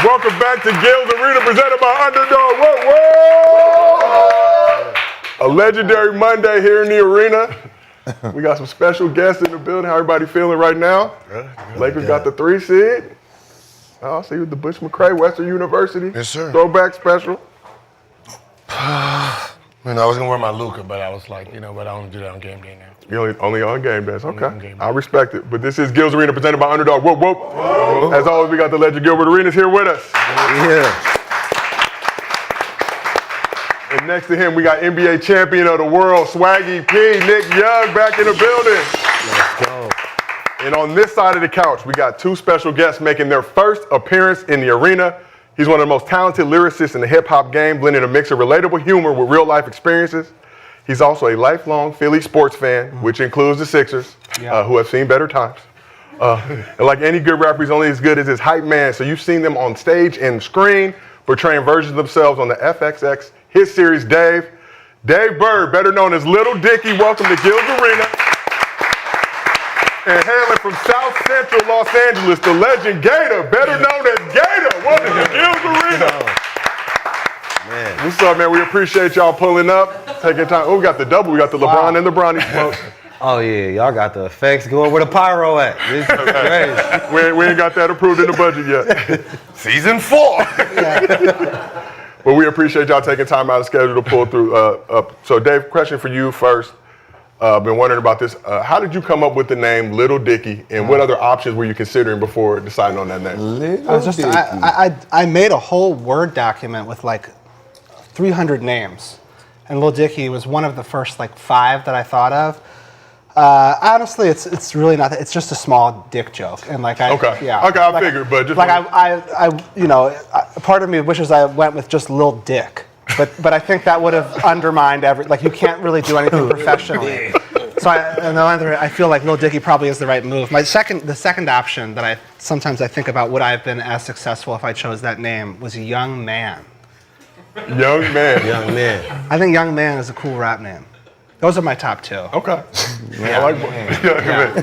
Welcome back to Gil's Arena, presented by Underdog. Whoa, whoa! A legendary Monday here in the arena. We got some special guests in the building. How everybody feeling right now? Good. Lakers got the 3 seed. Oh, I see you with the Bush McCray, Western University. Yes, sir. Throwback special. I was gonna wear my Luka, but I was like, but I don't do that on game day now. You only on game days. Okay. I respect it. But this is Gil's Arena, presented by Underdog. Whoop, whoop. Whoa. As always, we got the legend Gilbert Arenas here with us. Yeah. And next to him, we got NBA champion of the world, Swaggy P, Nick Young, back in the building. Let's go. And on this side of the couch, we got 2 special guests making their first appearance in the arena. He's one of the most talented lyricists in the hip-hop game, blending a mix of relatable humor with real-life experiences. He's also a lifelong Philly sports fan, which includes the Sixers, who have seen better times. And like any good rapper, he's only as good as his hype man. So you've seen them on stage and screen, portraying versions of themselves on the FXX hit series Dave. Dave Burd, better known as Little Dicky, welcome to Gil's Arena. And hailing from South Central Los Angeles, the legend Gata, better known as Gata. Welcome to Gil's Arena. Man. What's up, man? We appreciate y'all pulling up, taking time. Oh, we got the double. We got the LeBron and the Bronny smoke. Oh, yeah. Y'all got the effects going. Where the pyro at? This is crazy. We ain't got that approved in the budget yet. Season 4. But we appreciate y'all taking time out of schedule to pull through. So, Dave, question for you first. Been wondering about this. How did you come up with the name Little Dicky, and what other options were you considering before deciding on that name? I made a whole Word document with like 300 names, and Little Dicky was one of the first 5 that I thought of. Honestly, it's really not. It's just a small dick joke, and I figured, but just part of me wishes I went with just Lil Dick. But I think that would have undermined you can't really do anything professionally. So I feel like Lil Dicky probably is the right move. The second option that I sometimes think about, would I have been as successful if I chose that name, was Young Man. Young Man. Young Man. I think Young Man is a cool rap name. Those are my top 2. Okay. I like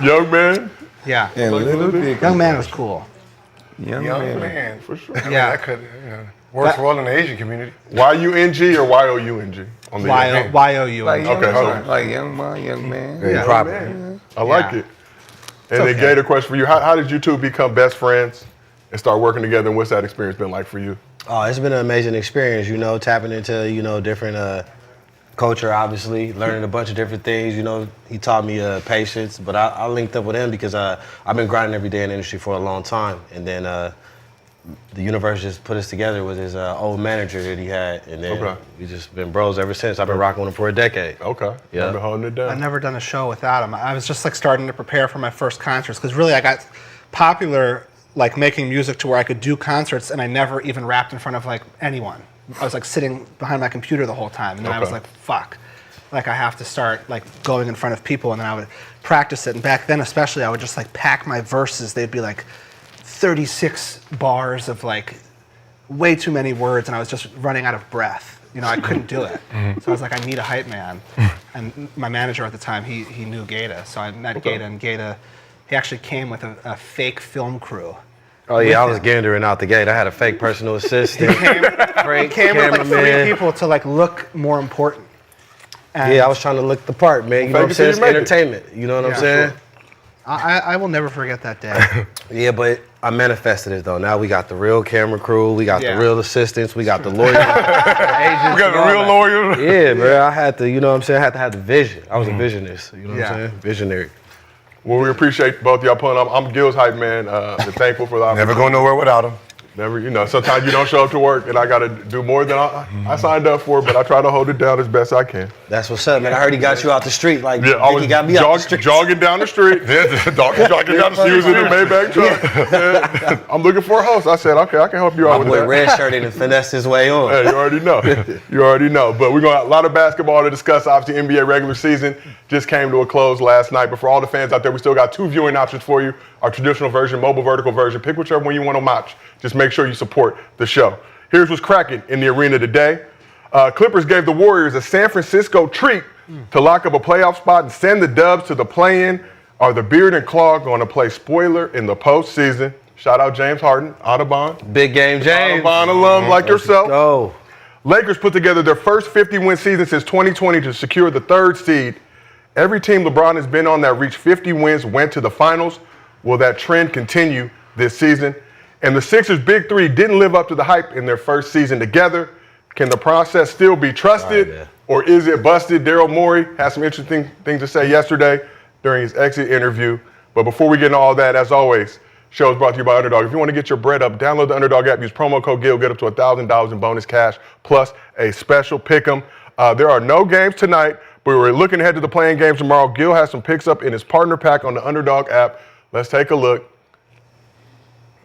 Young Man. Yeah. And Little Dicky. Young Man was cool. Young man, for sure. Yeah. That could work well in the Asian community. Y-U-N-G or Y-O-U-N-G? Y-O-U-N-G. Okay, Like young man. Very proper. I like it. And then Gator, question for you. How did you two become best friends and start working together, and what's that experience been like for you? Oh, it's been an amazing experience, tapping into, different culture, obviously, learning a bunch of different things. He taught me patience, but I linked up with him because I've been grinding every day in the industry for a long time. And then the universe just put us together with his old manager that he had. And then we just been bros ever since. I've been rocking with him for a decade. Okay. Yeah. I've been holding it down. I've never done a show without him. I was just starting to prepare for my first concerts, because really I got popular making music to where I could do concerts, and I never even rapped in front of anyone. I was sitting behind my computer the whole time, and then I was like, fuck. I have to start going in front of people, and then I would practice it. And back then especially, I would just pack my verses. They'd be 36 bars of way too many words, and I was just running out of breath. I couldn't do it. So I was I need a hype man. And my manager at the time, he knew Gata. So I met Gata, and Gata, he actually came with a fake film crew. Oh yeah, I was gandering out the gate. I had a fake personal assistant. He came with 3 people to look more important. And I was trying to look the part, man. You know what I'm saying? It's entertainment. You know what I'm saying? Sure. I will never forget that day. Yeah, but I manifested it though. Now we got the real camera crew, we got the real assistants, we got the lawyers, agents. We got the real lawyer. Yeah, bro. I had to, I had to have the vision. I was a visionist. You know what I'm saying? Visionary. Well, we appreciate both of y'all pulling up. I'm Gil's hype man. We're thankful for the opportunity. Never go nowhere without him. Never, sometimes you don't show up to work, and I got to do more than I signed up for, but I try to hold it down as best I can. That's what's up, man. I heard he got you out the street. I was got me out the street. Jogging down the street. Jogging down the street. Using the Maybach truck. Yeah. I'm looking for a host. I said, okay, I can help you out with that. My boy Red Shirt and finessed his way on. Hey, you already know. You already know. But we're going to have a lot of basketball to discuss. Obviously, NBA regular season just came to a close last night. But for all the fans out there, we still got 2 viewing options for you. Our traditional version, mobile vertical version. Pick whichever one you want to watch. Just make sure you support the show. Here's what's cracking in the arena today. Clippers gave the Warriors a San Francisco treat to lock up a playoff spot and send the Dubs to the play-in. Are the Beard and Claw going to play spoiler in the postseason? Shout out James Harden, Audubon. Big game, James. Audubon alum like yourself. Go. Lakers put together their first 50-win season since 2020 to secure the 3rd seed. Every team LeBron has been on that reached 50 wins went to the finals. Will that trend continue this season? And the Sixers' big three didn't live up to the hype in their first season together. Can the process still be trusted, or is it busted? Daryl Morey had some interesting things to say yesterday during his exit interview. But before we get into all that, as always, show is brought to you by Underdog. If you want to get your bread up, download the Underdog app, use promo code GIL, get up to $1,000 in bonus cash, plus a special pick'em. There are no games tonight, but we're looking ahead to the playing games tomorrow. Gil has some picks up in his partner pack on the Underdog app. Let's take a look.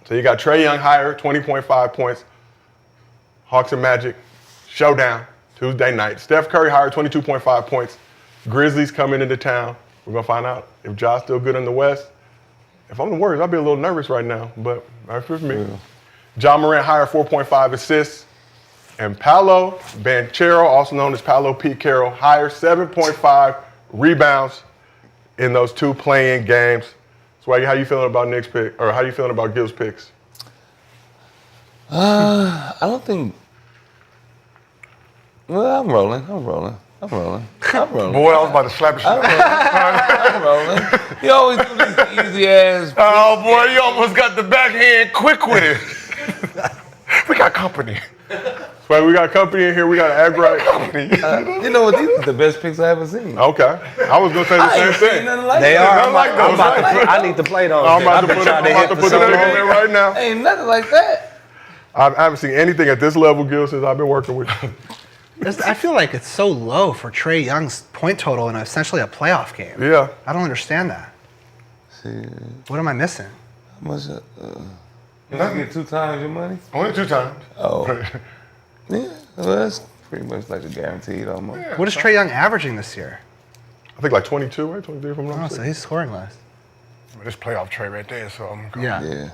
So you got Trae Young higher, 20.5 points. Hawks and Magic, showdown, Tuesday night. Steph Curry higher, 22.5 points. Grizzlies coming into town. We're going to find out if Ja's still good in the West. If I'm the Warriors, I'd be a little nervous right now, but that's for me. Ja Morant higher, 4.5 assists. And Paolo Banchero, also known as Paolo Pete Carroll, higher, 7.5 rebounds in those 2 playing games. Swaggy, how you feeling about Nick's pick, or how you feeling about Gil's picks? I don't think. Well, I'm rolling. Boy, I was about to slap his shit. I'm rolling. You always do these easy ass. Oh, boy, you almost got the backhand quick with it. We got company. Swaggy, we got company in here. We got to act right. You know what? These are the best picks I ever seen. Okay. I was going to say the same thing. They are. I need to play those. I'm about to put it in there right now. Ain't nothing like that. I haven't seen anything at this level, Gil, since I've been working with you. I feel like it's so low for Trae Young's point total in essentially a playoff game. Yeah. I don't understand that. What am I missing? How much? You get 2 times your money? Only 2 times. Oh. Yeah, well, that's pretty much like a guaranteed almost. What is Trae Young averaging this year? I think like 22, right? 23 if I'm not Oh, so mistaken. he's scoring less. This playoff trade right there, so I'm going. Yeah. Yeah.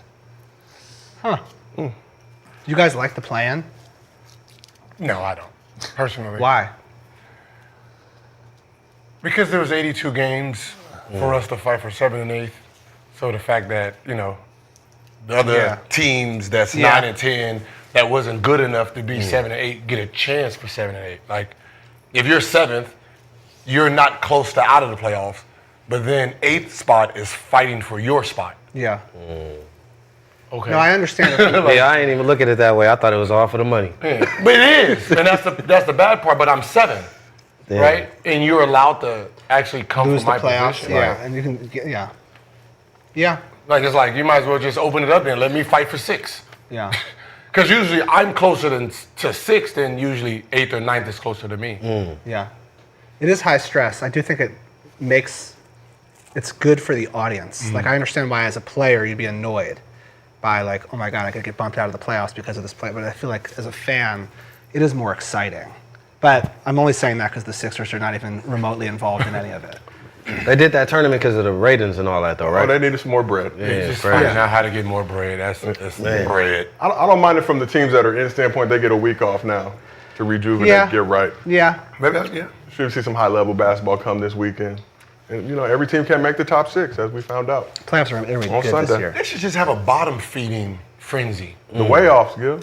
Huh. You guys like the play-in? No, I don't. Personally. Why? Because there was 82 games for us to fight for 7th and 8th. So the fact that, the other teams that's 9 and 10 that wasn't good enough to be 7 and 8 get a chance for 7 and 8. Like, if you're 7th, you're not close to out of the playoffs, but then 8th spot is fighting for your spot. Yeah. Okay. No, I understand. Yeah, I ain't even look at it that way. I thought it was all for the money. Yeah. But it is, and that's the bad part. But I'm 7th, Yeah. right? And you're allowed to actually come Lose from the my playoffs. position. Yeah, Right. and you can get, Yeah. Like, it's like, you might as well just open it up there and let me fight for 6. Yeah. Because usually I'm closer to 6 than usually 8th or 9th is closer to me. Yeah. It is high stress. I do think it's good for the audience. Like, I understand why as a player you'd be annoyed by like, oh my God, I could get bumped out of the playoffs because of this play. But I feel like as a fan, it is more exciting. But I'm only saying that because the Sixers are not even remotely involved in any of it. They did that tournament because of the ratings and all that, though, right? Oh, they needed some more bread. Yeah, Just bread. finding out how to get more bread. That's bread. I don't mind it from the teams that are in standpoint. They get a week off now to rejuvenate, get right. Yeah. Maybe Should see some high-level basketball come this weekend. And, every team can't make the top 6, as we found out. Playoffs are really On good Sunday. this year. They should just have a bottom feeding frenzy. The way-offs, Gil.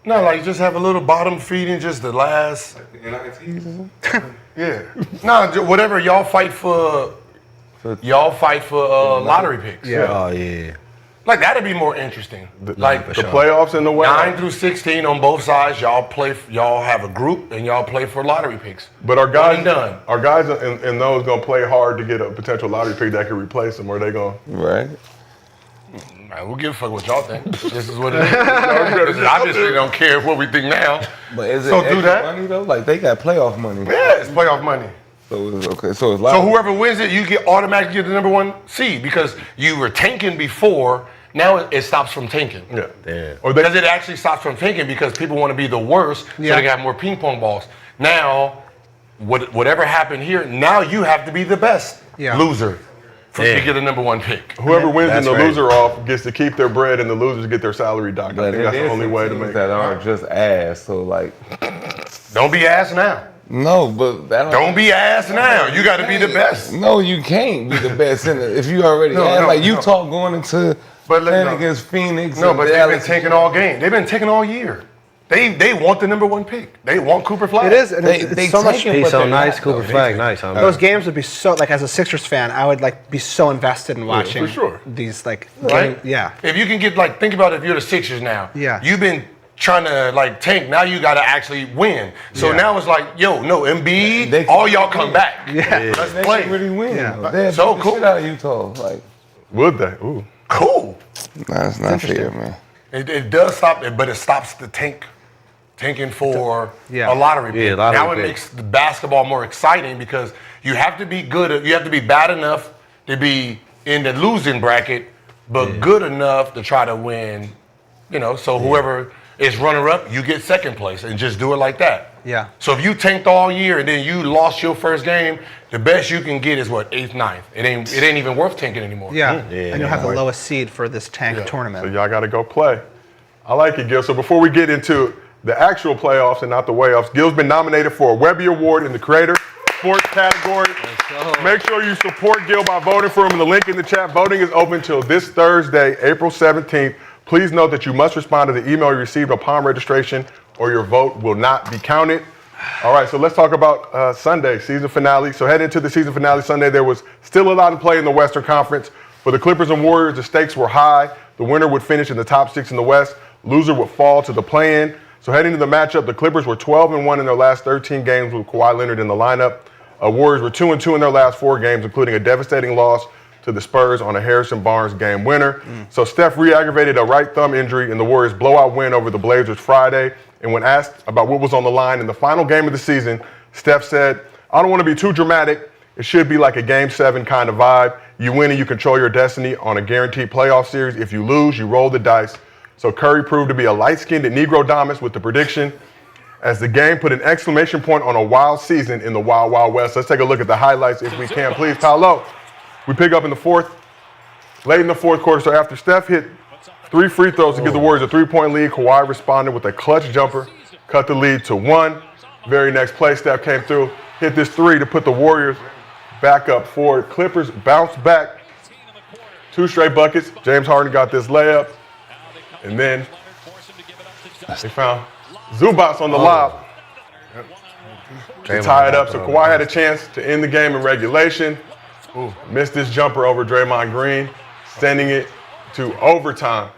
No, like just have a little bottom feeding, just the last. Yeah. No, whatever y'all fight for. Y'all fight for lottery picks. Yeah. Oh, yeah. Like that'd be more interesting. Like The playoffs and the way. 9 through 16 on both sides. Y'all have a group and y'all play for lottery picks. But our One guys, and done. our guys in those gonna play hard to get a potential lottery pick that could replace them, or they gonna. Right. Man, we'll give a fuck what y'all think. This is what it is. I obviously don't care what we think now. But is it So do extra that. money though? Like they got playoff money. Yeah, it's playoff money. So it's okay. So it's So whoever wins it, you automatically get the number 1 seed because you were tanking before. Now it stops from tanking. Yeah. Damn. Or they. Because it actually stops from tanking because people want to be the worst, so they can have more ping pong balls. Now, whatever happened here, now you have to be the best loser to get a number 1 pick. Whoever wins in That's the right. loser off gets to keep their bread, and the losers get their salary docked. I But think that's the there's only some way to teams make that it. are just ass. So like, Don't be ass now. no, but that Don't be ass now. You got to be the best. No, you can't be the best in it if you already No, have. no, Like no. Utah going into But Playing against Phoenix. no, and but they've Dallas been taking all game. They've been taking all year. They want the #1 pick. They want Cooper Flag. It is, and They it's so much. take it, He's but so they're nice, not, Cooper though. Flag, nice. Those games would be so like as a Sixers fan, I would like be so invested in watching sure. these like Right? yeah. If you can get like, think about it, if you're the Sixers now. Yeah. You've been trying to like tank. Now you got to actually win. So Yeah. now it's like, yo, no, Embiid, They can all y'all come back. Yeah. Let's They play. can really win. Yeah. though. They So beat the cool. shit out of Utah. Like, Would they? Ooh. Cool. nah, it's not fair, man. It does stop it, but it stops the tanking for Yeah. a lottery pick. Yeah, lottery now it pick. makes the basketball more exciting because you have to be good. You have to be bad enough to be in the losing bracket, but good enough to try to win. You know, so whoever is runner-up, you get second place, and just do it like that. Yeah. So if you tanked all year and then you lost your first game, the best you can get is what, 8th, 9th. It ain't even worth tanking anymore. Yeah. Yeah, And you'll have the yeah. lowest seed for this tank Yeah. tournament. So y'all got to go play. I like it, Gil. So before we get into the actual playoffs and not the way-offs, Gil's been nominated for a Webby Award in the Creator Sports category. Make sure you support Gil by voting for him in the link in the chat. Voting is open till this Thursday, April 17th. Please note that you must respond to the email you received upon registration or your vote will not be counted. All right, so let's talk about Sunday, season finale. So heading into the season finale Sunday, there was still a lot of play in the Western Conference. For the Clippers and Warriors, the stakes were high. The winner would finish in the top 6 in the West. Loser would fall to the play-in. So heading into the matchup, the Clippers were 12-1 in their last 13 games with Kawhi Leonard in the lineup. Warriors were 2-2 in their last 4 games, including a devastating loss to the Spurs on a Harrison Barnes game winner. So Steph re-aggravated a right thumb injury in the Warriors' blowout win over the Blazers Friday. And when asked about what was on the line in the final game of the season, Steph said, "I don't want to be too dramatic. It should be like a Game 7 kind of vibe. You win and you control your destiny on a guaranteed playoff series. If you lose, you roll the dice." So Curry proved to be a light-skinned Negro Domus with the prediction, as the game put an exclamation point on a wild season in the Wild Wild West. Let's take a look at the highlights if we can, please. Paolo, we pick up in the late in the fourth quarter. So after Steph hit 3 free throws to give the Warriors a 3-point lead, Kawhi responded with a clutch jumper, cut the lead to 1. Very next play, Steph came through, hit this 3 to put the Warriors back up 4. Clippers bounced back, 2 straight buckets. James Harden got this layup, and then they found Zubats on the lob to tie it up. So Kawhi had a chance to end the game in regulation. Missed this jumper over Draymond Green, sending it to overtime.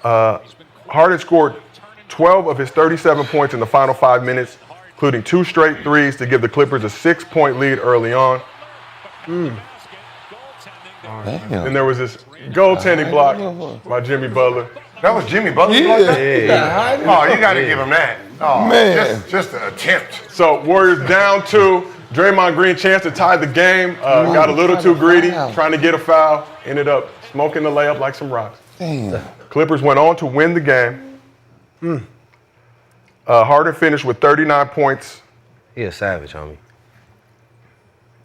Harden scored 12 of his 37 points in the final 5 minutes, including 2 straight threes to give the Clippers a 6-point lead early on. Damn. And there was this goaltending block by Jimmy Butler. That was Jimmy Butler. Yeah. Oh, you got to give him that. Oh, Man. Just an attempt. So Warriors down 2. Draymond Green chance to tie the game. Got a little too greedy, trying to get a foul. Ended up smoking the layup like some rocks. Damn. Clippers went on to win the game. Harden finished with 39 points, He a savage, homie.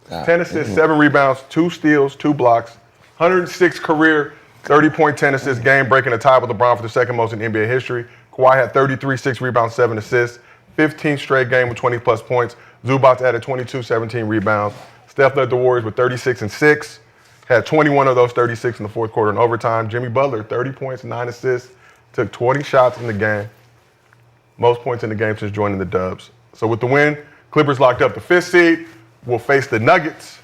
10 assists, 7 rebounds, 2 steals, 2 blocks, 106 career 30-point 10 assist game, breaking a tie with LeBron for the second most in NBA history. Kawhi had 33, 6 rebounds, 7 assists, 15 straight game with 20-plus points. Zubats added 22, 17 rebounds. Steph led the Warriors with 36 and 6, had 21 of those 36 in the fourth quarter in overtime. Jimmy Butler, 30 points, 9 assists, took 20 shots in the game. Most points in the game since joining the Dubs. So with the win, Clippers locked up the 5th seed, will face the Nuggets.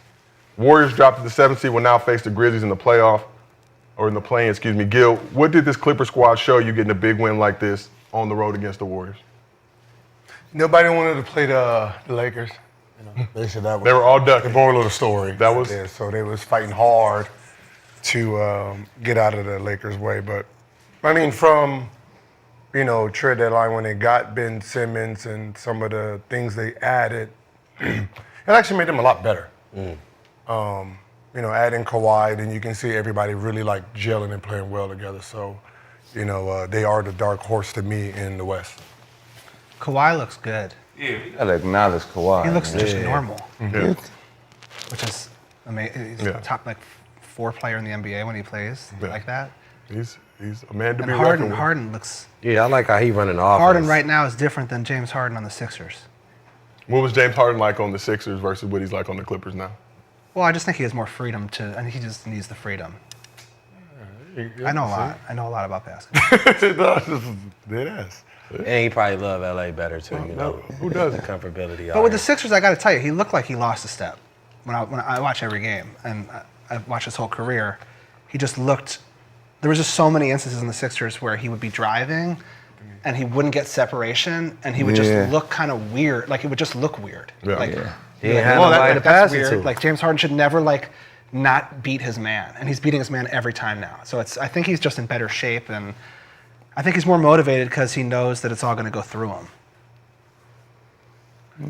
Warriors dropped to the 7th seed, will now face the Grizzlies in the playoff, or in the play-in, excuse me. Gil, what did this Clipper squad show you getting a big win like this on the road against the Warriors? Nobody wanted to play the Lakers. You know, they said that was They were all ducking. the moral of the story. That was- Yeah, so they was fighting hard to get out of the Lakers' way. But I mean, from trade deadline when they got Ben Simmons and some of the things they added, it actually made them a lot better. Adding Kawhi, then you can see everybody really like gelling and playing well together. So, they are the dark horse to me in the West. Kawhi looks good. Yeah, we gotta acknowledge Kawhi. He looks just normal, Yeah. which is amazing. He's Yeah. the top 4 player in the NBA when he plays Yeah. like that. He's a man to And be reckoned with. Harden looks. Yeah, I like how he running the offense. Harden right now is different than James Harden on the Sixers. What was James Harden like on the Sixers versus what he's like on the Clippers now? Well, I just think he has more freedom and he just needs the freedom. I know a lot. I know a lot about basketball. Dead ass. And he probably love LA better too, you know. Who doesn't? The comfortability. But with the Sixers, I got to tell you, he looked like he lost a step. When I watch every game, and I watch his whole career, he just looked. There was just so many instances in the Sixers where he would be driving, and he wouldn't get separation, and he would just look kind of weird. Like, it would just look weird. Yeah. Like, He ain't had nobody to that's pass it weird. to. Like, James Harden should never not beat his man, and he's beating his man every time now. So I think he's just in better shape, and I think he's more motivated because he knows that it's all going to go through him.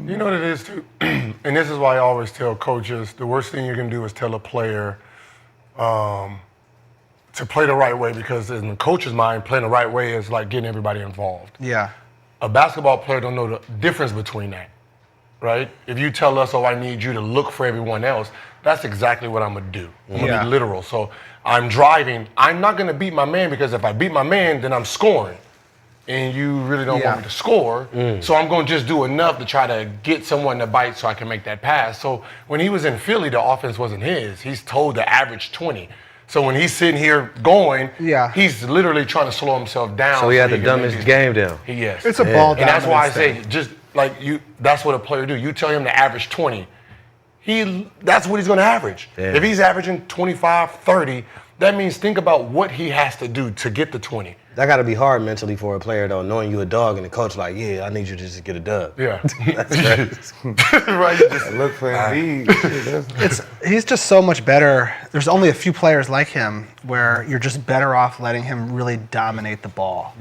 You know what it is too, and this is why I always tell coaches: the worst thing you can do is tell a player to play the right way, because in the coach's mind, playing the right way is like getting everybody involved. Yeah. A basketball player don't know the difference between that, right? If you tell us, oh, I need you to look for everyone else, that's exactly what I'm gonna do. I'm gonna be literal. So I'm driving. I'm not gonna beat my man, because if I beat my man, then I'm scoring. And you really don't want me to score. So I'm gonna just do enough to try to get someone to bite so I can make that pass. So when he was in Philly, the offense wasn't his. He's told to average 20. So when he's sitting here going, he's literally trying to slow himself down. So he had the can dumbest make game down. Yes. It's a ball And that's why I dominance say, just like you, that's what a player do. You tell him to average 20. That's what he's gonna average. Yeah. If he's averaging 25, 30, that means think about what he has to do to get the 20. That got to be hard mentally for a player, though, knowing you a dog and the coach like, yeah, I need you to just get a dub. Yeah. That's crazy. Right. You just Look for Embiid. He's just so much better. There's only a few players like him where you're just better off letting him really dominate the ball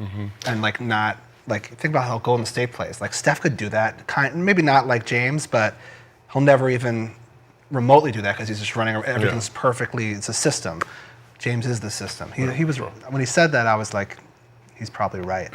and not think about how Golden State plays. Like, Steph could do that, maybe not like James, but he'll never even remotely do that because he's just running. Everything's perfectly. It's a system. James is the system. He was when he said that, I was like, he's probably right.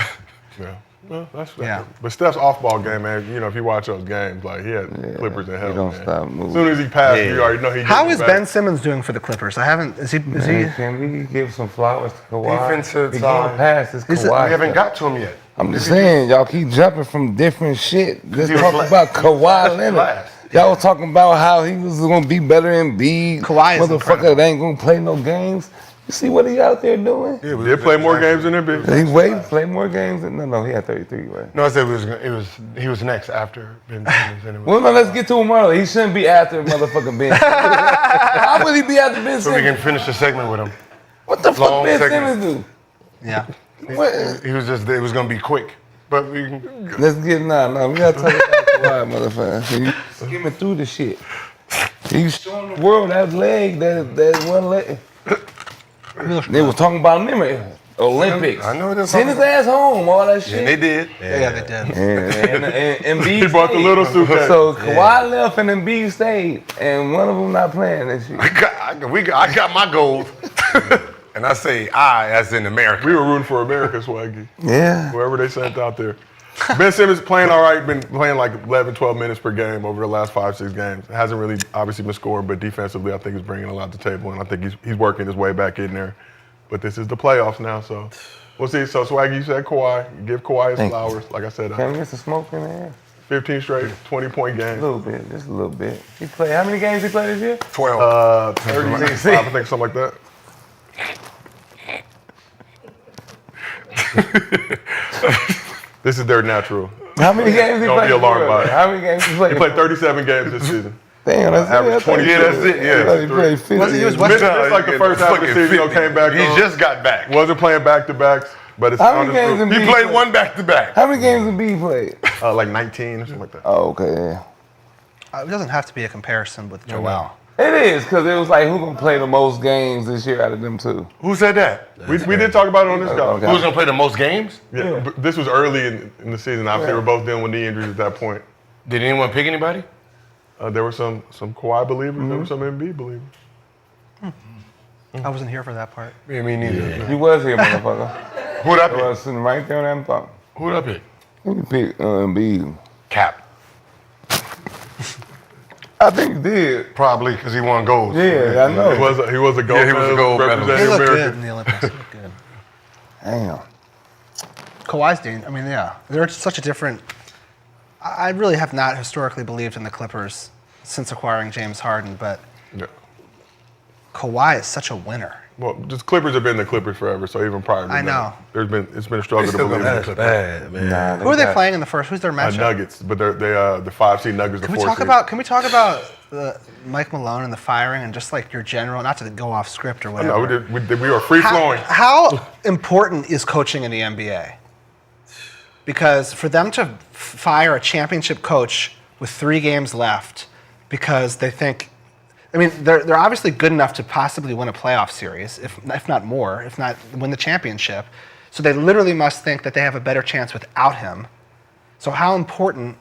Yeah. Well, that's Yeah. But Steph's off-ball game, man. You know, if you watch those games, like he had Clippers in hell. He don't man. stop moving. As soon as he passed, you already know he. How getting is back. Ben Simmons doing for the Clippers? I haven't. Is he? Can we give some flowers to Kawhi? Defensive He side. going past this Kawhi. we haven't got to him yet. I'm just saying, y'all keep jumping from different shit. Let's He was talk last. about Kawhi Leonard. Last. Y'all was talking about how he was gonna be better than Embiid. Kawhi is Motherfucker incredible. that ain't gonna play no games. You see what he out there doing? He did play more games than Embiid. He waited, play more games. No, he had 33, right? No, I said he was next after Ben Simmons. Anyway. Well, no, let's get to him early. He shouldn't be after motherfucking Ben. How would he be after Ben So we Simmons? can finish the segment with him. What the fuck long Ben segment. Simmons Yeah. do? What? He was just, it was gonna be quick. But we can, Let's get we gotta talk about Kawhi, motherfucker. You skimming through the shit. You showing the world that leg, that one leg. They was talking about him, Olympics. I know they're Send his talking ass home, all that shit. and they did. Yeah, they did. And He Embiid brought the stayed. little suitcase. So Kawhi left and Embiid stayed, and one of them not playing that shit. I got my gold. And I say I, as in America. We were rooting for America, Swaggy. Yeah. Whoever they sent out there. Ben Simmons playing all right, been playing like 11, 12 minutes per game over the last 5, 6 games. Hasn't really obviously been scoring, but defensively I think he's bringing a lot to the table, and I think he's working his way back in there. But this is the playoffs now, so we'll see. So Swaggy, you said Kawhi. You give Kawhi his Thank you. flowers. Like I said, Can we get some smoke in there? 15 straight, 20-point A games. little bit, just a little bit. He played, how many games he played this year? 12. 35, I think, something like that. This is their natural. How many games he Don't played? be alarmed by it. How many games he played? He played 37 games this season. Damn, that's average it. I thought 20. he Yeah, played- that's it, yeah. I thought he played 50. He was Missed like the first half of the season, came back He on. just got back. Wasn't playing back-to-backs, but it's How on many his games group. in He B played played? one back to back. How many games did B played? Like 19 or something like that. Oh, okay, yeah. It doesn't have to be a comparison with Joel. It is, because it was like, who gonna play the most games this year out of them two? Who said that? We did talk about it on this guy. Okay. Who's gonna play the most games? Yeah, but this was early in the season. Obviously, we're both dealing with knee injuries at that point. Did anyone pick anybody? There were some Kawhi believers. There were some Embiid believers. I wasn't here for that part. Yeah, me neither. You was here, motherfucker. Who'd I I was pick? sitting right there on that phone. Who'd I pick? You pick Embiid. Cap. I think you did. Probably because he won gold. Yeah, I know. He was a gold Yeah, he was a gold medalist. He representing looked good America. in the Olympics. He looked good. Damn. Kawhi's Dean. I mean, yeah, they're such a different. I really have not historically believed in the Clippers since acquiring James Harden, but Yeah. Kawhi is such a winner. Well, just Clippers have been the Clippers forever, so even prior to I that, know. it's been a struggle to still believe in gonna the be Clippers. Bad, man. Who are they playing in the first? Who's their matchup? Nuggets, but they're the 5 seed Nuggets. Can the we 4 talk seed. about? Can we talk about Mike Malone and the firing and just like your general, not to go off script or whatever. No, we are free flowing. How important is coaching in the NBA? Because for them to fire a championship coach with 3 games left because they think, I mean, they're obviously good enough to possibly win a playoff series, if not more, if not win the championship. So they literally must think that they have a better chance without him. So how important,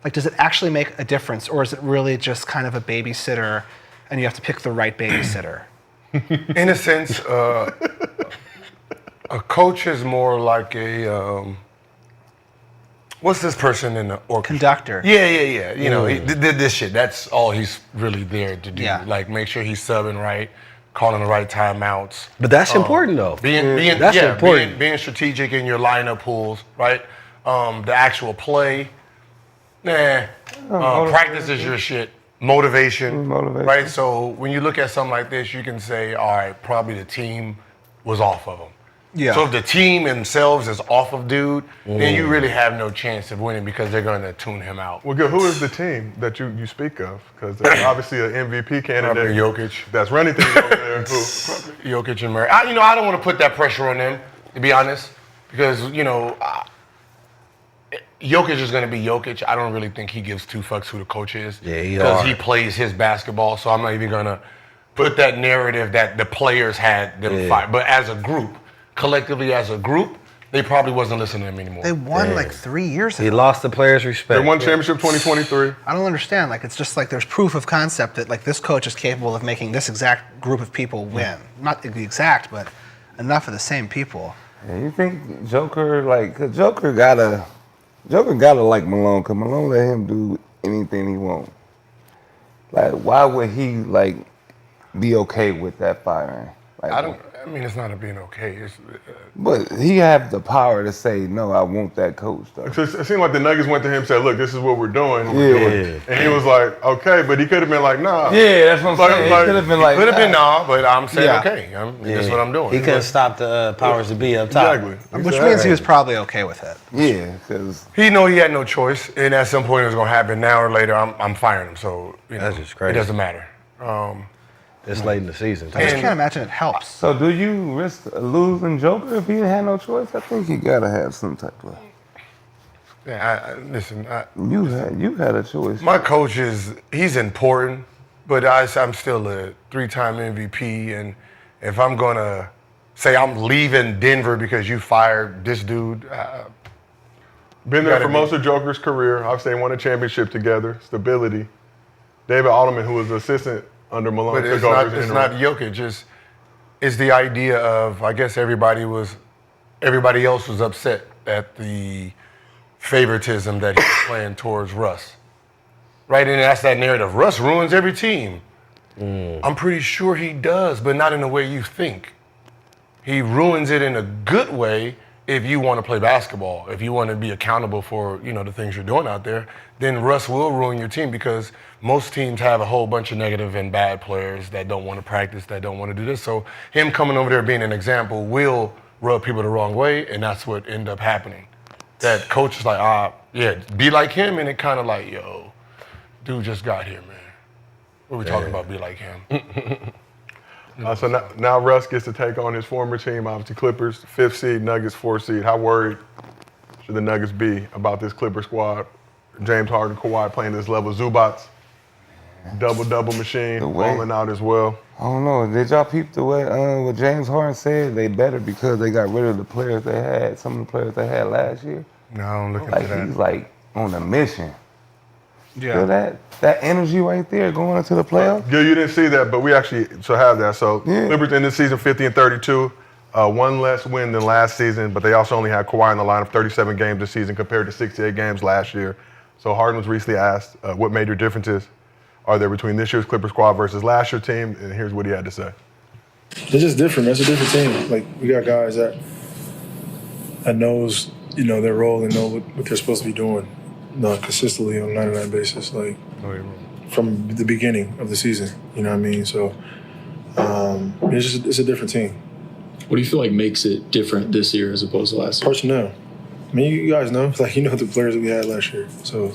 like, does it actually make a difference, or is it really just kind of a babysitter and you have to pick the right babysitter? In a sense, a coach is more like a what's this person in the orchestra? Conductor. Yeah. You know, he did this shit. That's all he's really there to do. Yeah. Like, make sure he's subbing right, calling the right timeouts. But that's important, though. That's important. Being strategic in your lineup pools, right? The actual play, practice is your shit. Motivation, right? So when you look at something like this, you can say, all right, probably the team was off of him. Yeah. So if the team themselves is off of dude, then you really have no chance of winning because they're going to tune him out. Well, good. Who is the team that you speak of? Because there's obviously an MVP candidate. Jokic. That's running things over there. Jokic and Murray. I don't want to put that pressure on them, to be honest, because, Jokic is going to be Jokic. I don't really think he gives 2 fucks who the coach is. Yeah, because he plays his basketball, so I'm not even going to put that narrative that the players had them fight. But as a group, collectively as a group, they probably wasn't listening to him anymore. They won like 3 years ago. He lost the players' respect. They won championship 2023. I don't understand. Like, it's just like there's proof of concept that like this coach is capable of making this exact group of people win. Not the exact, but enough of the same people. Yeah, you think Joker, like, cause Joker gotta like Malone, cause Malone let him do anything he want. Like, why would he like be okay with that firing? Like, I mean, it's not a being okay. It's, but he have the power to say, no, I want that coach, though. So it seemed like the Nuggets went to him and said, look, this is what we're doing. Yeah. And he was like, okay, but he could have been like, nah. Yeah, that's what I'm saying. He could have been like, could have been nah. but I'm saying, Yeah. okay, this is what I'm doing. He couldn't stop the powers to be up top. Exactly. Which means he was probably okay with it. Yeah, because He know he had no choice, and at some point it was going to happen. Now or later, I'm firing him. So That's just crazy. It doesn't matter. It's late in the season. I just And- can't imagine it helps. So do you risk losing Joker if he had no choice? I think he gotta have some type of. Listen. You had a choice. My coach he's important, but I'm still a 3-time MVP, and if I'm gonna say I'm leaving Denver because you fired this dude, Been there Gotta for be. most of Joker's career. Obviously, they won a championship together. Stability. David Alderman, who was the assistant under Malone, but took it's over not as it's interim. not Jokic. It's the idea of, I guess everybody else was upset at the favoritism that he's playing towards Russ. Right, and that's that narrative. Russ ruins every team. I'm pretty sure he does, but not in the way you think. He ruins it in a good way if you want to play basketball. If you want to be accountable for, the things you're doing out there, then Russ will ruin your team because most teams have a whole bunch of negative and bad players that don't want to practice, that don't want to do this. So him coming over there being an example will rub people the wrong way, and that's what ended up happening. That coach is like, be like him, and it kind of like, yo, dude just got here, man. What are we talking about, be like him? So now Russ gets to take on his former team, obviously Clippers, 5th seed, Nuggets, 4th seed. How worried should the Nuggets be about this Clipper squad? James Harden, Kawhi playing this level, Zubats, double machine, rolling out as well. I don't know. Did y'all peep the way what James Harden said? They better because they got rid of the players they had, some of the players they had last year. No, I'm looking Like at that. he's like on a mission. Yeah. Feel that energy right there going into the playoffs? Gil, you didn't see that, but we actually have that. So Yeah. Clippers in this season 50-32, one less win than last season, but they also only had Kawhi in the lineup 37 games this season compared to 68 games last year. So Harden was recently asked what major differences are there between this year's Clipper squad versus last year's team, and here's what he had to say. They're just different, man. It's a different team. Like, we got guys that knows, their role and know what they're supposed to be doing, consistently on a 99 basis, like, from the beginning of the season, you know what I mean? So It's a different team. What do you feel like makes it different this year as opposed to last year? Personnel. I mean, you guys know, like you know the players that we had last year. So,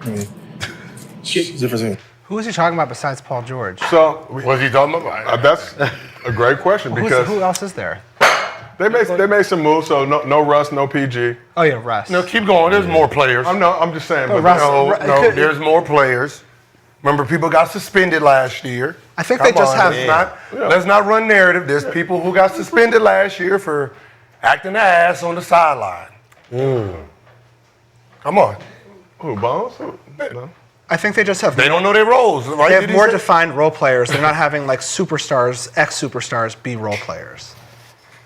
I mean, it's a different team. Who is he talking about besides Paul George? So What's he talking about? that's a great question because Who else is there? they made some moves. So no Russ, no PG. Oh yeah, Russ. No, keep going. There's more players. I'm just saying. But Russ- No, there's more players. Remember, people got suspended last year. I think they just have- Let's not run narrative. There's people who got suspended last year for acting the ass on the sideline. Come on. Who, Bones? No. I think they just have. They don't know their roles, right? They have Did he more say? defined role players. They're not having like superstars, ex-superstars be role players.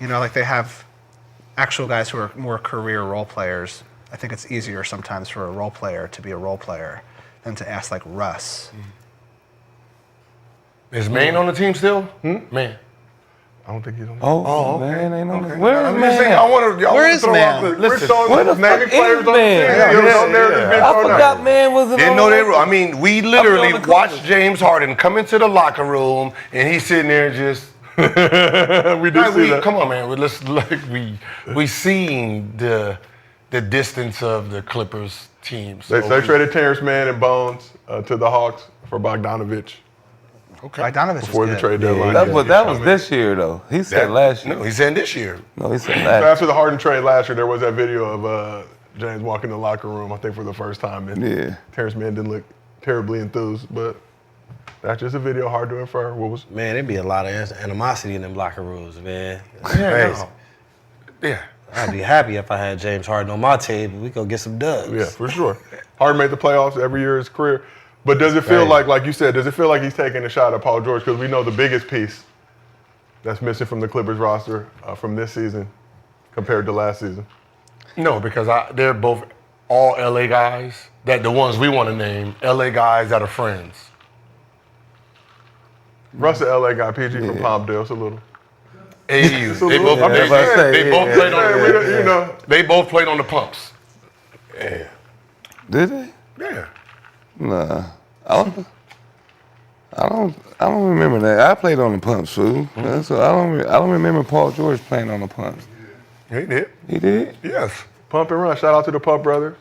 You know, like they have actual guys who are more career role players. I think it's easier sometimes for a role player to be a role player than to ask like Russ. Is Maine on the team still? Man. I don't think he's on. Oh, man, ain't on the. Where is I'm just saying, man? Where is throw man? out the We're throwing where the naming fuck is players on the team. man? No narrative's being I thrown out. forgot man wasn't Didn't on know the- they were. I mean, we literally on the watched Clippers. James Harden come into the locker room and he's sitting there just. We did see that. Come on, man. We seen the distance of the Clippers team. So They traded Terrence Mann and Bones to the Hawks for Bogdanovich Bogdanovich is before the good. trade deadline. That was this year though. He said last year. No, he's saying this year. No, he said So last. after the Harden trade last year, there was that video of James walking in the locker room, I think for the first time, and Yeah. Terrence Mann didn't look terribly enthused, but that's just a video, hard to infer. What was? Man, there'd be a lot of animosity in them locker rooms, man. That's Yeah, crazy. Yeah. I'd be happy if I had James Harden on my team. We go get some dubs. Yeah, for sure. Harden made the playoffs every year of his career, but does it feel like you said, does it feel like he's taking a shot at Paul George? Because we know the biggest piece that's missing from the Clippers roster from this season compared to last season. No, because they're both all LA guys. That the ones we want to name, LA guys that are friends. Russ, the LA guy, PG from Palmdale, a little. AU. They both, I'm just they, saying. they both played on. Hey, we don't- you know. They both played on the pumps. Did they? Yeah. Nah. I don't remember that. I played on the pumps, fool. So I don't remember Paul George playing on the pumps. He did. He did? Yes. Pump and run. Shout out to the Pump brothers,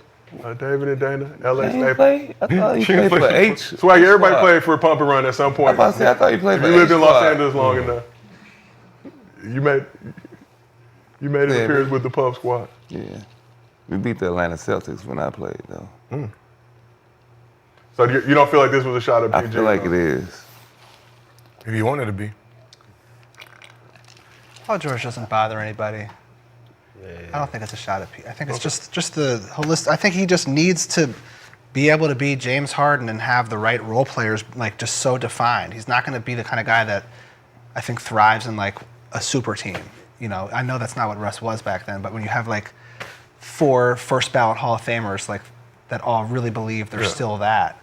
David and Dana, LA He Staple. played? I thought he played for H. Swaggy, everybody Squad. played for Pump and Run at some point. I thought he played If for you lived in H Los Squad. Angeles long enough, you made an Yeah, appearance with the Pump squad. Yeah. We beat the Atlanta Celtics when I played, though. So you don't feel like this was a shot at I PG? feel like it is. If you wanted to be. Paul George doesn't bother anybody. I don't think it's a shot at Pete. I think it's just the holistic. I think he just needs to be able to be James Harden and have the right role players like just so defined. He's not going to be the kind of guy that I think thrives in like a super team. You know, I know that's not what Russ was back then, but when you have like 4 first ballot Hall of Famers like that all really believe they're still that,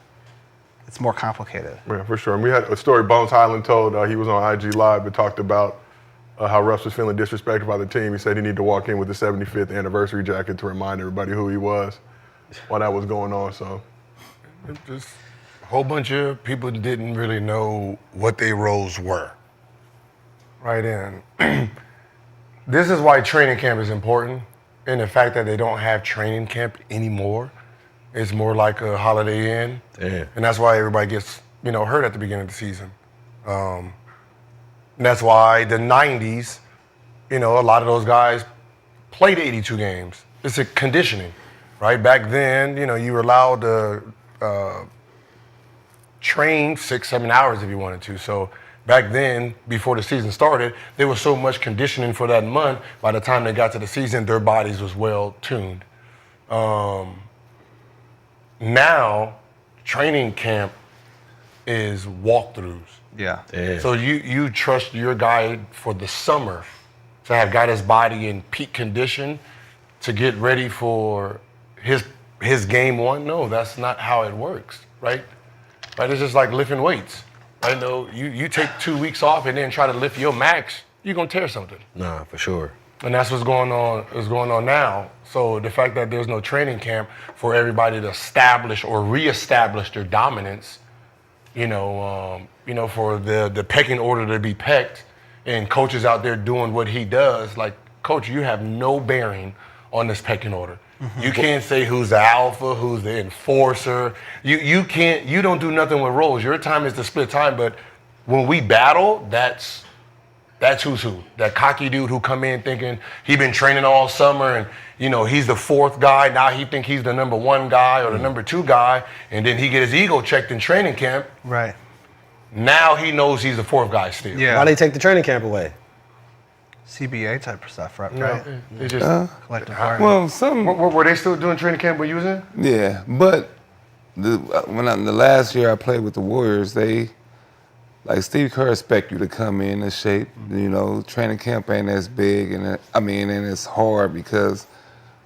it's more complicated. Yeah, for sure. And we had a story Bones Highland told. He was on IG Live and talked about how Russ was feeling disrespected by the team. He said he needed to walk in with the 75th anniversary jacket to remind everybody who he was while that was going on. So, Just a whole bunch of people didn't really know what their roles were. Right in. This is why training camp is important, and the fact that they don't have training camp anymore. It's more like a Holiday Inn, and that's why everybody gets hurt at the beginning of the season. And that's why the 90s, a lot of those guys played 82 games. It's a conditioning, right? Back then, you were allowed to train 6-7 hours if you wanted to. So back then, before the season started, there was so much conditioning for that month. By the time they got to the season, their bodies was well tuned. Now, training camp is walkthroughs. Yeah. So you trust your guy for the summer to have got his body in peak condition to get ready for his game one? No, that's not how it works, right? Right? It's just like lifting weights. I know you take 2 weeks off and then try to lift your max, you're gonna tear something. Nah, for sure. And that's what's going on now. So the fact that there's no training camp for everybody to establish or reestablish their dominance, for the pecking order to be pecked, and coaches out there doing what he does. Like, coach, you have no bearing on this pecking order. You can't say who's the alpha, who's the enforcer. You can't. You don't do nothing with roles. Your time is to split time. But when we battle, that's who's who. That cocky dude who come in thinking he been training all summer and he's the fourth guy. Now he think he's the number one guy or the number two guy, and then he get his ego checked in training camp. Right. Now he knows he's the fourth guy still. Yeah. Why they take the training camp away? CBA type of stuff, right? They just Collective bargaining. Well, some were they still doing training camp when you was in? yeah, but the last year I played with the Warriors, they like Steve Kerr expect you to come in shape. Training camp ain't as big, and it's hard because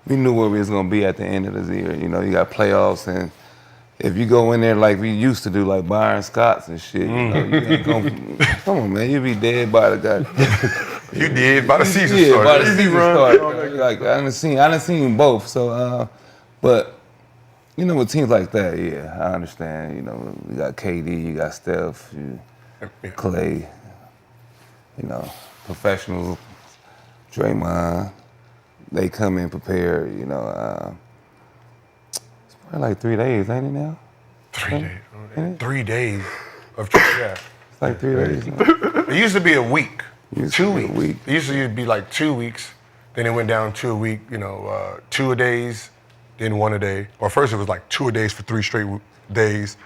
we knew where we was gonna be at the end of the year. You got playoffs, and if you go in there like we used to do, like Byron Scott's and shit, come on, man, you be dead by the guy. You did by the season Yeah, start. by the season start. Like I done seen both. So, but with teams like that, yeah, I understand. You got KD, you got Steph, Clay, professionals, Draymond. They come in prepared. It's probably like 3 days, ain't it now? 3 days. 3 days of training. Yeah. It's like 3 days. It used to be a week. Used 2 to be a weeks. week. It used to be like 2 weeks. Then it went down to a week, 2 a days, then 1 a day. Or first it was like 2 a days for 3 straight days.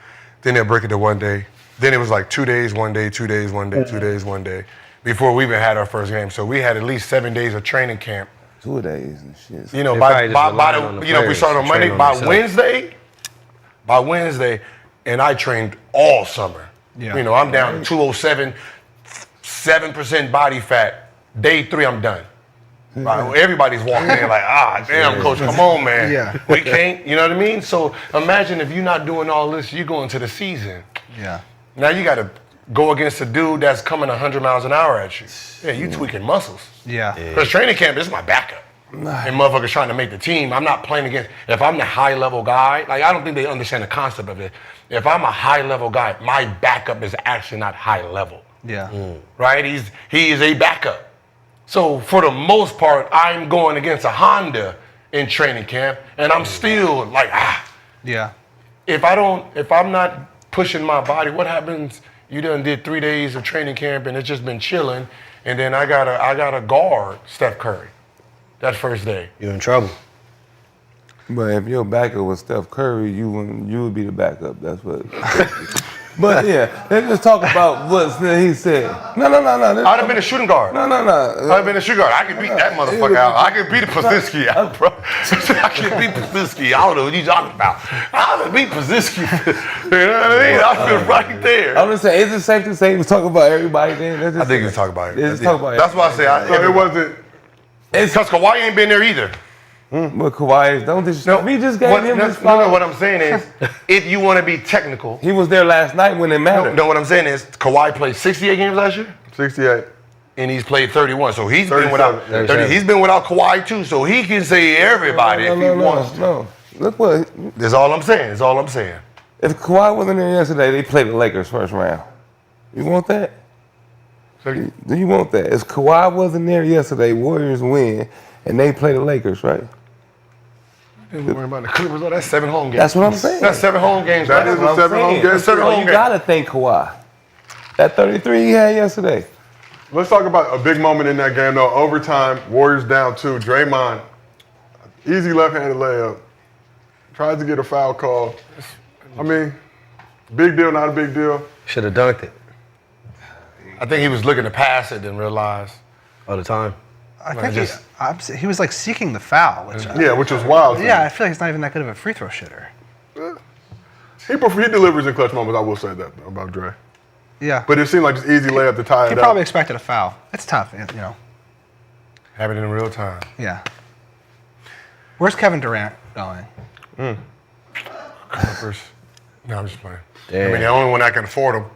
Then they'll break it to 1 day. Then it was like 2 days, 1 day, 2 days, 1 day, 2 days, 1 day. Before we even had our first game. So we had at least 7 days of training camp. 2 days and shit. probably just relying on the we players started on to Monday. train on By themselves. Wednesday, and I trained all summer. Yeah. I'm down to 207, 7% body fat. Day 3, I'm done. Right, everybody's walking in like, damn, coach, come on, man. Yeah. We can't, you know what I mean? So imagine if you're not doing all this, you go into the season. Yeah. Now you got to go against a dude that's coming 100 miles an hour at you. Yeah, you tweaking muscles. Yeah. Because training camp is my backup. And motherfuckers trying to make the team. I'm not playing against, if I'm the high level guy, like I don't think they understand the concept of it. If I'm a high level guy, my backup is actually not high level. Yeah. Right? He is a backup. So for the most part, I'm going against a Honda in training camp, and I'm still like, Yeah. if I'm not pushing my body, what happens? You done did 3 days of training camp and it's just been chilling, and then I gotta guard Steph Curry that first day. You're in trouble. But if your backup was Steph Curry, you would be the backup. That's what. But yeah, let's just talk about what he said. No. I'd have been a shooting guard. No. I'd have been a shooting guard. I could beat that motherfucker out. I could beat Pazinski out, bro. I could beat Pazinski. I don't know what you talking about. I would beat Pazinski. You know what I mean? I've been right there. I'm just saying, is it safe to say he was talking about everybody then? I think he's talking about it. Let's talk about That's why I say It wasn't. because Kawhi ain't been there either. But Kawhi, don't disrespect. We just gave him his spot. No, what I'm saying is, if you want to be technical, He was there last night when it mattered. no, what I'm saying is, Kawhi played 68 games last year, 68. and he's played 31. So he's 37. been without 30. He's been without Kawhi too. So he can say everybody if he wants to. No. Look what. That's all I'm saying. That's all I'm saying. If Kawhi wasn't there yesterday, they played the Lakers first round. You want that? Do you want that? If Kawhi wasn't there yesterday, Warriors win, and they play the Lakers, right? Don't worry about the Clippers. That's 7 home games. That's what I'm saying. That's 7 home games. That is a 7 home game. That's 7 home You games. gotta thank Kawhi. That 33 he had yesterday. Let's talk about a big moment in that game, though. Overtime, Warriors down 2. Draymond, easy left-handed layup. Tries to get a foul call. I mean, big deal, not a big deal. Should have dunked it I think he was looking to pass it, didn't realize. all the time. I think he was like seeking the foul. Which, Which was wild. yeah, I feel like he's not even that good of a free throw shooter. He delivers in clutch moments, I will say that about Dre. Yeah. But it seemed like just easy layup to tie he it probably up. expected a foul. It's tough, you know. Happened in real time. Yeah. Where's Kevin Durant going? Clippers. No, I'm just playing. Damn. I mean, the only one that can afford them.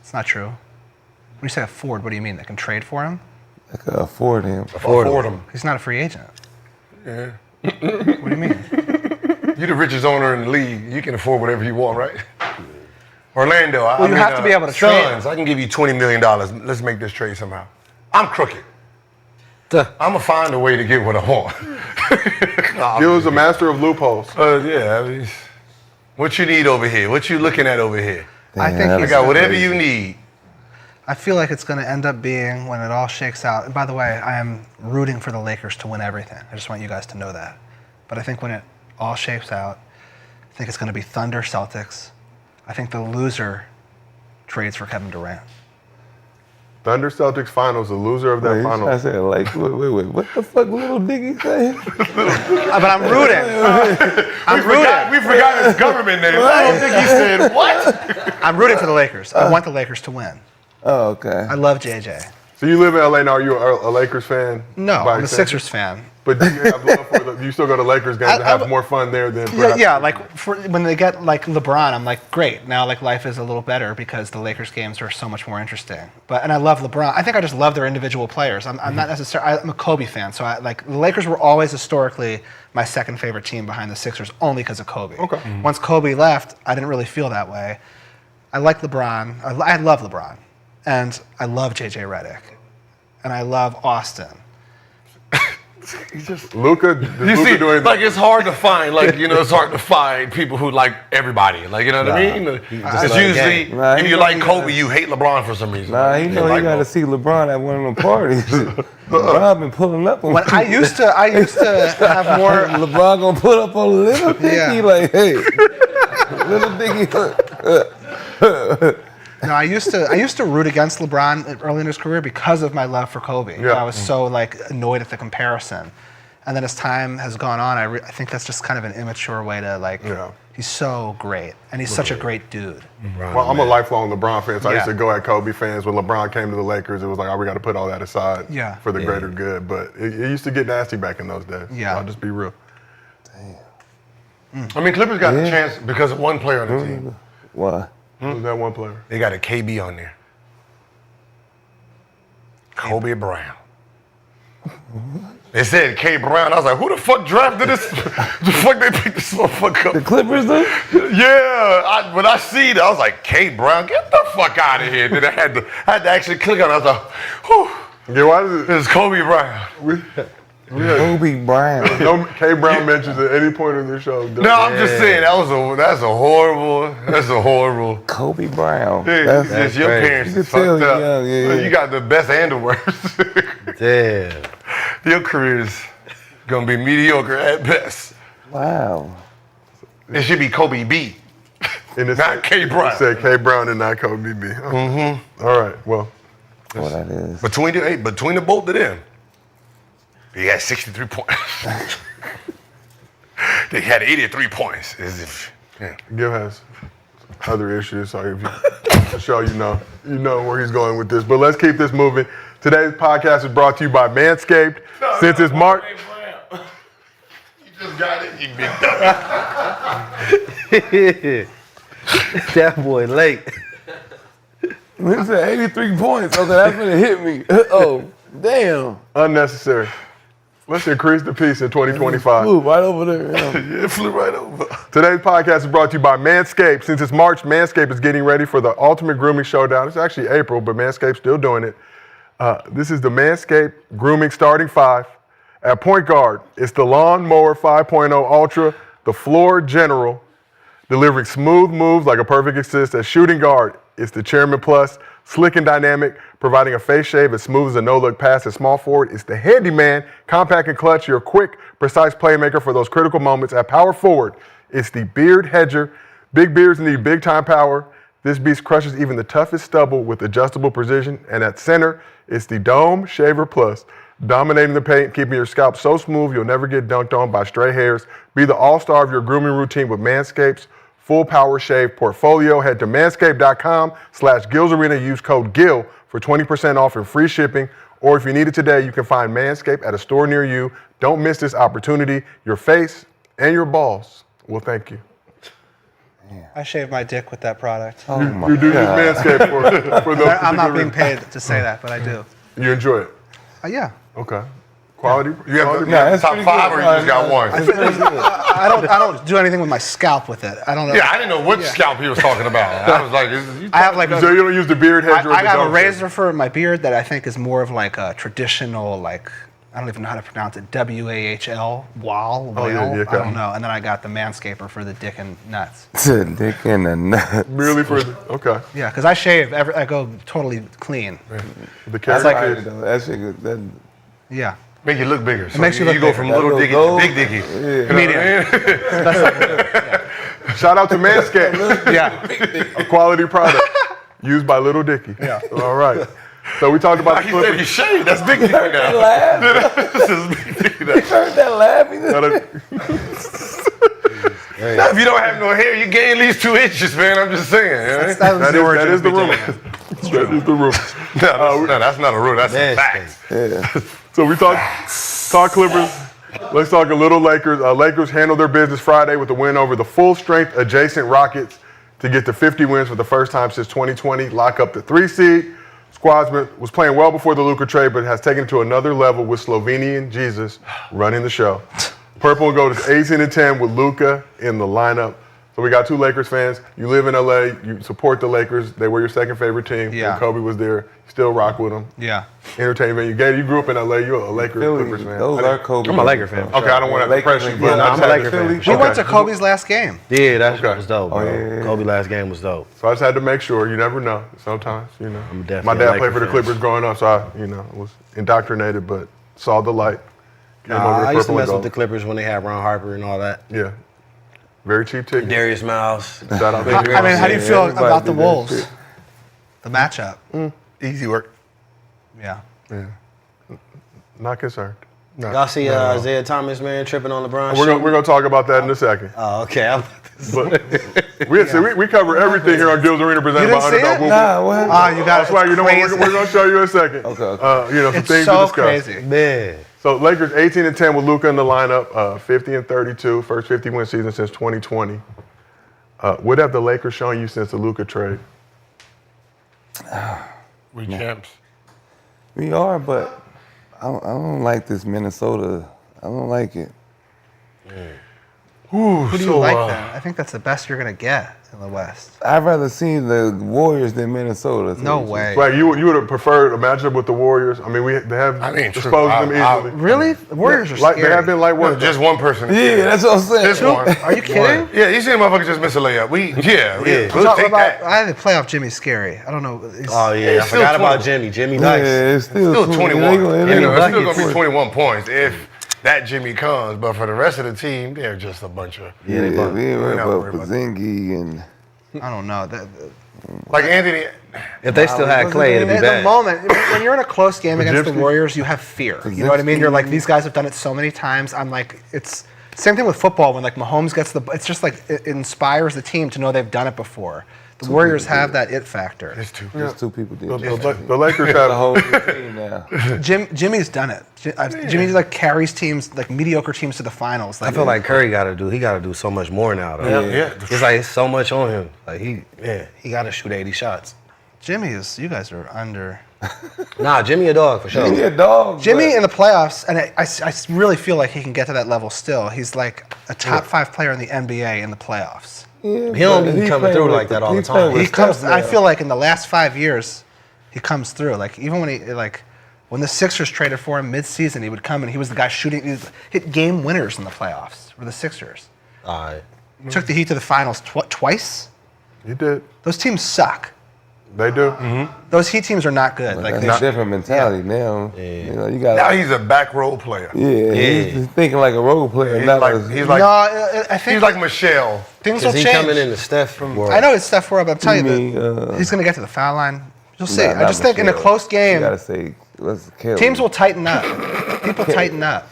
It's not true. When you say afford, what do you mean? They can trade for him? I could afford him. Afford them. He's not a free agent. Yeah. What do you mean? You're the richest owner in the league. You can afford whatever you want, right? Orlando. Well, you have to be able to trade. Suns, I can give you $20 million. Let's make this trade somehow. I'm crooked. I'm gonna find a way to get what I want. Gil's a master of loopholes. Yeah. I mean, what you need over here? What you looking at over here? I think I he's got whatever you need. I feel like it's going to end up being, when it all shakes out, and by the way, I am rooting for the Lakers to win everything. I just want you guys to know that. But I think when it all shakes out, I think it's going to be Thunder Celtics. I think the loser trades for Kevin Durant. Thunder Celtics finals, the loser of that final. I said, like, wait, what the fuck little Dicky say? But I'm rooting. We forgot his government name. I don't think he said what? I'm rooting for the Lakers. I want the Lakers to win. Oh, okay. I love JJ. So you live in LA now. Are you a Lakers fan? No, by I'm a extension? Sixers fan. But do you have love for the? You still go to Lakers games to have more fun there than? Yeah. Like when they get like LeBron, I'm like, great. Now like life is a little better because the Lakers games are so much more interesting. And I love LeBron. I think I just love their individual players. I'm not necessarily. I'm a Kobe fan, so the Lakers were always historically my second favorite team behind the Sixers, only because of Kobe. Okay. Mm-hmm. Once Kobe left, I didn't really feel that way. I like LeBron. I love LeBron, and I love JJ Redick, and I love Austin. Luka. You see, like it's hard to find, it's hard to find people who like everybody. Like, you know what I mean? It's usually, if you like Kobe, you hate LeBron for some reason. Nah, you know you got to see LeBron at one of them parties. LeBron been pulling up on. When I used to have more. LeBron gonna pull up on little Dicky like, hey, little Dicky. No, I used to root against LeBron early in his career because of my love for Kobe. Yeah. I was so annoyed at the comparison, and then as time has gone on, I think that's just kind of an immature way to He's so great, and he's such a great dude. Well, I'm a lifelong LeBron fan, so I used to go at Kobe fans. When LeBron came to the Lakers, it was like, oh, we got to put all that aside for the greater good. But it used to get nasty back in those days. Yeah. So I'll just be real. I mean, Clippers got a chance because of one player on the team. Why? Who's that one player? They got a KB on there. Kobe Brown. They said K Brown. I was like, who the fuck drafted this? The fuck they picked this motherfucker up? The Clippers, though? Yeah. When I see it, I was like, K Brown, get the fuck out of here. Then I had to actually click on it. I was like, whew. Yeah, why does This is Kobe Brown. Kobe Brown. no K Brown mentions at any point in the show? No, I'm just saying that's a horrible. Kobe Brown. It's just your crazy. parents You is can tell fucked up. young, yeah. You got the best and the worst. Damn. Your career is gonna be mediocre at best. Wow. It should be Kobe B. And it Not K Brown. It said K Brown and not Kobe B. Mm-hmm. All right, well. What that is. Between the both of them, they had 63 points. They had 83 points. Gil has other issues, so if you show you know where he's going with this. But let's keep this moving. Today's podcast is brought to you by Manscaped. Since it's March. You just got it, you big dummy. That boy late. He said 83 points. Okay, that's when it hit me. Oh, damn. Unnecessary. Let's increase the piece in 2025. Flew right over there. Yeah. Yeah, it flew right over. Today's podcast is brought to you by Manscaped. Since it's March, Manscaped is getting ready for the Ultimate Grooming Showdown. It's actually April, but Manscaped's still doing it. This is the Manscaped Grooming Starting 5. At point guard, it's the Lawn Mower 5.0 Ultra, the Floor General, delivering smooth moves like a perfect assist. At shooting guard, it's the Chairman Plus, slick and dynamic, providing a face shave as smooth as a no-look pass. At small forward, it's the Handyman, compact and clutch, your quick, precise playmaker for those critical moments. At power forward, it's the Beard Hedger. Big beards need big-time power. This beast crushes even the toughest stubble with adjustable precision. And at center, it's the Dome Shaver Plus, dominating the paint, keeping your scalp so smooth you'll never get dunked on by stray hairs. Be the all-star of your grooming routine with Manscaped's full power shave portfolio. Head to manscaped.com/GillsArena. Use code GIL for 20% off and free shipping. Or if you need it today, you can find Manscaped at a store near you. Don't miss this opportunity. Your face and your balls will thank you. I shave my dick with that product. Oh my You do God. use Manscaped for those I'm not particular being reasons. paid to say that, but I do. You enjoy it? Yeah. Okay. Quality. You have quality you have that's top pretty 5 good. or you just got one? I don't do anything with my scalp with it. I don't know. Yeah, I didn't know what scalp he was talking about. I was like, I have like So you don't use the beard hedger? I have a razor for my beard that I think is more of like a traditional, like, I don't even know how to pronounce it, W-A-H-L, wall, Oh, yeah, whale, yeah, I don't know. And then I got the manscaper for the dick and nuts. Dick in the nuts. Merely for the, okay. Yeah, because I shave, I go totally clean. The That's carrot. like that shit. That, Yeah. make you look bigger. So makes you look go bigger. from That little little Dicky gold. to big Dicky. yeah. Medium. Shout out to Manscaped. Yeah. A quality product used by Little Dicky. Yeah. All right. So we talked about the He said he Clippers. shaved. That's big Dicky now. Laugh. This is big Dicky now. You heard that laughing? Now, if you don't have no hair, you gain at least 2 inches, man. I'm just saying. That is the rumor. That is the rumor. No, that's not a rule. That's a fact. So we talk Clippers. Let's talk a little Lakers. Lakers handled their business Friday with a win over the full-strength adjacent Rockets to get to 50 wins for the first time since 2020, lock up the 3 seed. Squadsman was playing well before the Luka trade, but has taken it to another level with Slovenian Jesus running the show. Purple and Gold is 18-10 with Luka in the lineup. So we got 2 Lakers fans. You live in LA. You support the Lakers. They were your second favorite team. Yeah. When Kobe was there. Still rock with them. Yeah. Entertainment venue. Gata, you grew up in LA. You're a Lakers Clippers fan. Those are Kobe. I'm a Laker fan. Okay, I don't want to press you, but Yeah, I'm a Laker fan. Okay. We went to Kobe's last game. Yeah, that Okay. was dope, bro. yeah. Kobe last game was dope. So I just had to make sure. You never know. Sometimes, I'm definitely My a dad Laker played for the fan. Clippers growing up, so I, was indoctrinated, but saw the light. Came over I used to purple and mess with gold. the Clippers when they had Ron Harper and all that. Yeah. Very cheap ticket. Darius Miles. Shout out to I mean, how do you feel everybody about the did that Wolves? shit. The matchup. Easy work. Yeah. Not concerned. No. Y'all see Isaiah Thomas, man, tripping on LeBron? We're gonna talk about that in a second. Oh, okay. But we cover everything here on Gil's Arena presented You by didn't see Underdog it? Movement. Nah, what? Oh, you got That's why you know what we're gonna show you in a second. Okay. Some It's things to so discuss. crazy. Man. So Lakers 18-10 with Luka in the lineup, 50-32, first 50-win season since 2020. What have the Lakers shown you since the Luka trade? We champs. We are, but I don't like this Minnesota. I don't like it. Who do you like then? I think that's the best you're going to get in the West. I'd rather see the Warriors than Minnesota. No way. Like you would have preferred a matchup with the Warriors. I mean, they have exposed them easily. Really? The Warriors are Like scary. they have been light Well, work. just one person. Yeah, that's what I'm saying. This one. Are you kidding? Yeah, you seen motherfucker just miss a layup. We'll Talk take about, that. I think playoff Jimmy's scary. I don't know. Oh, yeah. I It's still forgot about 20. Jimmy. Jimmy Yeah, Dice. it's still, Still 21. It's It's still going to be 21 points if that Jimmy comes. But for the rest of the team, they're just a bunch of. Yeah, we ain't worried We're not about worried about Porzingis and. I don't know. Like Anthony. If they still had Clay, it'd be In the bad. moment, when you're in a close game against the Podziemski? Warriors, you have fear. You know what I mean? You're like, these guys have done it so many times. I'm like, it's same thing with football. When like Mahomes gets the, it's just like it inspires the team to know they've done it before. The Warriors have that it factor. It's two. There's 2 people did The Lakers the have whole team now. Jimmy's done it. Jimmy like carries teams, like mediocre teams to the finals. I feel like Curry got to do so much more now, though. Yeah. It's like so much on him. Like he got to shoot 80 shots. Jimmy is. You guys are under. Nah, Jimmy a dog for sure. He a dog. Jimmy in the playoffs, and I really feel like he can get to that level still. He's like a top 5 player in the NBA in the playoffs. Yeah, He don't but be coming playing through with like that all the he playing time. with He comes. Steph I now. feel like in the last 5 years, he comes through. Like even when when the Sixers traded for him mid-season, he would come and he was the guy shooting. He hit game winners in the playoffs for the Sixers. All right. Took the Heat to the finals twice. you did. Those teams suck. They do. Those Heat teams are not good. Like That's they a different mentality now. You know, you got. Now he's a back row player. He's thinking like a role player, He's not like, as. he's like, no, I think he's like Michelle. things will Is he change. coming in the Steph world? I know it's Steph World, but I'm telling You you, mean, he's going to get to the foul line. You'll see. Not I just think in a Michelle. close You game, gotta say, let's kill teams him. will tighten up. People tighten up.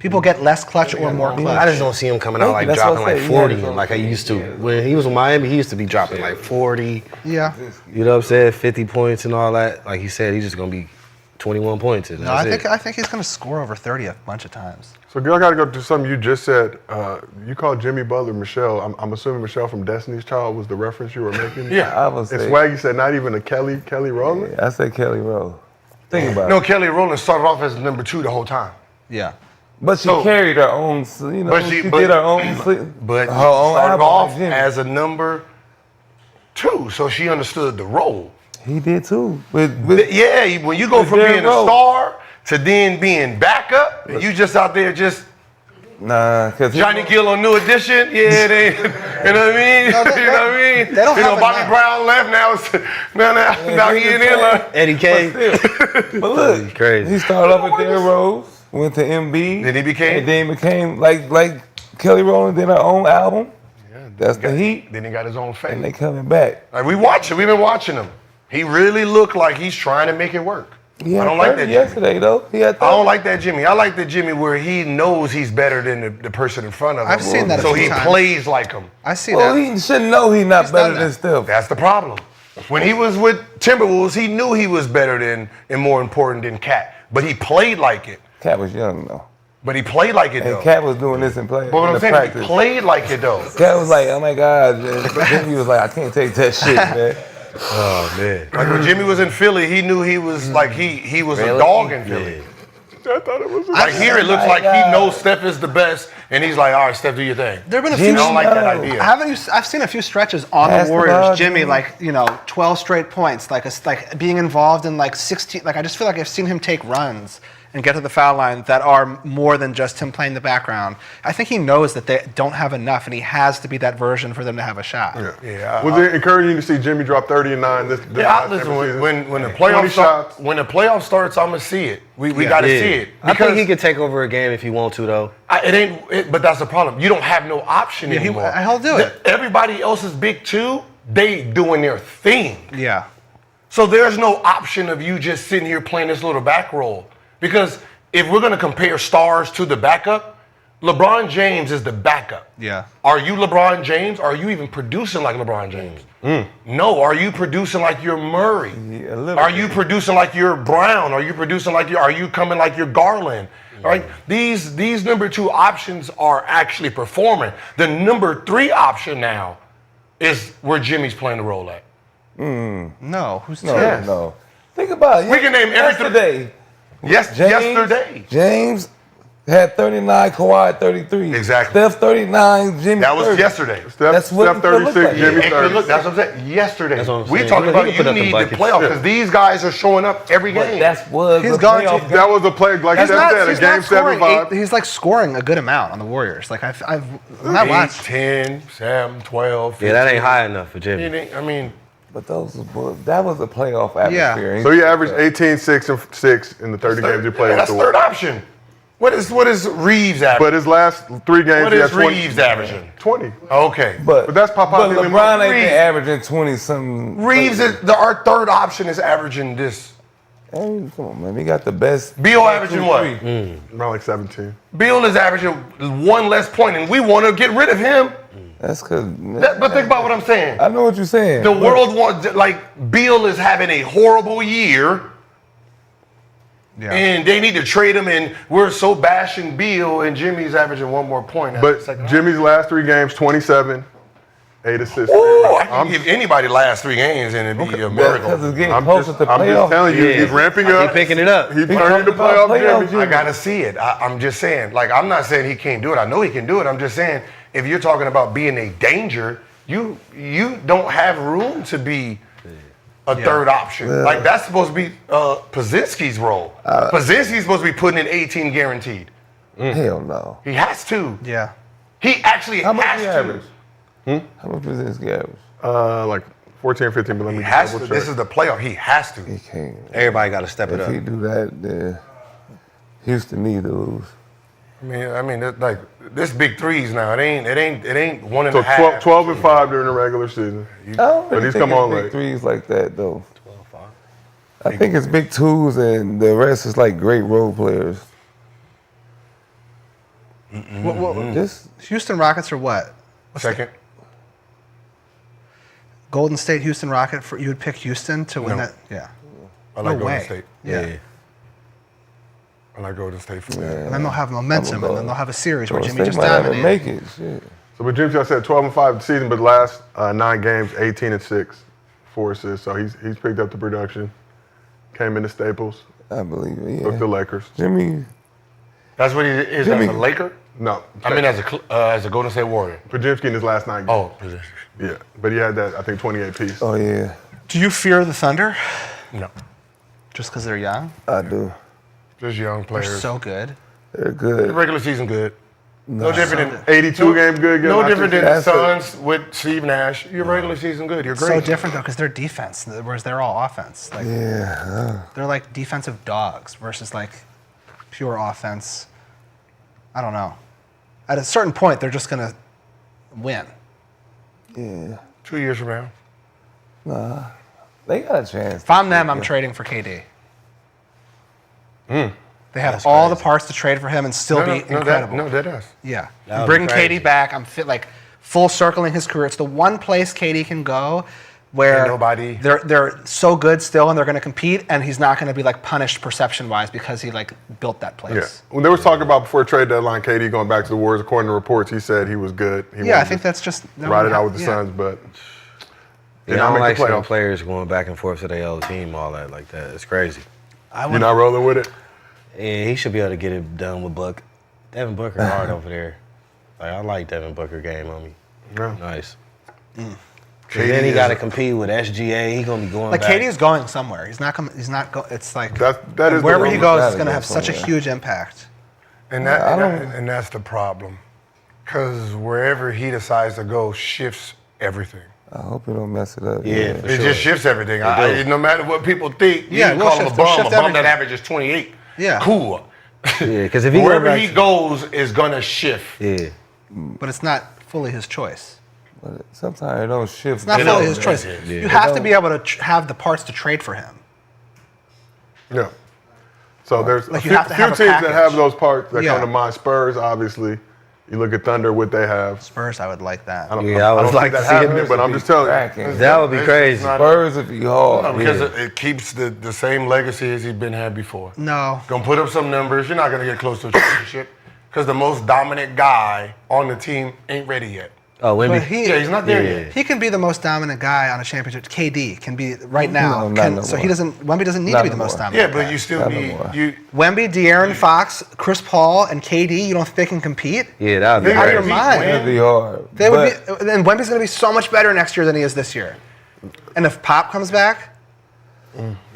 People get less clutch or more I clutch. just don't see him coming out like That's dropping what I like say. 40 Yeah. like I used to. When he was with Miami, he used to be dropping like 40. Yeah. You know what I'm saying? 50 points and all that. Like he said, he's just gonna be 21 points. And No, I that's think he's going to score over 30 a bunch of times. So, girl, I got to go to something you just said. You called Jimmy Butler Michelle. I'm assuming Michelle from Destiny's Child was the reference you were making. I would And say. Swaggy said not even a Kelly Rowland. I say Kelly Rowe. Think about No, it. Kelly Rowland started off as number 2 the whole time. Yeah. But she carried her own, you know, but she she- did her own, But her she own started album off like Jimmy. as a number 2, so she understood the role. He did too. Yeah, when you go with from Derrick being a Rose. star to then being backup, and you just out there just Nah, because Johnny Gill on New Edition, yeah, they, you know what I mean? No, you know what I mean? they don't you know, have Bobby enough. Brown left, now he in there. Like, Eddie K. But look, Crazy. he started off with Derrick Rose, went to MB, Then he became- and then became like Kelly Rowland did her own album. That's the Heat, Then he got his own and fame. they coming back. Like we've been watching him. He really looked like he's trying to make it work. He I had don't like 30 that Jimmy. yesterday though. He had 30. I don't like that Jimmy. I like the Jimmy where he knows he's better than the person in front of him. I've seen that a So few he times. plays like him. I see Well, that. he should know he's not better done than that. Steph. That's the problem. When he was with Timberwolves, he knew he was better than and more important than Cat. But he played like it. Cat was young though, But he played like it and though. Cat was doing this in play. But what in I'm the saying, practice. he played like it though. Cat was like, oh my God. But Jimmy was like, I can't take that shit, man. Oh man. Like when Jimmy was in Philly, he knew he was like he was a dog in Philly. I thought it was. Like here, it looks like he knows Steph is the best, and he's like, all right, Steph, do your thing. There have been a I few. don't like that No. idea. Haven't you? I've seen a few stretches on Pass the the Warriors. ball, Jimmy, Jimmy. like 12 straight points, like being involved in like 16. Like I just feel like I've seen him take runs and get to the foul line that are more than just him playing the background. I think he knows that they don't have enough, and he has to be that version for them to have a shot. Yeah. Was it encouraging to see Jimmy drop 30 and 9 this Yeah, last listen. season? When the 20 playoffs shots. when the playoff starts, I'm gonna see it. We got to see it I think he could take over a game if he want to, though. but that's the problem. You don't have no option Yeah, anymore. he'll do it. Everybody else's big 2, they doing their thing. Yeah. So there's no option of you just sitting here playing this little back role. Because if we're gonna compare stars to the backup, LeBron James is the backup. Yeah. Are you LeBron James? Are you even producing like LeBron James? No. Are you producing like you're Murray? Yeah, a little Are bit. you producing like you're Brown? Are you producing like are you coming like you're Garland? Right? These number 2 options are actually performing. The number 3 option now is where Jimmy's playing the role at. No. Who's No, Yes. no. Think about it. We can name every yesterday. Yesterday. James had 39, Kawhi 33. Exactly. Steph 39, Jimmy That was 30. yesterday. That's what Steph it could look 36, like. Jimmy It could 30. look, that's what I'm saying. Yesterday. That's what I'm We saying. talking He about can put you up the need the buckets. playoff because these guys are showing up every But game. that's what He's the going playoff to- That was a play, like He's Steph not, said, a he's game not 7 scoring vibe. he's like scoring a good amount on the Warriors. Like I've not 8, watched. 10, 7, 12. Yeah, that 15. ain't high enough for Jimmy. I mean, But that was a playoff atmosphere. So he averaged 18, 6, and 6 in the 30 games he played with that's the third Warriors. option. What is Reeves But averaging? his last 3 games, What he is had 20. Reeves averaging? 20. Okay. But that's Papa Billy LeBron ain't Reeves. been averaging 20 something. Reeves is our third option is averaging this. Hey, come on, man. We got the best. Beal averaging 2, what? 3. Around like 17. Beal is averaging 1 less point, and we want to get rid of him. That's because. But think about what I'm saying. I know what you're saying. The world wants, like, Beal is having a horrible year, and they need to trade him, and we're so bashing Beal, and Jimmy's averaging 1 more point. after the But second Jimmy's last 3 games, 27, 8 assists. Oh, I can give anybody last 3 games, and it'd be a miracle. Because it's getting I'm closer just, to I'm playoff. just telling you, Yeah. he's ramping He up. picking it up. He's He turning talked to about playoff playoff Jimmy. I gotta see it. I'm just saying. Like, I'm not saying he can't do it. I know he can do it. I'm just saying, if you're talking about being a danger, you don't have room to be a third option. Like, that's supposed to be Pozinski's role. Pozinski's supposed to be putting in 18 guaranteed. Hell no. He has to. Yeah. He actually How much has he to. average? How much was this average? Like 14, 15, but let He me has to. double This check. is the playoff. He has to. He can't. Everybody got to step it If up. he do that, then Houston need to lose. I mean, it's like this big threes now. It ain't 1 and So a half. 12 and 5 during the regular season. I don't really he's think come it's on big late. threes like that though. I think it's big 2s and the rest is like great role players. Just Houston Rockets are what? Second. Golden State, Houston Rocket. You would pick Houston to win No. that? Yeah. I like No Golden way. State. Yeah. I like Golden State for that. And then they'll have momentum, and then they'll have a series where Golden Jimmy State just might not even dominated. make it. Shit. So, but Jimmy, I said 12 and 5 this season, but last 9 games, 18 and 6, 4 assists. So he's picked up the production. Came into Staples, I believe it. took the Yeah. Lakers. Jimmy, That's what he is Jimmy. as a Laker? No. I mean, as a Golden State Warrior. Podziemski in his last 9 games. Oh, Yeah, but he had that, I think, 28 piece. Oh yeah, Do you fear the Thunder? no. Just because they're young? I do. Just young They're players. so good. They're good. Regular season good. No different than 82 game good. no different than the That's Suns with Steve Nash. Your regular season good. You're So great. different though, because they're defense, whereas they're all offense. Like they're like defensive dogs versus like pure offense. I don't know. At a certain point, they're just gonna win. Yeah. 2 years from now. They got a chance. If I'm them, I'm trading for KD. They have all the parts to trade for him and still be incredible. That is. Yeah, That would bringing be crazy. KD back. I'm like full circling his career. It's the one place KD can go where Ain't nobody- they're so good still, and they're going to compete, and he's not going to be like punished perception wise because he like built that place. Yeah. When there was talking about before trade deadline, KD going back to the Warriors, according to reports, he said he was good. He Yeah, I wanted think to that's just ride it out with the yeah. Suns, but Yeah, I not don't make like the seeing playoffs. players going back and forth to their old team, all that like that. It's crazy. You're not rolling with it? Yeah, he should be able to get it done with Buck. Devin Booker hard over there. Like I like Devin Booker game on me. Yeah. Nice. KD Then he is- got to compete with SGA. He gonna be going Like back. KD is going somewhere. He's not coming. He's not. It's like that is the wherever he rumor. goes, Gotta it's going to go have such a somewhere. huge impact. And and that's the problem. Because wherever he decides to go shifts everything. I hope you don't mess it up. Yeah, for It sure. just shifts everything. No matter what people think, Yeah, you can we'll call him a shift- we'll bum. shift A bum that everything. averages 28. Yeah. Cool. Yeah, because if he go Wherever back he to- goes is gonna shift. yeah, But it's not fully his choice. But sometimes it don't shift. It's not It fully don't. his choice. Yeah. You have to be able to have the parts to trade for him. Yeah. So there's Like, a you few, have to have a few teams that package. have those parts that Yeah. come to mind. Spurs, obviously. You look at Thunder, what they have. Spurs, I would like that. I don't, Yeah, I I would don't like see to that see happening, him but I'm just telling you. Cracking. that would be It's crazy. not- Spurs if you hard. No, because it keeps the same legacy as he's been had before. No. Gonna put up some numbers. You're not gonna get close to a championship because the most dominant guy on the team ain't ready yet. Oh, But Wemby. He's not there Yeah. yet. he can be the most dominant guy on a championship. KD can be right now. No, not no So he more. doesn't. Wemby doesn't need Not to be the no most more. dominant. Yeah, but guy. you still Not no need more. you. Wemby, De'Aaron Fox, Chris Paul, and KD. You don't think they can compete? Yeah, that would be They Out of gotta your crazy. mind. That'd be hard. They would But be. And Wemby's going to be so much better next year than he is this year. And if Pop comes back,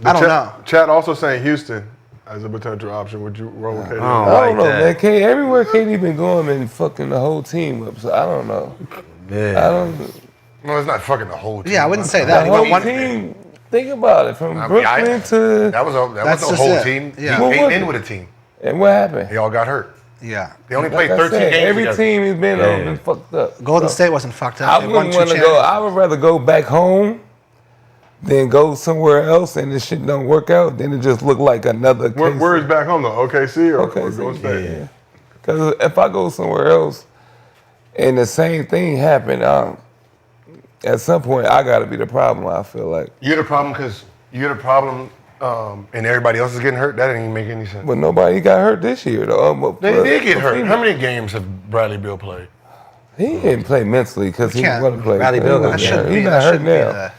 I don't know. Chad also saying Houston as a potential option. Would you roll with KD? Oh. I like don't know, that. man. Everywhere KD been going, been fucking the whole team up. So I don't know. I Yeah. don't. No, it's not fucking the whole team. Yeah, I wouldn't say The that. He whole went one. team. Think about it. From I mean, Brooklyn to that was That's the just whole it. team. Yeah. He What came was in it? with a team. and what happened? They all got hurt. Yeah. They only Like played I 13 said, games every together. team he's been on been fucked up. Golden So, State wasn't fucked up. I They won wouldn't 2 want to go. championships. I would rather go back home than go somewhere else and this shit don't work out. Then it just look like another. Where is back home though? OKC or Okay, Golden State? yeah. Because if I go somewhere else and the same thing happened, at some point I got to be the problem. I feel like, You're the problem because you're the problem, and everybody else is getting hurt. That didn't even make any sense. but nobody got hurt this year though. They did get hurt. How many games have Bradley Beal played? He didn't play mentally because he can't- was going to play. Bradley Beal He got wasn't hurt. hurt. He's not hurt now.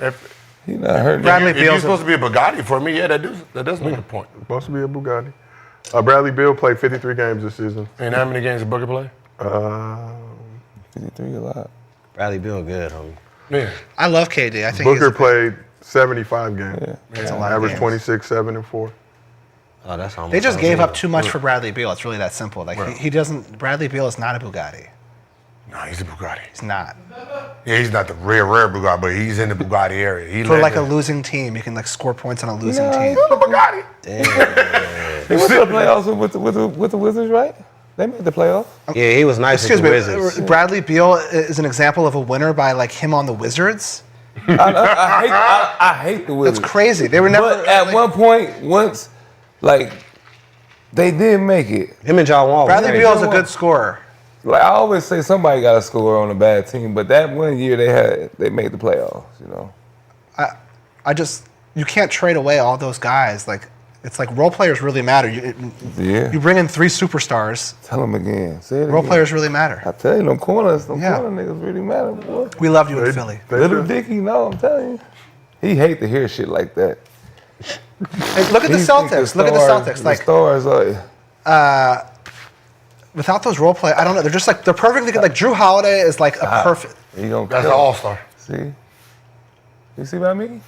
He's not hurt. Bradley If you're Beal's supposed to be a Bugatti for me, yeah, that does make a point. Supposed to be a Bugatti. Bradley Beal played 53 games this season. And how many games did Booker play? 53 a lot. Bradley Beal good, homie. Yeah. I love KD. I think Booker he's played 75 games. That's a lot of Averaged games. 26, 7, and 4. Oh, that's almost. They just all gave good. up too much for Bradley Beal. It's really that simple. Like he doesn't. Bradley Beal is not a Bugatti. No, he's a Bugatti. He's not. Yeah, he's not the rare Bugatti, but he's in the Bugatti area. He For led like a the- losing team, you can like score points on a losing No, team. He's a Bugatti. He went to the playoffs with the Wizards, right? They made the playoffs. Yeah, he was nice Excuse with me. the Wizards. Bradley Beal is an example of a winner by like him on the Wizards. I hate the Wizards. That's crazy. They were never. But at one point, once, like, they did make it. Him and John Wall. Bradley was Beal crazy. is a good scorer. Like I always say, somebody got to score on a bad team. But that one year they made the playoffs. You know. You can't trade away all those guys. Like it's like role players really matter. Yeah. You bring in 3 superstars. Tell them again. Say it Role again. players really matter. I tell you, them corner Yeah. niggas really matter, boy. We loved you in Philly. Little Dicky, no, I'm telling you. He hate to hear shit like that. Hey, look at the He think Celtics. Look at the Celtics. The Like stars are. without those role play, I don't know. They're just like they're perfectly good. Like Drew Holiday is like a perfect. That's an all-star. See? You see what I mean?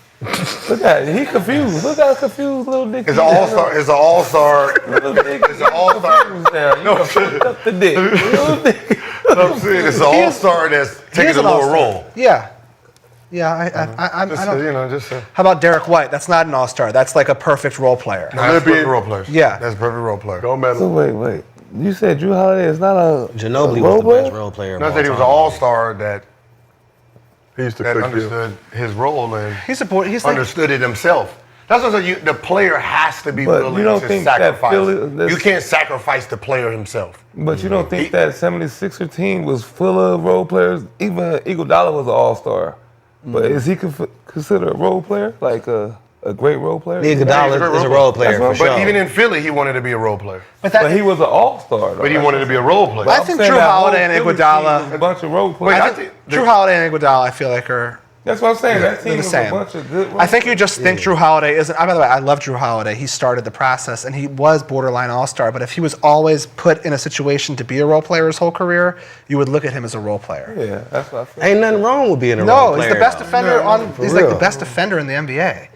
Look at it. He confused. Look how confused little Dicky It's an all-star. It's an all-star. Little Dicky. It's an all-star. No, fucked up the dick. Little Dicky. I'm saying it's an all-star that's taking a lower role. Yeah. Yeah, I don't. You know, just How about Derek White? That's not an all-star. That's like a perfect role player. that's perfect role player. Yeah. That's a perfect role player. Gold medal. So wait. You said Drew Holiday is not a Ginobili a role was the best player? role player. No, I said he was an all-star that He used to cook you. understood his role and He's like, understood it himself. That's what I'm saying. The player has to be But willing you don't to think that sacrifice. Philly- You can't sacrifice the player himself. But you don't think that 76er team was full of role players? Even Iguodala was an all-star. But is he considered a role player? Like a great role player? Iguodala is a role player for But sure. even in Philly, he wanted to be a role player. But he was an all-star, though. But he wanted to be a role player. I think Drew Holiday and Iguodala. A bunch of role players. I think Drew Holiday and Iguodala, I feel like are. That's what I'm saying. That team the was same. a bunch of good role I think you just think Drew Holiday isn't. By the way, I love Drew Holiday. He started the process, and he was borderline all-star. But if he was always put in a situation to be a role player his whole career, you would look at him as a role player. Yeah, that's what I feel. Ain't nothing wrong with being a role No, player. he's the best though. defender on. for He's like the real. best defender in the NBA,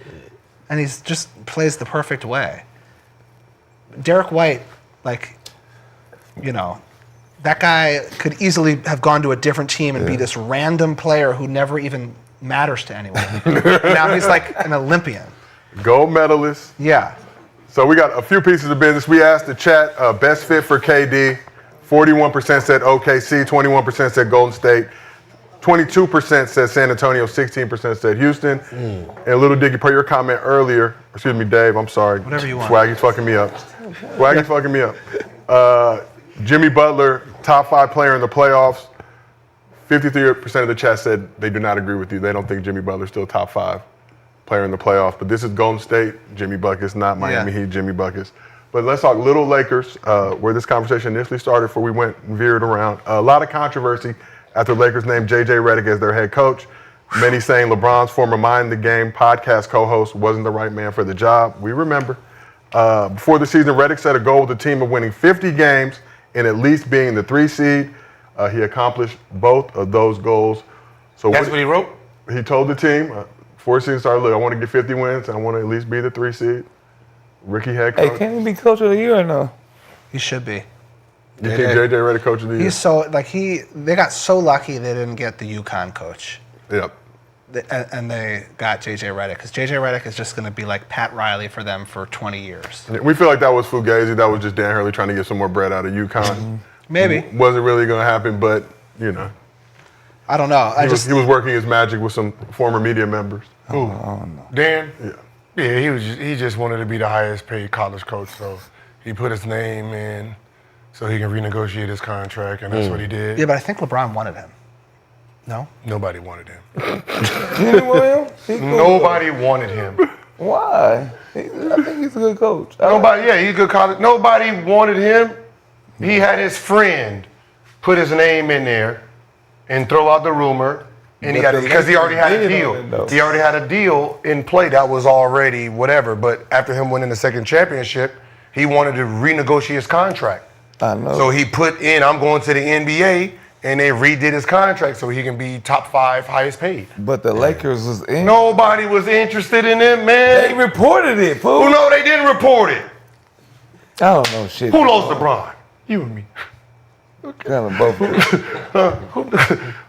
and he's just plays the perfect way. Derek White, like, you know, that guy could easily have gone to a different team and be this random player who never even matters to anyone. Now he's like an Olympian. Gold medalist. Yeah. So we got a few pieces of business. We asked the chat best fit for KD. 41% said OKC, 21% said Golden State, 22% said San Antonio, 16% said Houston. And Little Dicky, per your comment earlier, excuse me, Dave, I'm sorry. Whatever you want. Swaggy's fucking me up. Swaggy's fucking me up. Jimmy Butler, top 5 player in the playoffs. 53% of the chat said they do not agree with you. They don't think Jimmy Butler's still top 5 player in the playoffs. But this is Golden State, Jimmy Buckets, not Miami Heat, Jimmy Buckets. But let's talk little Lakers, where this conversation initially started before we went and veered around. A lot of controversy after Lakers named J.J. Redick as their head coach. Many saying LeBron's former Mind the Game podcast co-host wasn't the right man for the job. We remember. Before the season, Redick set a goal with the team of winning 50 games and at least being the 3 seed. He accomplished both of those goals. So That's what he wrote? He told the team, before the season started, look, I want to get 50 wins. I want to at least be the 3 seed. Rookie head coach. Hey, can he be coach of the year or no? He should be. You think JJ Redick coach of the year? He's so like they got so lucky they didn't get the UConn coach. Yep. And they got JJ Redick because JJ Redick is just going to be like Pat Riley for them for 20 years. We feel like that was Fugazi. That was just Dan Hurley trying to get some more bread out of UConn. Maybe. Wasn't really going to happen, but, you know. I don't know. He was working his magic with some former media members. Who? Dan? Yeah. Yeah, he just wanted to be the highest paid college coach, so he put his name in so he can renegotiate his contract, and that's what he did. Yeah, but I think LeBron wanted him. No? Nobody wanted him. Nobody Nobody wanted him. Why? I think he's a good coach. He's a good college. Nobody wanted him. He had his friend put his name in there and throw out the rumor. And because he already had a deal. He already had a deal in play that was already whatever. But after him winning the second championship, he wanted to renegotiate his contract. I know. So he put in, I'm going to the NBA, and they redid his contract so he can be top 5 highest paid. But the Lakers was in. Nobody was interested in him, man. They reported it, fool. Who know they didn't report it? I don't know shit. Who knows LeBron? You and me. Kind of both.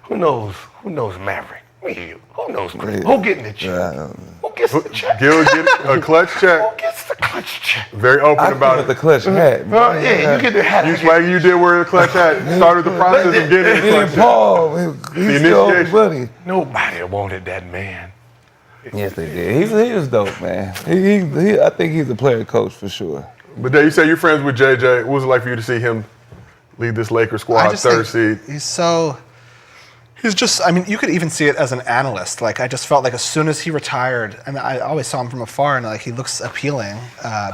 Who knows? Who knows Maverick? Me and you. Who knows Chris? Who getting the check? Who gets the check? Gil get a clutch check. Who gets the clutch check? Very open about With the it. clutch hat. Yeah, you get the hat. You Swaggy, you did wear the clutch hat. Started the process of getting the Me clutch and hat. Paul, he's still initiation. buddy. Nobody wanted that man. Yes, they did. He was dope, man. I think he's a player coach for sure. But Dave, you say you're friends with JJ. What was it like for you to see him lead this Lakers squad, third seed? He's just, I mean, you could even see it as an analyst. Like, I just felt like as soon as he retired, I mean, I always saw him from afar, and like he looks appealing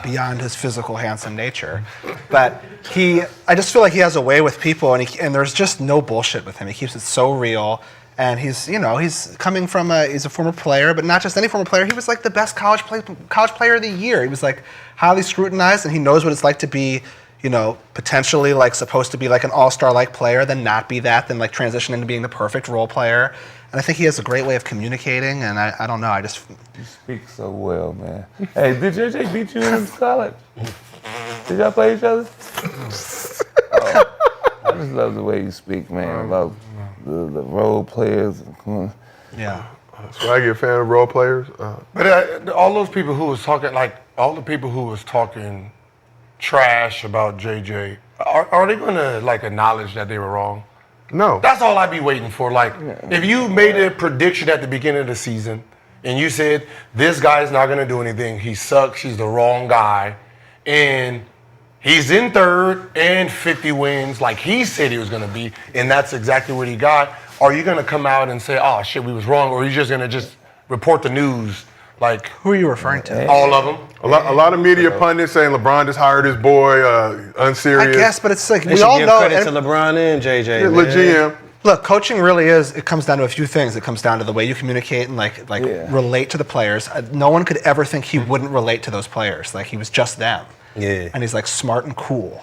beyond his physical, handsome nature. But I just feel like he has a way with people, and there's just no bullshit with him. He keeps it so real, and he's coming from he's a former player, but not just any former player. He was like the best college player of the year. He was like highly scrutinized, and he knows what it's like to be, potentially like supposed to be like an all-star like player, then not be that, then like transition into being the perfect role player. And I think he has a great way of communicating, and I don't know, You speak so well, man. Hey, did JJ beat you in college? Did y'all play each other? I just love the way you speak, man, about the role players. Yeah. Swaggy, a fan of role players? But all those people who was talking, like all the people who was talking trash about JJ, are they going to like acknowledge that they were wrong? No. That's all I'd be waiting for. Like, if you made a prediction at the beginning of the season and you said, this guy's not going to do anything, he sucks, he's the wrong guy, and he's in third and 50 wins like he said he was going to be, and that's exactly what he got, are you going to come out and say, oh, shit, we was wrong, or are you just going to just report the news? Like, Who are you referring to? all of them? A lot of media pundits saying LeBron just hired his boy, unserious. I guess, but it's like, They we should all give know. credit to LeBron and JJ. Yeah, man. GM. Look, coaching really it comes down to a few things. It comes down to the way you communicate and relate to the players. No one could ever think he wouldn't relate to those players. Like, he was just them. Yeah. And he's like smart and cool.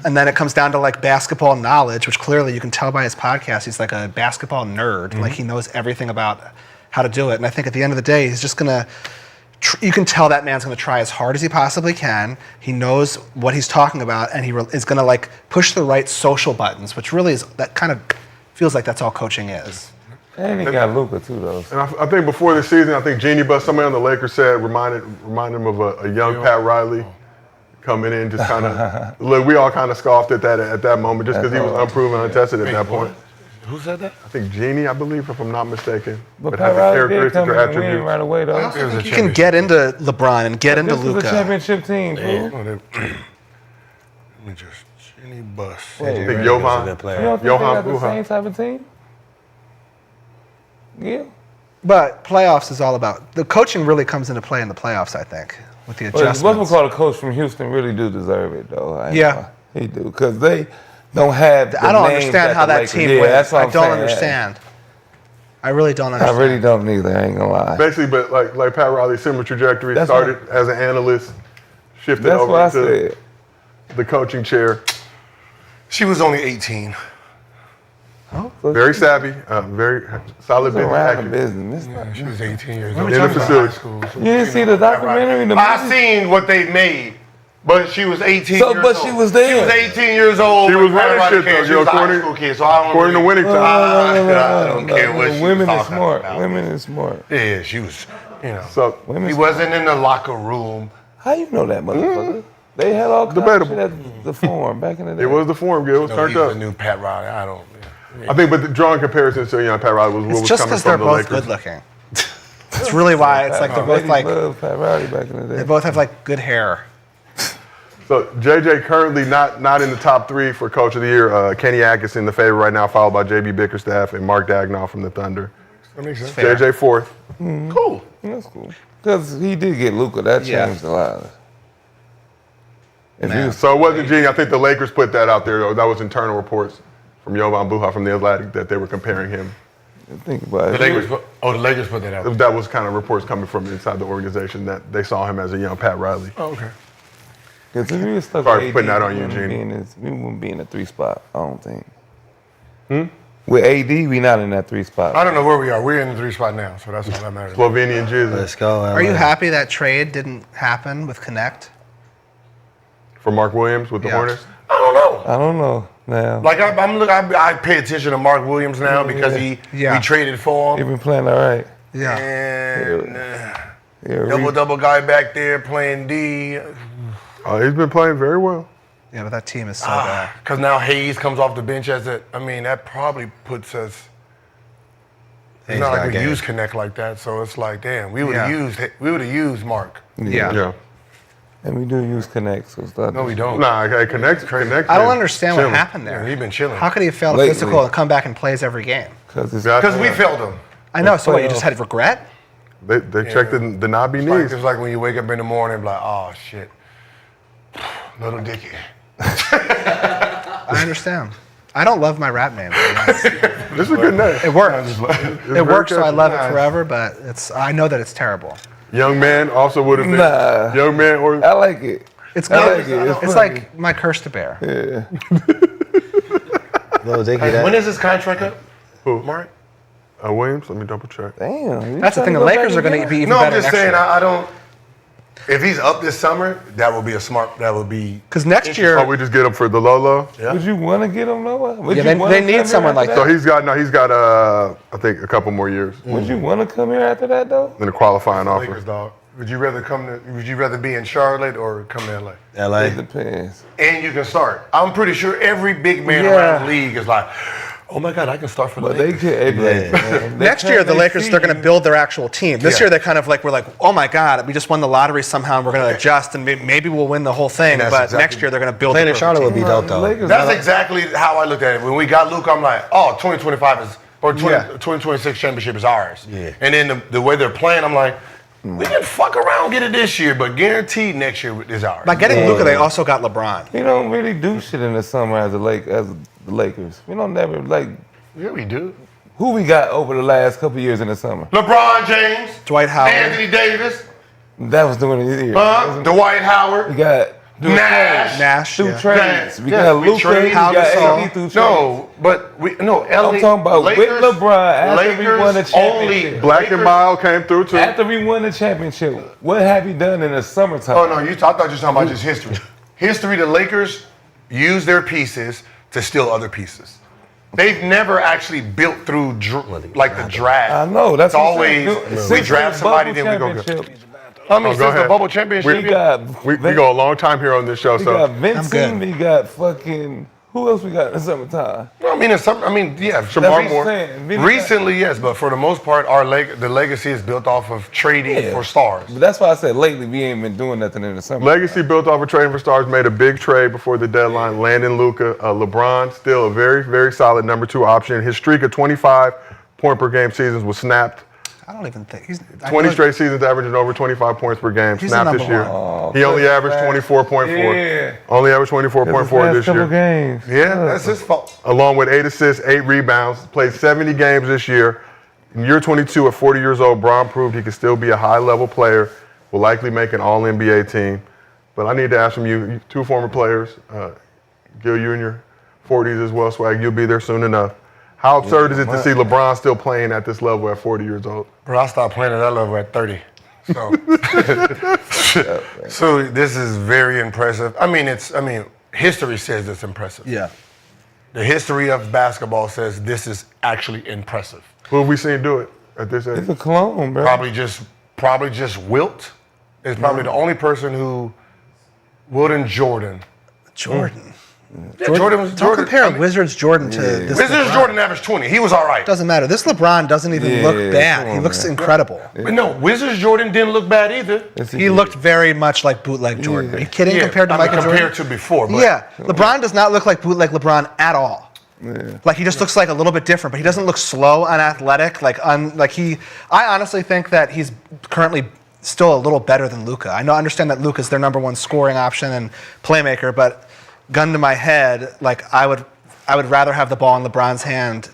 And then it comes down to like basketball knowledge, which clearly you can tell by his podcast. He's like a basketball nerd. Like, he knows everything about how to do it. And I think at the end of the day, he's just gonna. You can tell that man's going to try as hard as he possibly can. He knows what he's talking about, and he is going to like push the right social buttons, which really is that kind of feels like that's all coaching is. And he got Luka too, though. And I think before the season, I think Genie Bus, somebody on the Lakers said, reminded him of a young Pat Riley coming in, just kind of, look, we all kind of scoffed at that moment just because he was unproven, untested at that point. Who said that? I think Genie, I believe, if I'm not mistaken. But had Pat the Riley did characteristics come or in and win attributes. right away, though. I also think you can get into LeBron and get into This was a Luka. championship team, fool. Let me just, Jenny Bus. I think He's a Johan. good You player. don't think Johan they got the Buha. same type of team? Yeah. But playoffs is all about the coaching. Really comes into play in the playoffs, I think, with the But adjustments. what's called a coach from Houston really do deserve it, though. I ain't Yeah. gonna- He do, because they don't have the I don't names understand how the that Lakers- team yeah, wins. that's what I I'm don't saying. understand. I really don't I understand. really don't either, I ain't gonna lie. Basically, but like Pat Riley, similar trajectory. That's Started as an analyst, shifted That's what I over to said. the coaching chair. She was only 18. Very savvy, very solid It's business around the acumen. business. It's not- She was 18 years In old. the facility. You didn't see the documentary? The I movie? seen what they made, but she was 18 So, years but old. she was there. She was 18 years old. She when was running Pat Riley shit, came. though, She was a high according- school kid, so I don't According to really- winning time. I don't care what she Women was is talking smart. about. Women is smart. Yeah, she was, So Women he is wasn't in the locker room. How you know that, motherfucker? They had all kinds of Debatable. shit at the forum back in the day. it was the form, Gil. It was No, turned he's up. the new Pat Riley. I don't. I think, but drawing comparisons to Pat Riley was what It's was just coming because they're from the both Lakers. good looking. That's really why it's like they're both Ladies like loved Pat Riley back in the they day. both have like good hair. So JJ currently not in the top 3 for Coach of the Year. Kenny Atkinson, the favorite right now, followed by JB Bickerstaff and Mark Dagnall from the Thunder. That makes sense. Fair. JJ 4th. Cool. That's cool. Because he did get Luka. That Yeah. changed a lot. If he was, So it wasn't Genie. I think the Lakers put that out there, though. That was internal reports from Jovan Buha from The Athletic that they were comparing him. think about The it. Lakers put that out. That was kind of reports coming from inside the organization that they saw him as a young Pat Riley. Oh, okay. Because if we were stuck Sorry with for putting AD, that on you, we wouldn't Gene. be in this- we wouldn't be in a 3 spot, I don't think. With AD, we not in that 3 spot. I don't know where we are. We're in the 3 spot now, so that's all that matters. Slovenian Jizzy Let's go. Are you happy that trade didn't happen with Connect? for Mark Williams with the Yeah. Hornets. I don't know. I don't know now. Like I pay attention to Mark Williams now because we traded for He him. been playing all right. Yeah. And Yeah, double guy back there playing D. He's been playing very well. Yeah, but that team is so bad. Because now Hayes comes off the bench as a. I mean, that probably puts us. It's Hayes not got like we game. use Connect like that, so it's like, damn, we would have Yeah. used Mark. Yeah. Yeah. And we do use Connect, so start. No, we don't. Nah, okay, Connect. I don't understand what happened there. Yeah, he's been chilling. How could he have failed a Lately. physical and come back and plays every game? Because Yeah. Because we failed him. I know. So what? You just had regret? They checked the knobby knees. It's like when you wake up in the morning, like, oh shit, little Dicky. I understand. I don't love my rap name. This is a good name. It works. It very works, so I catchy. love it forever. But I know that it's terrible. Young man also would have been. Nah. Young man or I like it. It's I good. like it. It's It's funny. like my curse to bear. Yeah. Little Dicky, that. When is his contract up? Who? Mark? Williams, let me double check. Damn. That's the thing. The Lakers are going to be even No, I'm better just next saying. year. I don't. If he's up this summer, that would be a smart. That would be. Because next year, Oh, we just get him for the Lolo. Yeah. Would you want to get him Noah? Would Yeah, you they- wanna they come need here someone after like So that? he's got I think a couple more years Would you want to come here after that though? in the qualifying Lakers, offer. dog. Would you rather be in Charlotte or come to LA? LA. It depends. And you can start. I'm pretty sure every big man Yeah. around the league is like, oh my God, I can start for the But they Lakers. could. Man, next year the Lakers, they're going to build their actual team. This Yeah. year they kind of like, we're like, oh my God, we just won the lottery somehow and we're going to adjust and maybe we'll win the whole thing. And that's But exactly- next year they're going to build Playing the in Charlotte would be dope, though. That's exactly how I looked at it. When we got Luke, I'm like, oh, 2025 is, or 2026 championship is ours. Yeah. And then the way they're playing, I'm like, we can fuck around, get it this year, but guaranteed next year is ours. By getting Luka, they also got LeBron. We don't really do shit in the summer as the Lakers. We don't never like Yeah, we do. who we got over the last couple years in the summer. LeBron James, Dwight Howard. Anthony Davis, That was doing it here. Dwight We Howard, got Nash. through yeah. trades. We Yeah, got we Luka. We traded got Gasol. AD through trades. No, but LA. I'm talking about with Lakers, LeBron after we won the Lakers championship. only. Black and Mild came through too. After we won the championship, what have you done in the summertime? Oh no, I thought you were talking about just history. History, the Lakers use their pieces to steal other pieces. They've never actually built through the draft. I know. That's It's what I'm always saying. we Since draft the somebody, bubble then we go get. championship, I mean, go since the ahead. bubble championship, We got we go a long time here on this show, we so got Vincent. good. We got fucking who else we got in the summertime? No, yeah, Shamar Moore. Recently, yes, but for the most part, the legacy is built off of trading for stars. But that's why I said lately we ain't been doing nothing in the summer. Legacy built off of trading for stars, made a big trade before the deadline, landing Luka. LeBron, still a very, very solid number 2 option. His streak of 25 point per game seasons was snapped. I don't even think he's 20 straight seasons averaging over 25 points per game. He's Snapped the this number year. one. He only averaged last- 24.4. Yeah. Only averaged 24.4 this couple year. games. Yeah, that's his fault. Along with 8 assists, 8 rebounds, played 70 games this year. In year 22, at 40 years old, Bron proved he could still be a high-level player, will likely make an All-NBA team. But I need to ask from you 2 former players, Gil, you in your 40s as well, Swag, you'll be there soon enough. How absurd is it to see LeBron still playing at this level at 40 years old? Bro, I stopped playing at that level at 30. So, so this is very impressive. History says it's impressive. yeah. The history of basketball says this is actually impressive. Who have we seen do it at this age? It's a clone, bro. Probably just Wilt is probably the only person who Wilt and Jordan. Jordan. Yeah, Jordan was Don't Jordan. compare I mean, Wizards Jordan to this Wizards LeBron. Jordan averaged 20. He was all right. Doesn't matter. This LeBron doesn't even look Yeah, bad. come He on, looks man. incredible. But no, Wizards Jordan didn't look bad either. He looked very much like bootleg Jordan. Are you kidding? Compared to Michael Jordan? compared to before. But Yeah, LeBron does not look like bootleg LeBron at all. Like he just looks like a little bit different, but he doesn't look slow, unathletic. I honestly think that he's currently still a little better than Luka. I understand that Luka's their number 1 scoring option and playmaker, but gun to my head, I would rather have the ball in LeBron's hand,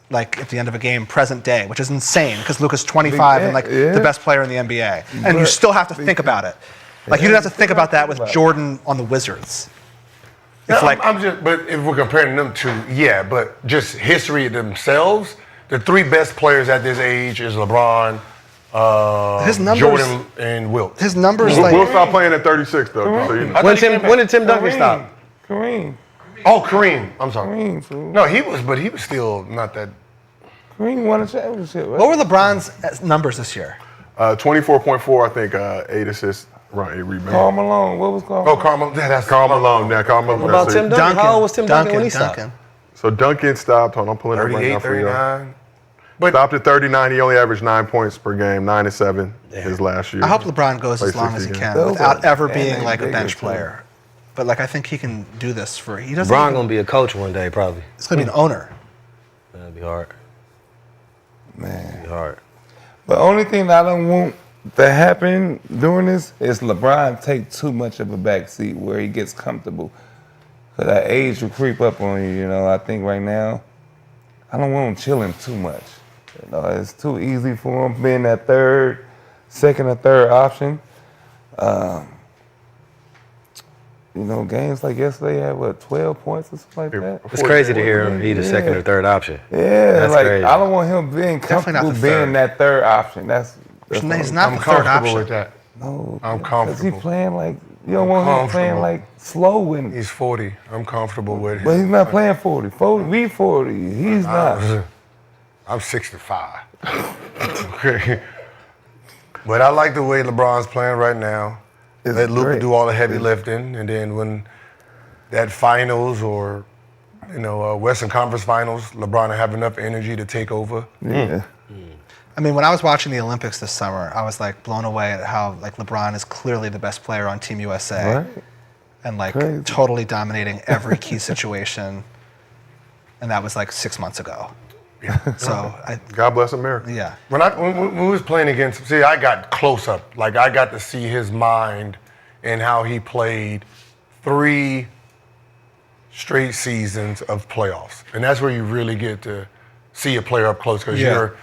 at the end of a game, present day, which is insane because Luka's 25 and the best player in the NBA, and you still have to think about it. You don't have to think about that with Jordan on the Wizards. It's but if we're comparing them to, but just history themselves, the 3 best players at this age is LeBron, His numbers- Jordan, and Wilt. his numbers, We'll stop playing at 36, though. just so you know. When did Tim Duncan stop? Kareem. Oh, Kareem. I'm sorry. Kareem, fool. No, he was still not that. Kareem won a championship, right? what were LeBron's numbers this year? 24.4, I think, 8 assists, around 8 rebounds. Karl Malone. What was Karl? Oh, Carmelo. That's Karl Malone. Yeah, Karl Malone. What about Tim Duncan? How old was Tim Duncan when he stopped? Duncan. So Duncan stopped. Hold on, I'm pulling it up right 38, now for you. 39. Stopped at 39. He only averaged 9 points per game, 9 and 7 his last year. I hope LeBron goes as Played long as he 60 can games. without ever And being they like a bigger, bench too. player. But I think he can do this he doesn't. Bron even- gonna be a coach one day, probably. It's gonna be an owner. That'd be hard. Man. That'd be hard. The only thing I don't want to happen during this is LeBron take too much of a backseat where he gets comfortable. Cause that age will creep up on you, I think right now, I don't want him chilling too much. It's too easy for him being that second or third option. games like yesterday had, 12 points or something like that? It's crazy to hear him be the second or third option. Yeah, That's like, crazy. I don't want him being Definitely not comfortable the being third. that third option. That's He's what not I'm the third comfortable option. with that. No, I'm Because comfortable. he playing like, you don't want him playing Comfortable. like slow and He's 40. I'm comfortable with but him. he's not playing 40. 40. He's not. I'm 65. Okay. But I like the way LeBron's playing right now. It's Let Luka great. do all the heavy lifting, and then when that finals or Western Conference Finals, LeBron will have enough energy to take over. Yeah. I mean, when I was watching the Olympics this summer, I was like blown away at how like LeBron is clearly the best player on Team USA, Right. and like Crazy. totally dominating every key situation. And that was like 6 months ago. So God bless America. yeah. When we was playing against, see, I got close up. Like, I got to see his mind and how he played 3 straight seasons of playoffs. And that's where you really get to see a player up close because you're,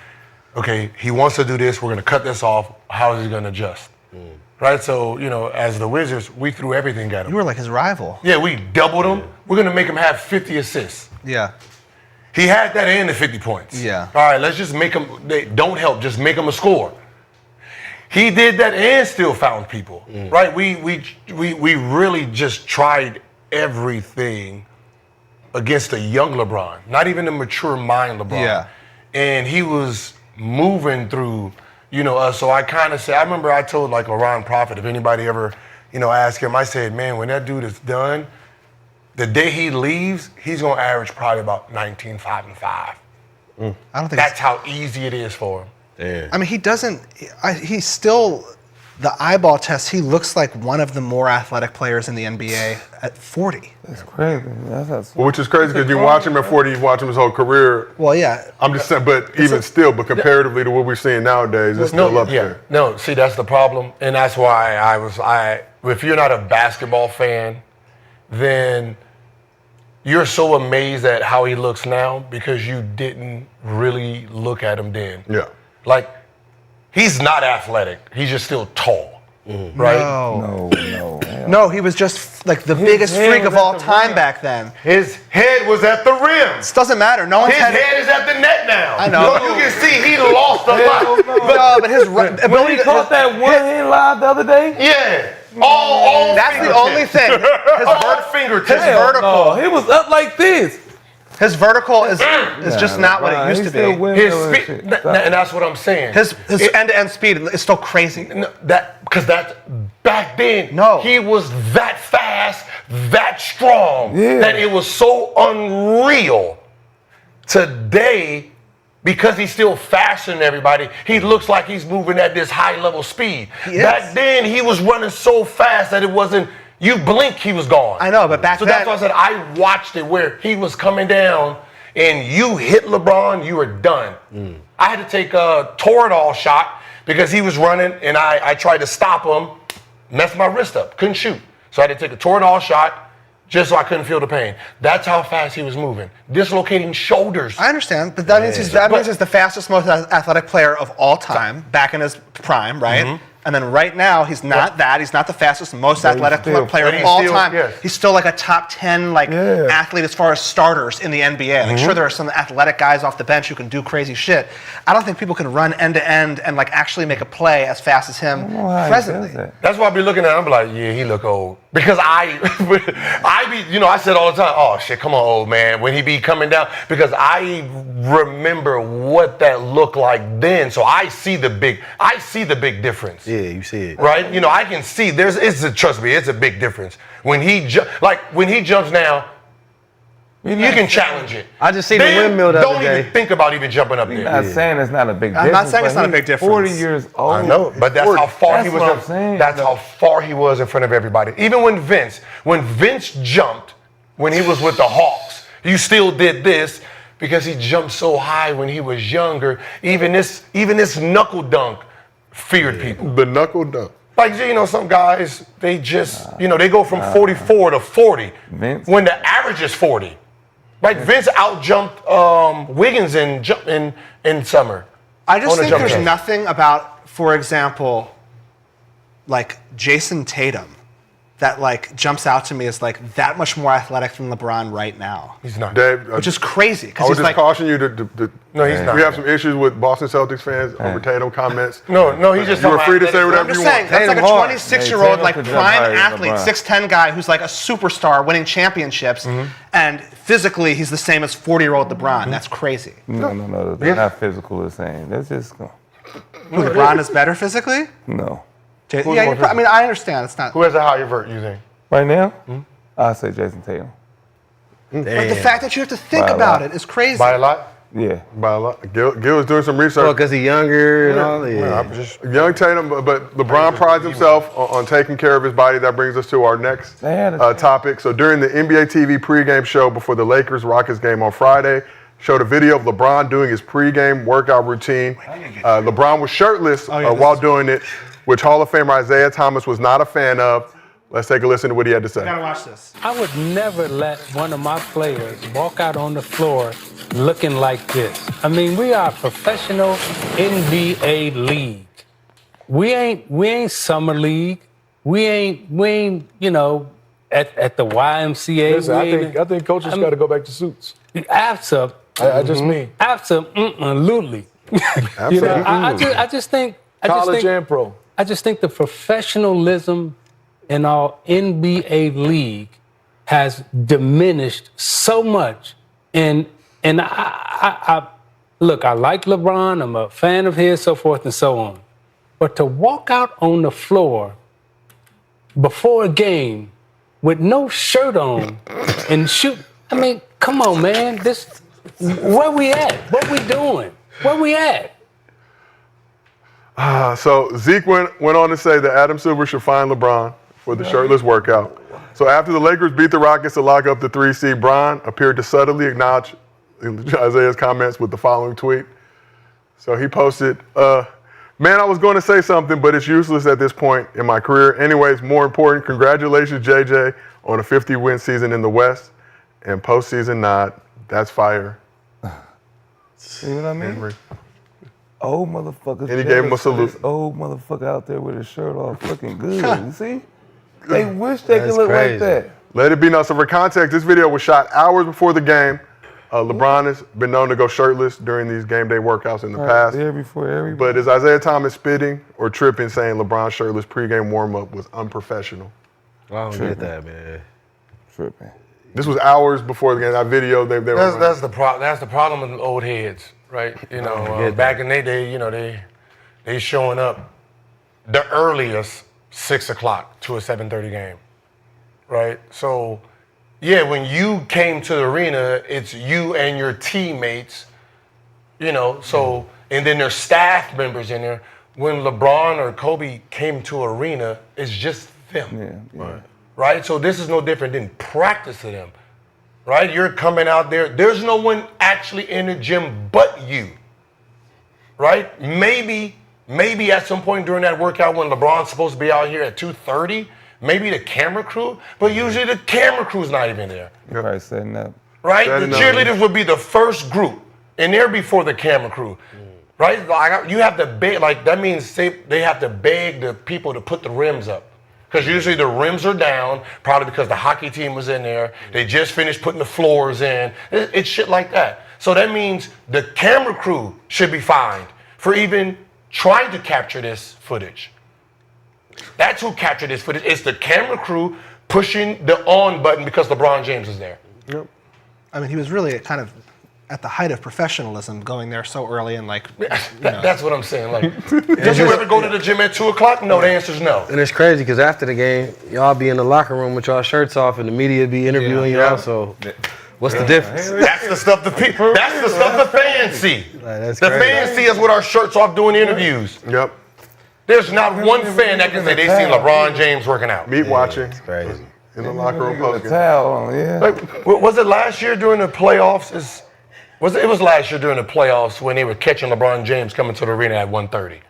okay, he wants to do this. We're going to cut this off. How is he going to adjust? Right? So, as the Wizards, we threw everything at him. You were like his rival. Yeah, we doubled him. We're going to make him have 50 assists. Yeah. He had that and the 50 points. Yeah. All right, let's just make him, don't help, just make him a score. He did that and still found people, right? We really just tried everything against a young LeBron, not even a mature mind LeBron. Yeah. And he was moving through, us. So I kind of said, I remember I told like Ron Prophet, if anybody ever, asked him, I said, man, when that dude is done, the day he leaves, he's gonna average probably about 19, 5, and 5. I don't think That's how easy it is for him. Yeah. I mean, he doesn't. He's still the eyeball test. He looks like one of the more athletic players in the NBA at 40. That's crazy. Which is crazy because you watch him at 40, you watch him his whole career. Well, yeah. I'm just saying, but even still, but comparatively to what we're seeing nowadays, it's still up there. No, see, that's the problem. And that's why if you're not a basketball fan, then you're so amazed at how he looks now because you didn't really look at him then. Yeah. Like, he's not athletic. He's just still tall, right? No, he was just like the biggest head freak was of at all the time rim. back then. His head was at the rim. This doesn't matter. No one's His head is at the net now. I know. So you can see he lost a lot. but his ability When he caught that one hand live the other day, Yeah. All That's the only thing. All fingertips. His vertical. he was up like this. His vertical is just not what it used to be. His speed, and that's what I'm saying. His end-to-end speed is still crazy. Because that's back then. No. He was that fast, that strong, Yeah. that it was so unreal. Today, because he's still faster than everybody, he looks like he's moving at this high level speed. He is. Back then, he was running so fast that it wasn't. You blink, he was gone. I know, but back so then. that's why I said I watched it where he was coming down, and you hit LeBron, you were done. I had to take a Toradol shot because he was running, and I tried to stop him, messed my wrist up, couldn't shoot. So I had to take a Toradol shot just so I couldn't feel the pain. That's how fast he was moving, dislocating shoulders. I understand, but that means he's the fastest, most athletic player of all time, back in his prime, right? And then right now, he's not that. He's not the fastest, most athletic player but of he's all still- time. yes. He's still like a top 10 athlete as far as starters in the NBA. Like, sure, there are some athletic guys off the bench who can do crazy shit. I don't think people can run end to end and like actually make a play as fast as him presently. That's why I be looking at him, I'm like, yeah, he look old. Because I said all the time, oh shit, come on, old man, when he be coming down. Because I remember what that looked like then. So I see the big difference. Yeah, you see it. Right? I can see trust me, it's a big difference. When he jumps now, you can challenge it. I just seen the Then windmill the don't other day. even think about even jumping up I'm there. not saying it's not a big difference. I'm not saying it's but not a big he's difference. 40 years old. I know, but that's how far he That's was. what I'm saying. That's how far he was in front of everybody. Even when Vince jumped, when he was with the Hawks, you still did this because he jumped so high when he was younger. Even this knuckle dunk feared people. The knuckle dunk. Like, some guys, they just, they go from 44 to 40 Vince. when the average is 40. Like, Vince outjumped Wiggins in summer. I just On a think jump there's shot. nothing about, for example, like Jason Tatum that like jumps out to me as like that much more athletic than LeBron right now. He's not. Dave, Which is crazy I because would he's just like caution you No, he's not. We have some issues with Boston Celtics fans over Tatum comments. No, he's just. You are free to say I'm whatever just you saying, want. that's like a Tatum hard. 26-year-old, Hey, like Tatum prime could jump athlete, higher than 6'10" guy who's like a superstar winning championships, and physically he's the same as 40-year-old LeBron. That's crazy. No. They're not physical the same. That's just Who, LeBron is better physically? no. Yeah, more I mean, I understand. It's not. Who has a higher vert, you think? Right now, I say Jason Tatum. But the fact that you have to think By a about lot. it is crazy. By a lot? Yeah. By a lot. Gil was doing some research. Well, because he's younger and all. Yeah. I'm just. Young Tatum, but LeBron prides himself on taking care of his body. That brings us to our next They had a- topic. So during the NBA TV pregame show before the Lakers-Rockets game on Friday, showed a video of LeBron doing his pregame workout routine. LeBron was shirtless while doing it, which Hall of Famer Isaiah Thomas was not a fan of. Let's take a listen to what he had to say. Gotta watch this. I would never let one of my players walk out on the floor looking like this. I mean, we are a professional NBA league. We ain't summer league. We ain't, you know, at the YMCA. Listen, I think coaches got to go back to suits. I just mean Absolutely. You know, I just think college and pro. I just think the professionalism in our NBA league has diminished so much. And I look, I like LeBron, I'm a fan of his, so forth and so on. But to walk out on the floor before a game with no shirt on and shoot, I mean, come on, man. Where we at? What we doing? Where we at? So Zeke went on to say that Adam Silver should fine LeBron for the shirtless workout. So after the Lakers beat the Rockets to lock up the 3 seed, Bron appeared to subtly acknowledge Isaiah's comments with the following tweet. So he posted, man, I was going to say something, but it's useless at this point in my career. Anyways, more important, congratulations, JJ, on a 50-win season in the West and postseason nod. That's fire. See what I mean? Old motherfuckers. And he gave him a jealous of salute. this old motherfucker out there with his shirt off, looking good. You see? They wish they could look crazy. like that. Let it be known. So for context, this video was shot hours before the game. LeBron has been known to go shirtless during these game day workouts in the past. There before everybody. But is Isaiah Thomas spitting or tripping saying LeBron's shirtless pregame warm-up was unprofessional? I don't get that, man. Tripping. This was hours before the game. That video, they were running. That's the problem with the old heads, right? You know, back in their day, you know, they showing up the earliest 6 o'clock to a 7:30 game, right? So, yeah, when you came to the arena, it's you and your teammates, you know. So, and then there's staff members in there. When LeBron or Kobe came to arena, it's just them. Yeah. Right? So this is no different than practice to them, right? You're coming out there. There's no one actually in the gym but you, right? Maybe at some point during that workout when LeBron's supposed to be out here at 2:30, maybe the camera crew, but usually the camera crew's not even there, Probably setting up. right? Setting The up. cheerleaders would be the first group, and they're before the camera crew. Right? Like you have to beg, like that means they have to beg the people to put the rims up. Because usually the rims are down, probably because the hockey team was in there. They just finished putting the floors in. It's shit like that. So that means the camera crew should be fined for even trying to capture this footage. That's who captured this footage. It's the camera crew pushing the on button because LeBron James is there. Yep. I mean, he was really kind of at the height of professionalism going there so early and like, you know. That's what I'm saying. Like, did you ever go to the gym at 2 o'clock? No, the answer's no. And it's crazy because after the game, y'all be in the locker room with y'all shirts off and the media be interviewing y'all. So what's the difference? That's the stuff the people. That's the stuff the fans see. That's The crazy. fans see us with our shirts off doing interviews. Yep. There's not one fan that can say they seen LeBron James working out. Meat watching Crazy. in the locker room Put a post-game. towel on, yeah. Like, was it last year during the playoffs? It was last year during the playoffs when they were catching LeBron James coming to the arena at 1:30.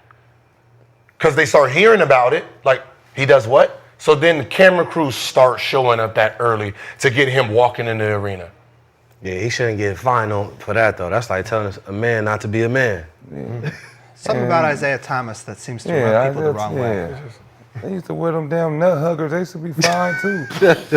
Because they start hearing about it, like, he does what? So then the camera crews start showing up that early to get him walking in the arena. Yeah, he shouldn't get fined for that though. That's like telling a man not to be a man. Something about Isaiah Thomas that seems to rub people the wrong way. They used to wear them damn nut huggers. They used to be fine too.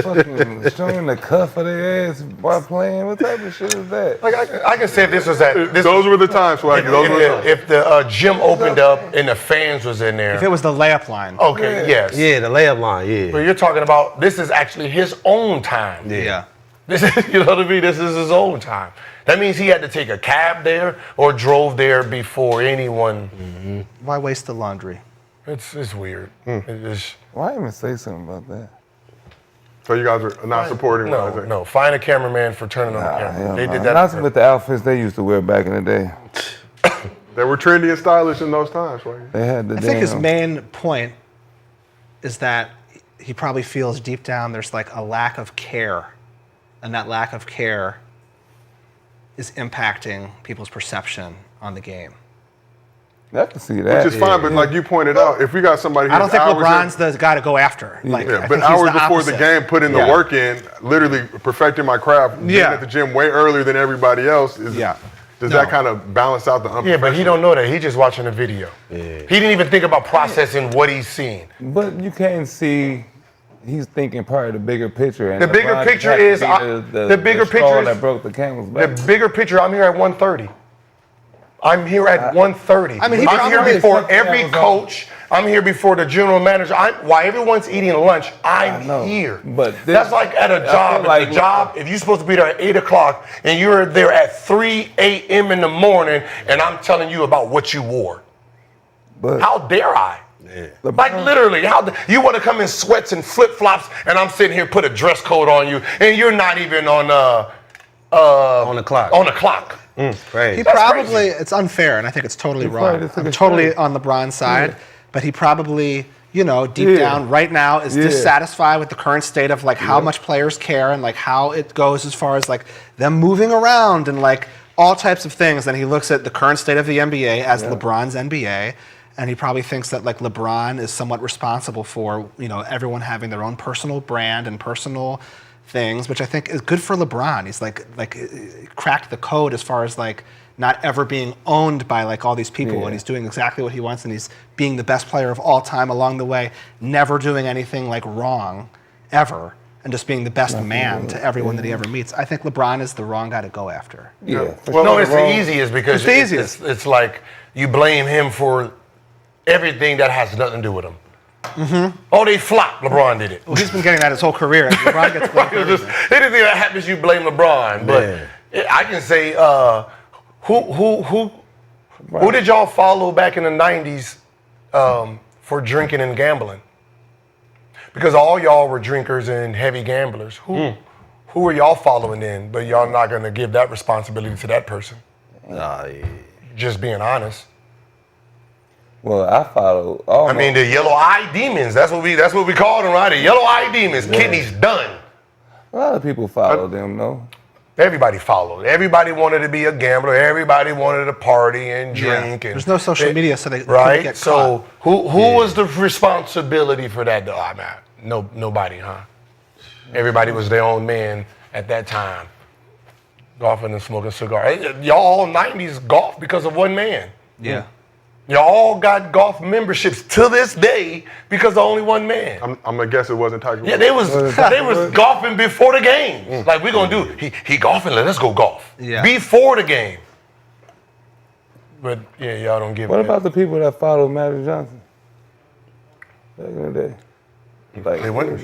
Fucking showing the cuff of their ass while playing. What type of shit is that? Like I can say if this was at this, Those were the times, Swaggy. Those were the times. if the gym opened up and the fans was in there. If it was the layup line. Okay, yes. Yeah, the layup line, yeah. But you're talking about this is actually his own time. Yeah. This is, you know what I mean? This is his own time. That means he had to take a cab there or drove there before anyone. Mm-hmm. Why waste the laundry? It's weird. It's Why even say something about that? So you guys are not supporting what I think? no. Find a cameraman for turning on the camera. Hell They no. did that. Not with the outfits they used to wear back in the day. They were trendy and stylish in those times, Swaggy. They had the I think his damn- main point is that he probably feels deep down there's like a lack of care. And that lack of care is impacting people's perception on the game. I can see that. Which is fine, but like you pointed out, if we got somebody I don't think hours LeBron's the guy to go after. Like, I but think he's hours the before the opposite. game, putting the Yeah. work in, literally perfecting my craft, being Yeah. at the gym way earlier than everybody else. Yeah. Does No. that kind of balance out the Yeah, but he don't know that. He just watching the video. He didn't even think about processing what he's seen. But you can't see. He's thinking part of the bigger picture. And The bigger LeBron picture had to is- be the bigger straw picture is- that broke the camel's The back. bigger picture, I'm here at 1:30. I'm here at 1:30. I mean, he I'm here probably- before every coach. I'm here before the general manager. While everyone's eating lunch, I'm know, here. but this- that's like at a I job. feel At like- the job, if you're supposed to be there at 8 o'clock and you're there at 3 a.m. in the morning, and I'm telling you about what you wore, But how dare I? Like literally, you want to come in sweats and flip flops, and I'm sitting here put a dress code on you, and you're not even on the clock. On the clock. Right. He That's probably, crazy. it's unfair, and I think it's totally It's wrong. right, it's like I'm a totally trade. on LeBron's side, but he probably, you know, deep Yeah. down right now is Yeah. dissatisfied with the current state of like how much players care and like how it goes as far as like them moving around and like all types of things. And he looks at the current state of the NBA as LeBron's NBA. And he probably thinks that like LeBron is somewhat responsible for, you know, everyone having their own personal brand and personal things, which I think is good for LeBron. He's like cracked the code as far as like not ever being owned by like all these people, and he's doing exactly what he wants, and he's being the best player of all time along the way, never doing anything like wrong ever, and just being the best man to everyone that he ever meets. I think LeBron is the wrong guy to go after. yeah. Well, no, it's the easiest because It's the easiest. It's like you blame him for everything that has nothing to do with him. Oh, they flopped. LeBron did it. Well, he's been getting that his whole career. LeBron gets blamed for Just, everything. anything that happens, you blame LeBron. But I can say, who did y'all follow back in the '90s for drinking and gambling? Because all y'all were drinkers and heavy gamblers. Who are y'all following in? But y'all not going to give that responsibility to that person. Just being honest. Well, I follow. All I mean, the yellow eye demons. That's what we call them, right? The yellow eye demons. Kidneys done. a lot of people follow them, though. Everybody followed. Everybody wanted to be a gambler. Everybody wanted to party and drink. And There's no social media, so they couldn't right. get So caught. who was the responsibility for that? Though? I mean, nobody, huh? Everybody was their own man at that time, golfing and smoking cigars. Y'all all '90s golf because of one man. Yeah. Y'all all got golf memberships to this day because of only one man. I'm gonna guess it wasn't Tiger Woods. Yeah, they was golfing before the game. Like we gonna do. He golfing. Let's go golf. Yeah. Before the game. But yeah, y'all don't give. What a about the people that follow Magic Johnson? Back in the day. Like, They winners.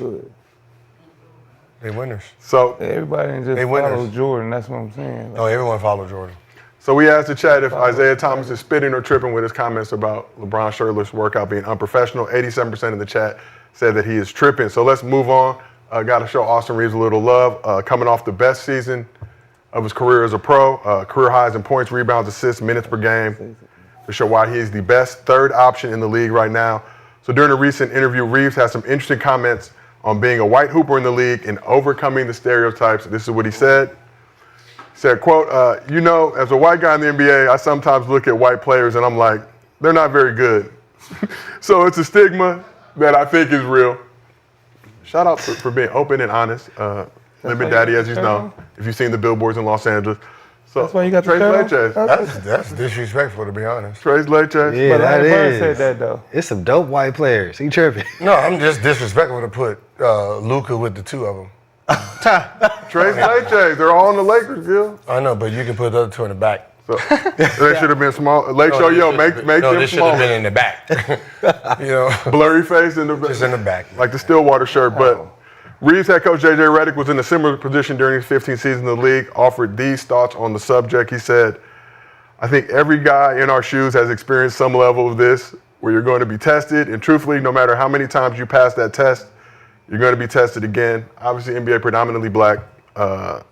They winners. So everybody didn't just They follow winners. Jordan. That's what I'm saying. Like, No, everyone followed Jordan. So we asked the chat if Isaiah Thomas is spitting or tripping with his comments about LeBron shirtless workout being unprofessional. 87% of the chat said that he is tripping. So let's move on. Got to show Austin Reeves a little love. Coming off the best season of his career as a pro, career highs in points, rebounds, assists, minutes per game, to show why he is the best third option in the league right now. So during a recent interview, Reeves had some interesting comments on being a white hooper in the league and overcoming the stereotypes. This is what he said. Said, quote, you know, as a white guy in the NBA, I sometimes look at white players and I'm like, they're not very good. So it's a stigma that I think is real. Shout out for being open and honest. Limit Daddy, as you know, if you've seen the billboards in Los Angeles. So, That's why you got the Tres shirt on? Leches. That's disrespectful, to be honest. Tres Leches. Yeah, But that Larry Bird is. said that though. It's some dope white players. He tripping. No, I'm just disrespectful to put Luka with the two of them. Tres Leches. They're all on the Lakers, Gil. I know, but you can put the other two in the back. So they should have been small. Lake Show, make No, them this should have smaller. been in the back. You know, Blurry face in the just in the back. like the Stillwater shirt. But Reeves head coach J.J. Redick was in a similar position during his 15th season in the league, offered these thoughts on the subject. He said, I think every guy in our shoes has experienced some level of this where you're going to be tested. And truthfully, no matter how many times you pass that test, you're going to be tested again. Obviously, NBA predominantly black. And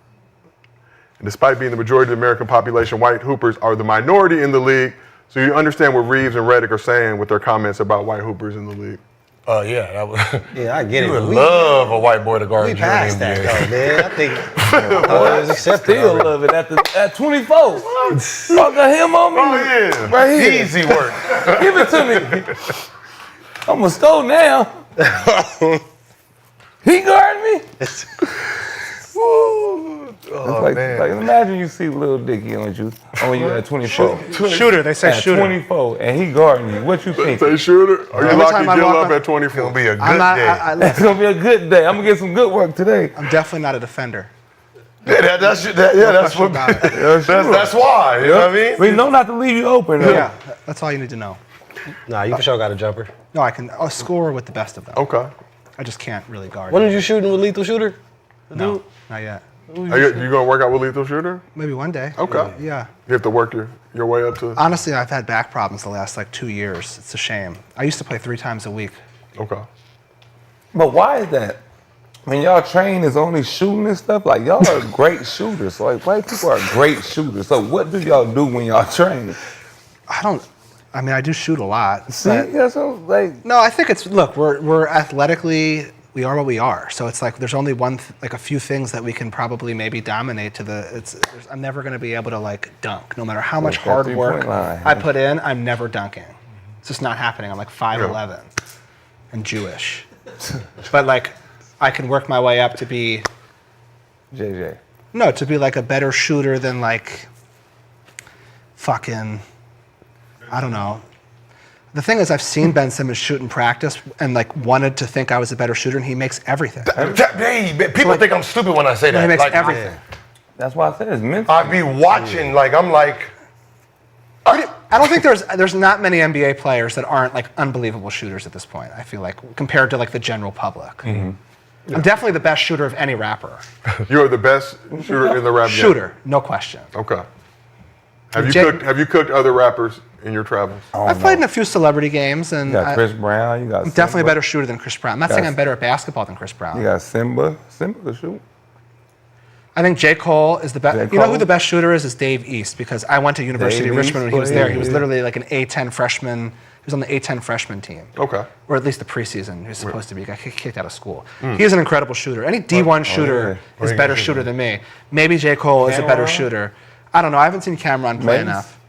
despite being the majority of the American population, white hoopers are the minority in the league. So you understand what Reeves and Redick are saying with their comments about white hoopers in the league. Yeah, that was. Yeah, I get You it. would love a white boy to guard We you in passed the that NBA. though, man. I think it was accepted. Still already. love it at 24. Fuck him on me. Oh, yeah. Right here. Easy work. Give it to me. I'm gonna stole now. He guard me. Like imagine you see little Dicky on you at 24. Shooter, they say At shooter. 24, and he guarding you. What you think? Say shooter. Are you Every locking time I Gil walk up up- at It's 24? gonna be a good I'm not. day. It's gonna be a good day. I'm gonna get some good work today. I'm definitely not a defender. That's question what. about it. That's why. You know what I mean? We know not to leave you open. Though. Yeah, that's all you need to know. Nah, you for sure got a jumper. No, I'll score with the best of them. Okay. I just can't really guard. When did you shooting with Lethal Shooter? No, not yet. Are you going to work out with Lethal Shooter? Maybe one day. Okay. Yeah. You have to work your way up to. Honestly, I've had back problems the last 2 years. It's a shame. I used to play 3 times a week. Okay. But why is that? When y'all train is only shooting and stuff, like y'all are great shooters. So like white people are great shooters. So what do y'all do when y'all train? I mean, I do shoot a lot. See, but- that's what, like No, I think it's, look, we're athletically, we are what we are. So it's like there's only a few things that we can probably maybe dominate to I'm never going to be able to dunk. No matter how much that hard three-point work line. I put in, I'm never dunking. It's just not happening. I'm 5'11" and Jewish. But I can work my way up to be, JJ. no, to be a better shooter than fucking, I don't know. The thing is, I've seen Ben Simmons shoot in practice and wanted to think I was a better shooter, and he makes everything. Hey, people think I'm stupid when I say that. He makes everything. That's why I said it's mental. I be watching, I'm like, I don't think there's not many NBA players that aren't unbelievable shooters at this point. I feel compared to the general public. Mm-hmm. I'm definitely the best shooter of any rapper. You are the best shooter in the rap game. Shooter, no question. Okay. Have you cooked other rappers in your travels? I've played in a few celebrity games, and You got Chris Brown. You got I'm definitely a Simba. better shooter than Chris Brown. I'm not saying I'm better at basketball than Chris Brown. You got Simba. Simba can shoot. I think J. Cole is the best. J. You know who Cole? the best shooter is Dave East, because I went to University of Dave Richmond when he was East there. He was played. literally an A10 freshman. He was on the A10 freshman team. Okay. Or at least the preseason. He was supposed to be. He got kicked out of school. He is an incredible shooter. Any D1 shooter is a better shooter than me. Maybe J. Cole is a better Cameron? shooter. I don't know. I haven't seen Cameron play Mace? enough.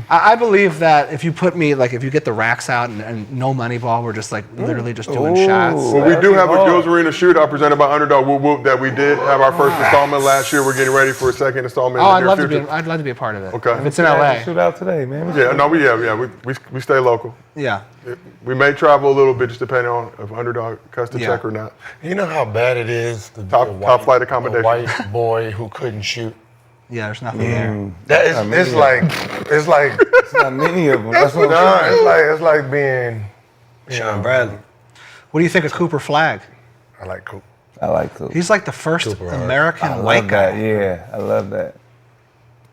I believe that if you put me, if you get the racks out and no money ball, we're just literally just doing shots. Well, we do have a Gil's Arena shootout presented by Underdog Whoop Whoop that we did have our first installment last year. We're getting ready for a second installment Oh, in the near future. I'd love to be a part of it. Okay. If it's in Yeah, LA. shoot out today, man. Yeah, no, we stay local. Yeah. We may travel a little bit just depending on if Underdog cuts the Yeah. check or not. you know how bad it is to be Top- a white, top flight a accommodation. white boy who couldn't shoot. Yeah, there's nothing there. That is, it's like, It's not many of them. That's what I'm saying. it's like being. Sean Bradley. What do you think of Cooper Flagg? I like Coop. I like to. He's the first American white love guy. that. Yeah, I love that.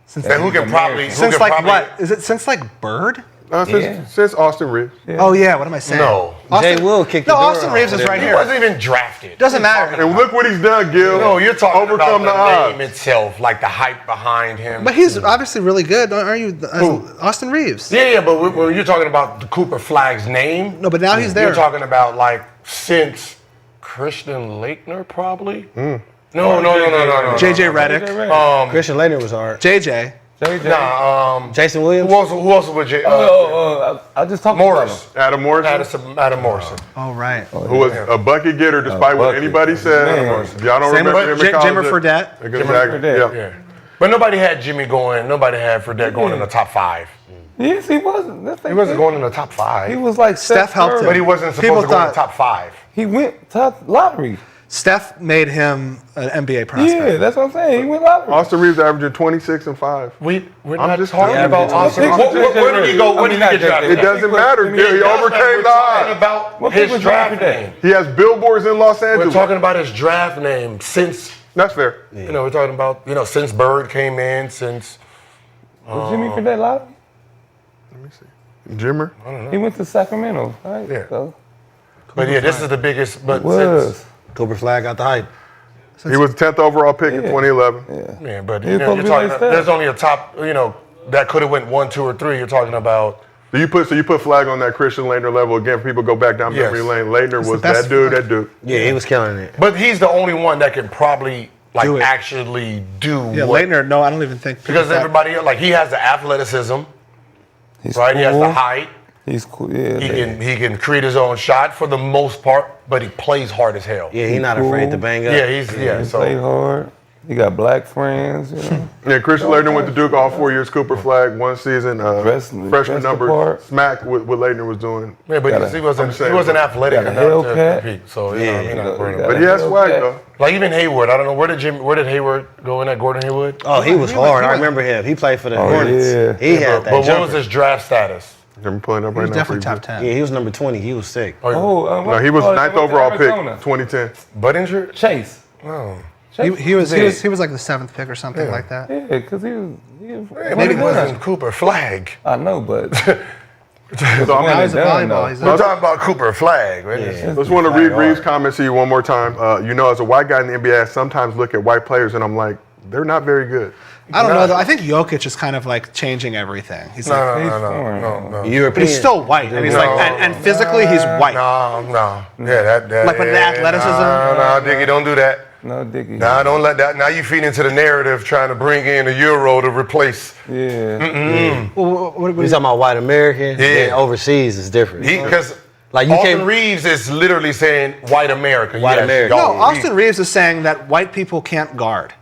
Since And who can probably since what? Is it since Burd? Since Austin Reeves. Yeah. Oh yeah, what am I saying? No. Jay Will kicked the No, door Austin off Reeves is there. right He here. wasn't even drafted. Doesn't matter. And look what he's done, Gil. No, you're talking Overcome about the the name odds. itself, the hype behind him. But he's obviously really good, aren't you? Who? Austin Reeves. Yeah, but when you're talking about the Cooper Flagg's name, No, but now he's there. you're talking about since Christian Laettner, probably. No. JJ Redick. Christian Laettner was hard. JJ. Nah, Jason Williams. who else was J? I just talked Morris. Adam Morrison, Adam Morrison. Oh right. who was a bucket getter despite what bucket. anybody said. Man. Y'all don't Same remember with him in college. Jimmer Fredette. Exactly. Fredette. Yeah. Yeah. But nobody had Jimmy going. Nobody had Fredette going in the top 5. Yes, he wasn't. He wasn't going in the top 5. He was like Steph helped him. But he wasn't supposed to go in the top 5. He went top lottery. Steph made him an NBA prospect. Yeah, that's what I'm saying. He went lottery. Austin Reeves averaging 26 and 5. We're I'm not just talking talking about about Austin. Where did he go? Where did he get drafted? It doesn't matter. He overcame the odds. About What his people draft drafted name. He has billboards in Los We're Angeles. talking about his draft name since, That's fair. you know, we're talking about, you know, since Burd came in, since Was Jimmy for that lottery? Jimmer. He went to Sacramento, right? Yeah. So, But yeah, this is the biggest. But was. Cooper Flag got the hype. He was the 10th overall pick in 2011. yeah, but He you was know, supposed to you're be talking. like Steph. There's only a top. You know, that could have went 1, 2, or 3. You're talking about. So you put Flag on that Christian Laettner level again. People go back down memory Yes. lane. Laettner was the best that dude. Yeah, he was killing it. But he's the only one that can probably like Do it. actually do. Yeah, what, Laettner, no, I don't even think. because everybody like he has the athleticism, He's right? He has the cool. height. He's cool. Yeah. He can create his own shot for the most part, but he plays hard as hell. Yeah, he not cool. afraid to bang up. Yeah, he's He played so hard. He got black friends, you know. Yeah, Christian Laettner went to Duke all 4 years. Cooper Flag 1 season. Dressed Freshman the numbers part. smacked what Laettner was doing. yeah, but he wasn't athletic got a enough to Hellcat. compete. So you know, you're not worried about But it. he has swag though. Like even Hayward, I don't know where did Hayward go in at Gordon Hayward? Oh, he was hard. I remember him. He played for the Hornets. yeah. He had that But what jumper. was his draft status? I'm pulling up He right was now. definitely for you. top 10. Yeah, he was number 20. He was sick. No, he was 9th overall pick, 2010. Butt injured? Chase. Oh. He was like the 7th pick or something like that. Yeah, because he was Maybe it wasn't Cooper Flag. I know, but So Now he's a volleyball. He's We're talking about Cooper Flag, right? I just want to read Reeves' comments to you one more time. You know, as a white guy in the NBA, I sometimes look at white players and I'm like, they're not very good. I don't know though. I think Jokic is kind of like changing everything. He's like No. European. but he's still white, and he's like, and physically he's white. No. Yeah, that. Like with the athleticism? No, Dicky, don't do that. no Dicky. Nah, don't let that. Now you feed into the narrative trying to bring in a Euro to replace. Yeah. Well, what We talking about white Americans. Yeah. Then overseas is different. Because Like, you Austin can't- Reeves is literally saying white America. White America. No, y'all- Austin Reeves is saying that white people can't guard.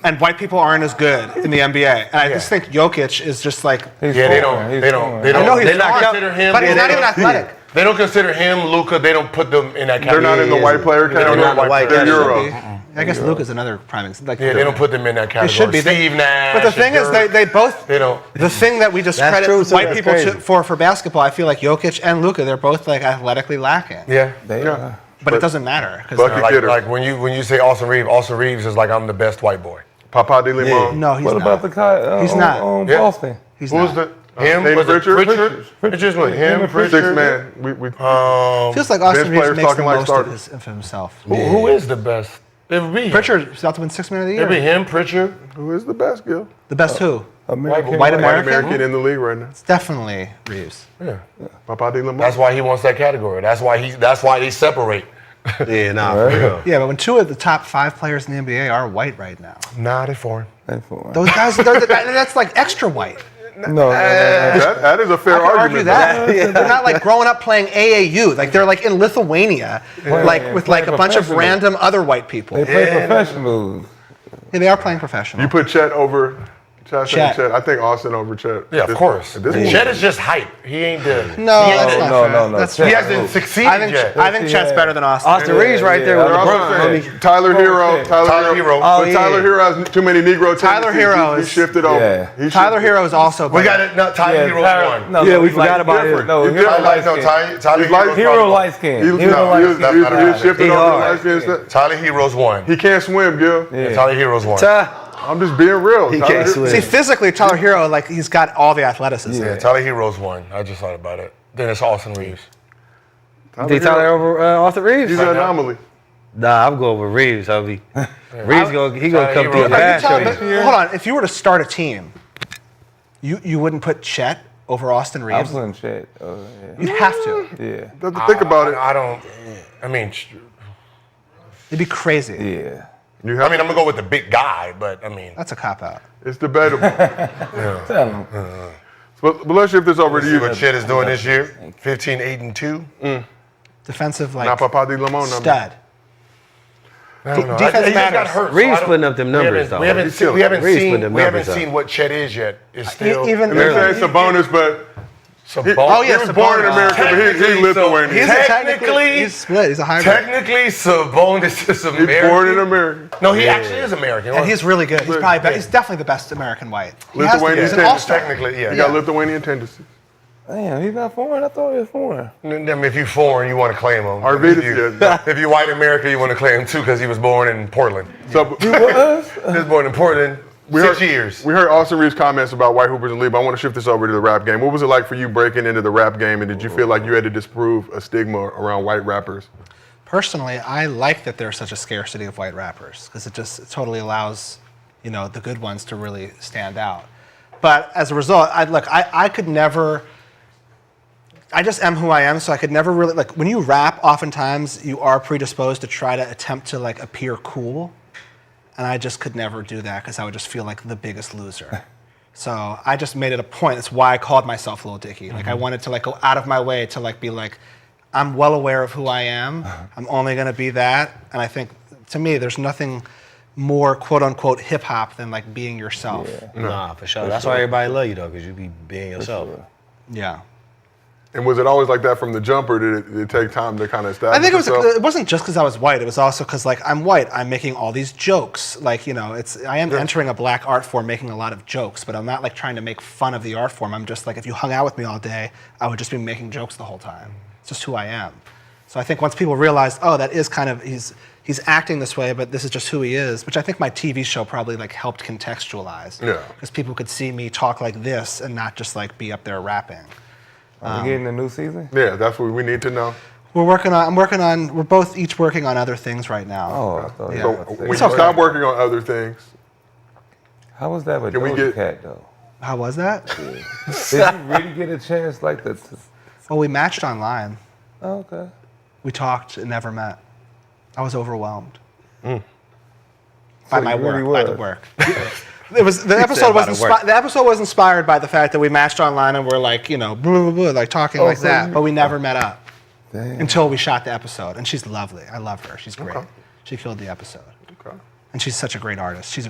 And white people aren't as good in the NBA. And I just think Jokic is just like, He's Yeah, they foreign. don't. He's foreign. I know he's They don't not consider him. but he's they not don't- even athletic. They don't consider him, Luka. They don't put them in that They're category. not in the Yeah, white player they're category. not in the white They're category. Euro. I guess Luka's another prime example. Like, Yeah, they don't put them in that category. They should be. Steve Nash. But the thing is, Dirk, they both. They don't. The thing that we That's discredit true, too. white That's people crazy. for basketball, I feel like Jokic and Luka, they're both like athletically lacking. Yeah. They are. But it doesn't matter. 'Cause Bucket Like, getter. like when you say Austin Reeves is like I'm the best white boy. Papa de Limon. no, he's What not. about the guy He's not. on Yeah. Boston? He's Who's not. him? Name Was it Pritchard? Pritchard? Pritchard's what? Him? and Pritchard? 6 man. We Feels like Austin bench Reeves players makes the talking like most starters. of himself. Who is the best? It would be him. Pritchard's about to win 6th man of the It'd be year. him, Pritchard. who is the best, Gil? The best who? American. White White American? American in the league right now. It's definitely Reeves. Yeah. Papa de Limon. That's why he wants that category. That's why they separate. Yeah, nah, for real. Yeah, but when 2 of the top 5 players in the NBA are white right now, Nah, they foreign. They foreign. those guys, that's like extra white. No, That is a fair I can argue argument. that. They're not like growing up playing AAU. Like they're like in Lithuania, like with like a bunch of professional. random other white people. they play professional. Yeah, they are playing professional. You put Chet over. Chet. Chet. I think Austin over Chet. Yeah, of course. At this point. Chet is just hype. He ain't the. No, he ain't that's the- not no, fair. no, no. That's Chet- He fair. hasn't succeeded yet. I think Chet's better than Austin. Austin Reeves right there with They're LeBron. also homie. saying Tyler Hero. Tyler Hero. Oh, But yeah. Tyler Hero has too many Negro Tyler tendencies. Hero He is- shifted over. Yeah. He Tyler shifted. Hero is also. We got better. it. No, Tyler Hero's one. No, Yeah, no, we he's forgot light- about him. No, He's Hero different. light No, skin. Tyler He's light- Hero's Hero probably- light skin. He was, Hero light he skin. shifted He over hard. the light skin stuff. Tyler Hero's one. He can't swim, Gil. Yeah, Tyler Hero's one. I'm just being real. He Tyler can't Hero- swim. See, physically, Tyler Hero, like he's got all the athleticism. Yeah, Tyler Hero's one. I just thought about it. Then it's Austin Reeves. Think Tyler over Austin Reeves? He's an anomaly. Nah, I'm going with Reeves, homie. Reeves gonna Tyler come through Hero. the But fast Tyler- train. but hold on, if you were to start a team, you wouldn't put Chet over Austin I Reeves. was in chat. You'd have to. Yeah. Think about it. I don't. I mean, It'd be crazy. Yeah. You I have, mean, I'm gonna go with the big guy, but I mean, That's a cop out. it's debatable. Tell him. but let's shift this over to see you. what Chet is doing this year. 15, 8, and 2. Defensive, Not like Papa de Limon number. stud. I don't know. Defense He just got matters. hurt. Reed's putting up them numbers, though. We haven't Reed's seen putting them numbers seen up. what Chet is yet. It's still Even And they say Sabonis, but Sabonis. he was born in America, but he's Lithuanian. He's Technically, he's split. He's a hybrid. Technically, Sabonis is American. He's born in America. No, he actually is American. And he's really good. He's probably he's definitely the best American white. He has to be. Lithuanian He's an tendencies. all-star. Technically, yeah. He got Lithuanian tendencies. Damn, he's not foreign. I thought he was foreign. I mean, if you're foreign, you want to claim him. Arvidas, yeah. If you're white American, you want to claim him too because he was born in Portland. So He was born in Portland. we 6 heard, years. We heard Austin Reeves' comments about white hoopers in the league, but I want to shift this over to the rap game. What was it like for you breaking into the rap game, and did you feel like you had to disprove a stigma around white rappers? Personally, I like that there's such a scarcity of white rappers because it totally allows, the good ones to really stand out. But as a result, I could never. I just am who I am, so I could never really when you rap. Oftentimes, you are predisposed to try to attempt to appear cool, and I just could never do that because I would just feel like the biggest loser. So I just made it a point. That's why I called myself Lil Dicky. I wanted to go out of my way to be I'm well aware of who I am. I'm only gonna be that, and I think to me, there's nothing more quote unquote hip hop than being yourself. Yeah. Nah, for sure. That's why everybody love you though, because you be being yourself. Yeah. And was it always like that from the jump, or did it take time to kind of establish I think yourself? it wasn't just because I was white. It was also because I'm white. I'm making all these jokes. I am entering a black art form, making a lot of jokes, but I'm not trying to make fun of the art form. I'm just if you hung out with me all day, I would just be making jokes the whole time. It's just who I am. So I think once people realized, oh, that is kind of he's acting this way, but this is just who he is, which I think my TV show probably helped contextualize. Yeah. Because people could see me talk like this and not just be up there rapping. Are we getting a new season? Yeah, that's what we need to know. We're both each working on other things right now. Oh, I thought So you were when saying- you stop working on other things, How was that with Can we Doja get- Cat though? How was that? Did you really get a chance like that? Well, we matched online. Oh, okay. We talked and never met. I was overwhelmed So by my you really work. By the was. work. It was the episode by was the work. the episode was inspired by the fact that we matched online and we're blah, blah, blah, talking like so that, you- but we never met up Damn. until we shot the episode. And she's lovely. I love her. She's great. Okay. She killed the episode. okay. And she's such a great artist. She's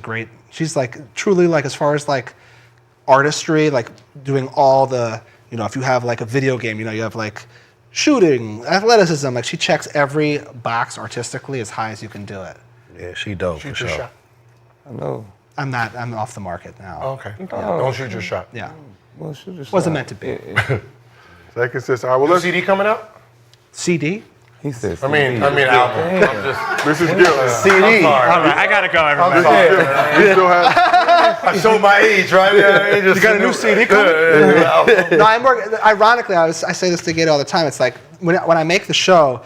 truly as far as artistry, doing all the, if you have a video game, you have shooting, athleticism, she checks every box artistically as high as you can do it. Yeah, she dope for Shoot your sure. shot. I know. I'm off the market now. Okay. Don't shoot your shot. Yeah. Well, shoot your Wasn't shot. meant to be. Stay consistent. All right, well, let's. CD coming out? CD? He said. I mean album. I'm just. This is Gilbert. CD. All right, I gotta go, everybody. We still have. I showed my age, right? Yeah, you got a new CD coming? No, I'm working. Ironically, I say this to Gata all the time. It's when I make the show,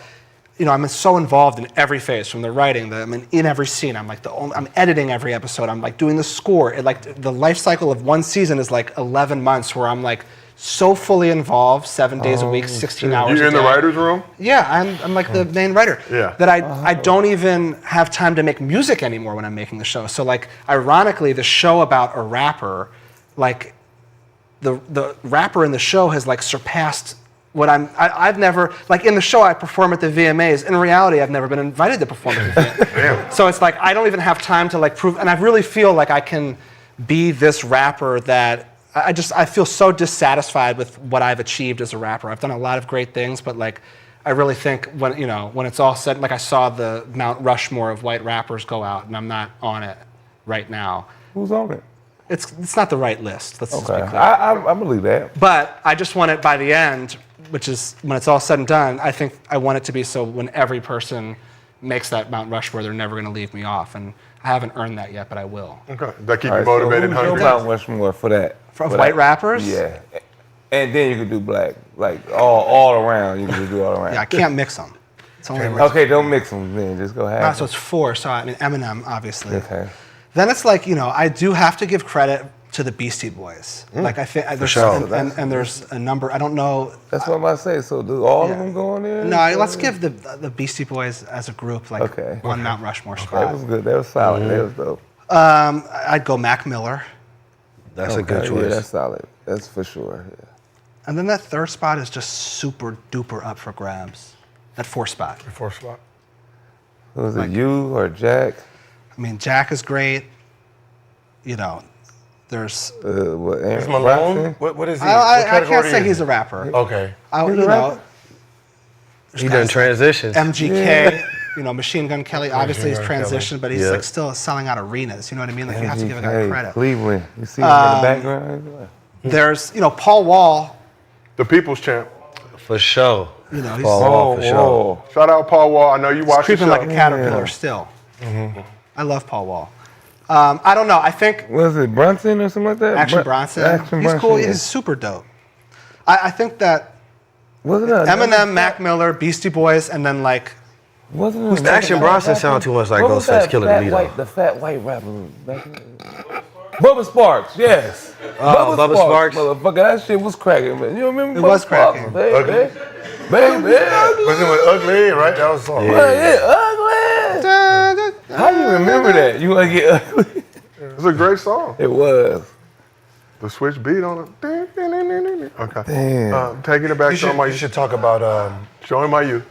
I'm so involved in every phase, from the writing, I'm in every scene. I'm I'm editing every episode. I'm doing the score. The life cycle of one season is 11 months, where I'm so fully involved, 7 days a week, 16 hours You a in day. the writer's room? Yeah, I'm the main writer. Yeah. That I don't even have time to make music anymore when I'm making the show. So ironically, the show about a rapper, the rapper in the show has surpassed what I've never, in the show I perform at the VMAs. In reality, I've never been invited to perform at the VMAs. Damn. So it's I don't even have time to prove, and I really feel I can be this rapper that I feel so dissatisfied with what I've achieved as a rapper. I've done a lot of great things, but I really think when it's all said, I saw the Mount Rushmore of white rappers go out, and I'm not on it right now. Who's on it? It's not the right list. Let's just be Okay. clear. I believe that. But I just want it by the end, which is when it's all said and done. I think I want it to be so when every person makes that Mount Rushmore, they're never going to leave me off, and I haven't earned that yet, but I will. Okay. That keep All you right, so motivated, who's your hungry. Mount Rushmore for that? For that? white rappers? Yeah. And then you could do black, all around. You can just do all around. Yeah, I can't mix them. It's only Okay, don't mix them then. Just go ahead. so it's 4. So Eminem, obviously. Okay. Then it's I do have to give credit to the Beastie Boys. I think there's sure. and there's a number. I don't know. That's what I'm about to say. So do all of them go in there? No, let's give the Beastie Boys as a group Okay. one Mount Rushmore That spot. was good. That was solid. That was dope. I'd go Mac Miller, That's a good choice. Yeah, that's solid. That's for sure. Yeah. and then that 3rd spot is just super duper up for grabs. That 4th spot. Fourth spot. Was it you or Jack? I mean, Jack is great. You know, there's. What, Is Aaron Malone? Bronson? What is he? I What can't category say is he's he? a rapper. Okay. You a know, rapper? He done transitions. MGK, you know, Machine Gun Kelly. Obviously, he's Gun Kelly. transitioned, but he's like still selling out arenas. You know what I mean? Like you have to give a guy MGK, credit. Cleveland. You see him in the background? There's, you know, Paul Wall. The people's champ. For sure. You know, he's Paul Wall, for sure. Shout out Paul Wall. I know you watch the creeping show. like a caterpillar still. I love Paul Wall. I don't know. I think Was it Brunson or something like that? Action Bronson. Action He's Bronson, cool. yeah. He's super dope. I think that Wasn't it Eminem, Mac Miller, Beastie Boys, and then like Wasn't it Action Bronson sound too much like What was Ghostface that Killer to me, though. the fat white rapper. Bubba Sparks, yes. Bubba Sparks. Motherfucker, that shit was cracking, man. You remember It Bubba was Sparks? cracking. Baby. Baby. Was it with Ugly, right? That was the song. Yeah, ugly. How you remember that? You want to get ugly? It was a great song. It was. The switch beat on it. Okay. Damn. Taking it back to my You should talk about showing my youth.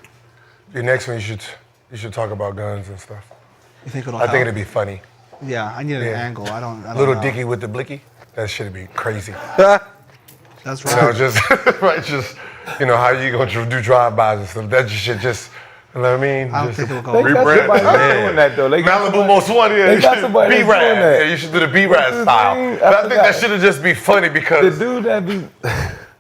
your next one. You should talk about guns and stuff. you think it'll I help? think it'd be funny. Yeah, I need an angle. I don't Little know. Dicky with the blicky. That shit'd be crazy. That's You know, right. just right, just you know how you gonna do drive-bys and stuff. That should just, you know what I mean? I don't Just think it'll They go. got Rebrand. somebody that's doing that, though. They got Malibu Most Wanted. Yeah, They got somebody that's doing B-Rad. that. Yeah, you should do the B-Rad his style. name? But I think that forgot. should just be funny the because dude that be.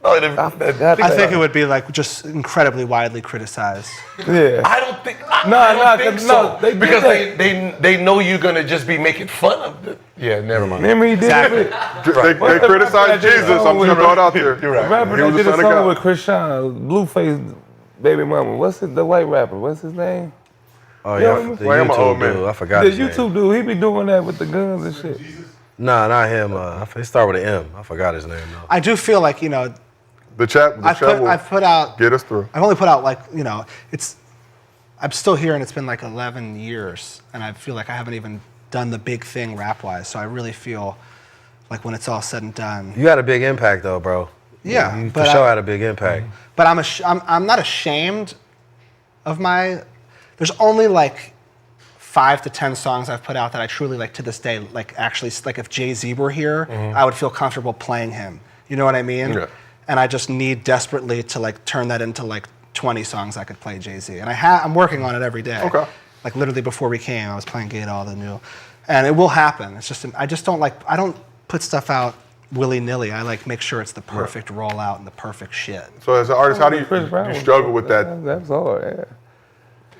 I I think it would be like just incredibly widely criticized. Yeah. I don't think. No, I don't no, think 'cause so. no, they did because that. they know you're gonna just be making fun of it. Yeah, never mind. Remember he did Exactly. it? They criticized Jesus. I'm just gonna throw it out there. You're right. Rapper He that was did the a son of song God. with Krishan, Blueface baby mama. What's it? The white rapper. What's his name? Oh, yeah. Yeah, The well, I'm an old YouTube man. dude. I forgot The his name. YouTube dude. He be doing that with the guns and shit. Nah, not him. It started with an M. I forgot his name, though. I do feel like, you know, The chat will I've put out, get us through. I've only put out like, you know, I'm still here and it's been like 11 years and I feel like I haven't even done the big thing rap-wise. So I really feel like when it's all said and done. You had a big impact, though, bro. Yeah, You for but sure had a big impact. But I'm not ashamed of there's only like 5 to 10 songs I've put out that I truly like to this day, like actually, like if Jay-Z were here, I would feel comfortable playing him. You know what I mean? Yeah. And I just need desperately to like turn that into like 20 songs I could play Jay-Z. And I'm working on it every day. Okay. Like literally before we came, I was playing Gata, all the new, and it will happen. It's just, I don't put stuff out willy-nilly. I like make sure it's the perfect rollout and the perfect shit. So as an artist, how do Chris Brown you was- struggle with that? That's hard,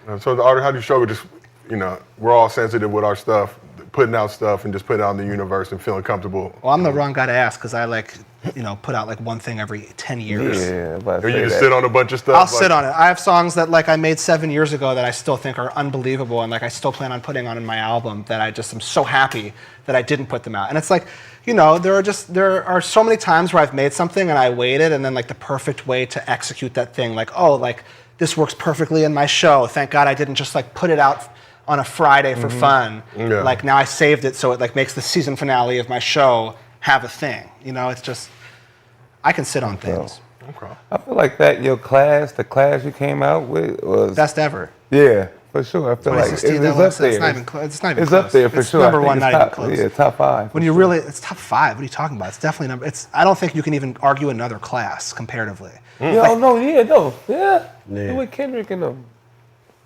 yeah. So as an artist, how do you struggle just, you know, we're all sensitive with our stuff, putting out stuff and just putting it out in the universe and feeling comfortable. Well, I'm the wrong guy to ask because I like, you know, put out like one thing every 10 years. Yeah, I'm about to Or you say just that. sit on a bunch of stuff. I'll sit on it. I have songs that like I made 7 years ago that I still think are unbelievable and like I still plan on putting on in my album that I just am so happy that I didn't put them out. And it's like, you know, there are so many times where I've made something and I waited and then like the perfect way to execute that thing, like, oh, like this works perfectly in my show. Thank God I didn't just like put it out on a Friday for fun. Yeah. Like now I saved it so it like makes the season finale of my show have a thing. You know, it's just, I can sit on things. Okay. I feel like that the class you came out with was Best ever. yeah, for sure. I feel like it's 2016, up that was- there. it's not even close. It's not even It's close. up there for It's sure. number I think one, it's not even top, close. Yeah, top 5. When you really, it's top 5. What are you talking about? It's definitely number. I don't think you can even argue another class comparatively. Yeah, no, yeah. Yeah. You with Kendrick and them.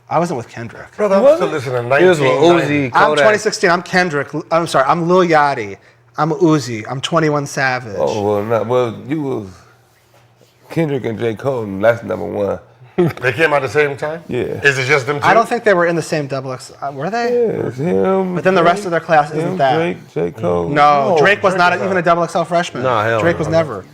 I wasn't with Kendrick. Brother, I'm Was still it? listening to He was with 1990. Uzi, I'm Kodak. 2016. I'm Kendrick. I'm sorry. I'm Lil Yachty. I'm Uzi. I'm 21 Savage. Oh well, you was Kendrick and J. Cole, and that's number 1. They came out at the same time? Yeah. Is it just them two? I don't think they were in the same double X. Were they? Yeah, it's him. But then the rest of their class isn't him, that. Drake, J. Cole. No, No, Drake was Drake not was even not. a double XL freshman. Nah, hell Drake no. was never.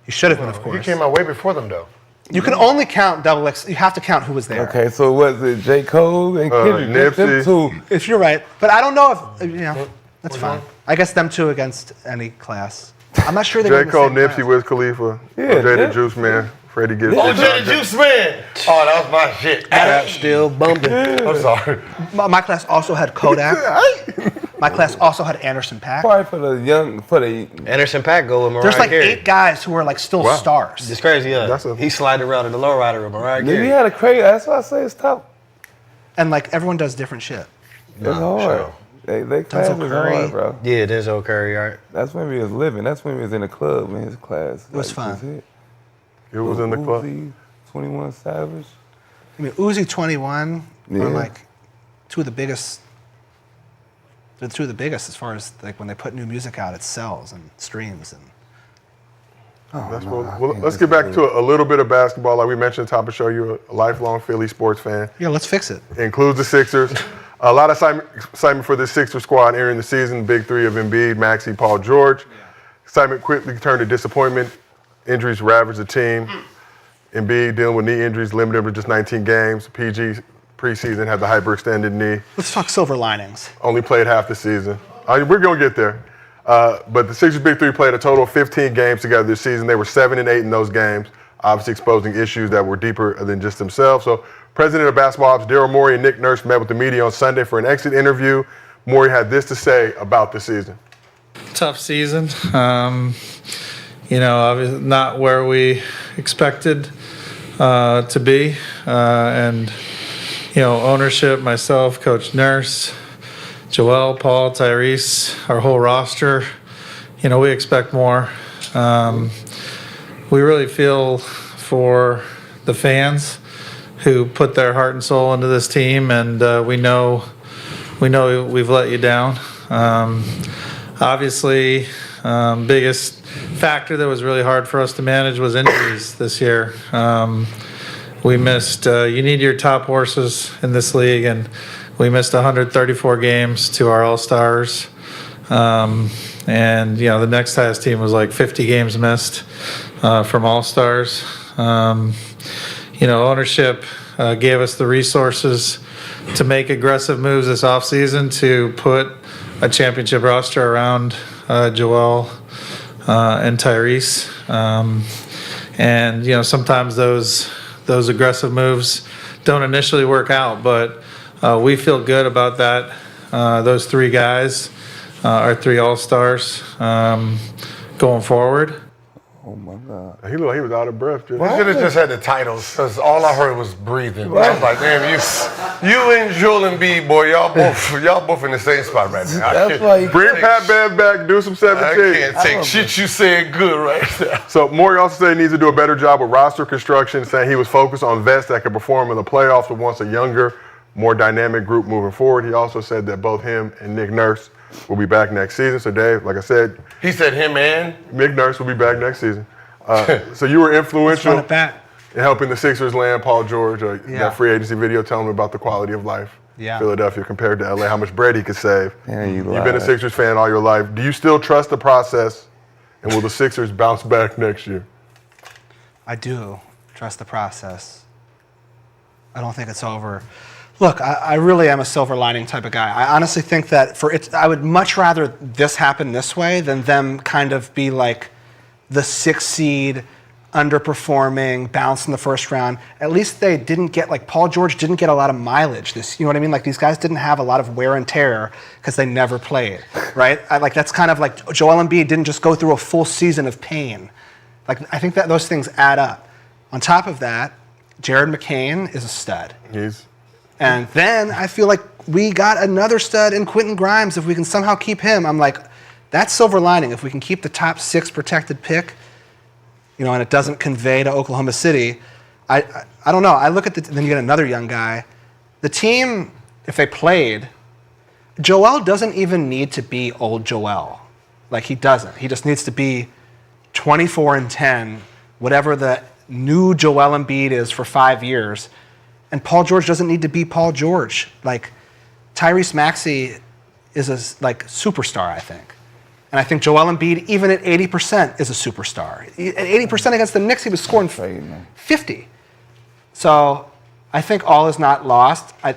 He should have been, of He course. came out way before them, though. You can only count double X. You have to count who was there. Okay, so was it J. Cole and Kendrick? Just them Nipsey. two. If you're right, but I don't know if you know. That's fine. I guess them two against any class. I'm not sure they were J. in the Cole, same Nipsey, class. Wiz Khalifa, Yeah, Jada yeah. Juice Man, Freddie Gibbs. Oh, Jada Juice Man! Oh, that was my shit. Rap still bumping. I'm sorry. My class also had Kodak. My class also had Anderson .Paak. Probably for the Anderson .Paak go with Mariah There's like Carey. 8 guys who are like still stars. It's crazy, yeah. That's a- He slided around in the lowrider with Mariah Nigga, Carey. he had a crazy. That's why I say it's top. And like everyone does different shit. It's hard. They class is hard, bro. Yeah, Denzel Curry, right? That's when we was living. That's when we was in the club in his class. It was fun. It was in the club. Uzi, 21 Savage. I mean, Uzi 21 are like two of the biggest. They're two of the biggest as far as like when they put new music out, it sells and streams and. Let's get back to a little bit of basketball. Like we mentioned at the top of the show, you're a lifelong Philly sports fan. Yeah, let's fix it. Includes the Sixers. A lot of excitement for this Sixers squad entering the season. Big three of Embiid, Maxey, Paul George. Excitement quickly turned to disappointment. Injuries ravaged the team. Embiid dealing with knee injuries, limited to just 19 games. PG preseason had the hyperextended knee. Let's talk silver linings. Only played half the season. We're going to get there. But the Sixers Big Three played a total of 15 games together this season. They were 7-8 in those games, obviously exposing issues that were deeper than just themselves. So President of Basketball Ops Daryl Morey and Nick Nurse met with the media on Sunday for an exit interview. Morey had this to say about the season. Tough season. Obviously not where we expected to be. And ownership, myself, Coach Nurse, Joel, Paul, Tyrese, our whole roster, we expect more. We really feel for the fans who put their heart and soul into this team, and we know we've let you down. Obviously, biggest factor that was really hard for us to manage was injuries this year. We missed, you need your top horses in this league, and we missed 134 games to our All-Stars. And, the next highest team was like 50 games missed from All-Stars. Ownership gave us the resources to make aggressive moves this offseason to put a championship roster around Joel and Tyrese. Sometimes those aggressive moves don't initially work out, but we feel good about that. Those three guys, our three All-Stars, going forward. Oh my God. He looked like he was out of breath. We should have just had the titles, because all I heard was breathing. I was like, damn, you and Joel and B, boy, y'all both in the same spot right now. That's why you Bring Pat Bev back, do some 17. I can't take shit you said good right now. So Morey also said he needs to do a better job with roster construction, saying he was focused on vets that could perform in the playoffs but wants a younger, more dynamic group moving forward. He also said that both him and Nick Nurse will be back next season. So Dave, like I said, he said him and Nick Nurse will be back next season. So you were influential in helping the Sixers land Paul George. That free agency video telling him about the quality of life. Philadelphia compared to LA, how much bread he could save. You've been a Sixers fan all your life. Do you still trust the process, and will the Sixers bounce back next year? I do trust the process. I don't think it's over. Look, I really am a silver lining type of guy. I honestly think that I would much rather this happen this way than them kind of be like the 6th seed, underperforming, bounce in the first round. At least they didn't get, like Paul George didn't get a lot of mileage. You know what I mean? Like these guys didn't have a lot of wear and tear because they never played, right? That's kind of like Joel Embiid didn't just go through a full season of pain. Like I think that those things add up. On top of that, Jared McCain is a stud. And then I feel like we got another stud in Quentin Grimes. If we can somehow keep him, I'm like, that's silver lining. If we can keep the top 6 protected pick, and it doesn't convey to Oklahoma City, I don't know. I look at then you get another young guy. The team, if they played, Joel doesn't even need to be old Joel. Like he doesn't. He just needs to be 24-10, whatever the new Joel Embiid is for 5 years. And Paul George doesn't need to be Paul George. Like Tyrese Maxey is a superstar, I think. And I think Joel Embiid, even at 80%, is a superstar. At 80% against the Knicks, he was scoring 50. So I think all is not lost. I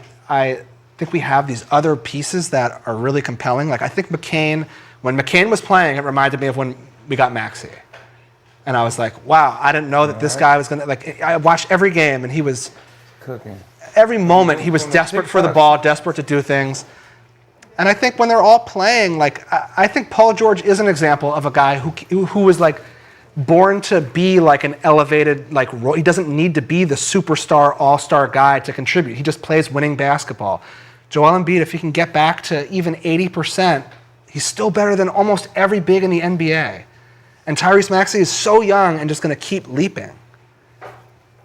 think we have these other pieces that are really compelling. Like I think when McCain was playing, it reminded me of when we got Maxey. And I was like, wow, I didn't know that this guy was going to, I watched every game and he was cooking. Every moment he was desperate for the ball, desperate to do things. And I think when they're all playing, I think Paul George is an example of a guy who was like born to be like an elevated like role. He doesn't need to be the superstar all-star guy to contribute. He just plays winning basketball. Joel Embiid, if he can get back to even 80%, he's still better than almost every big in the NBA. And Tyrese Maxey is so young and just going to keep leaping.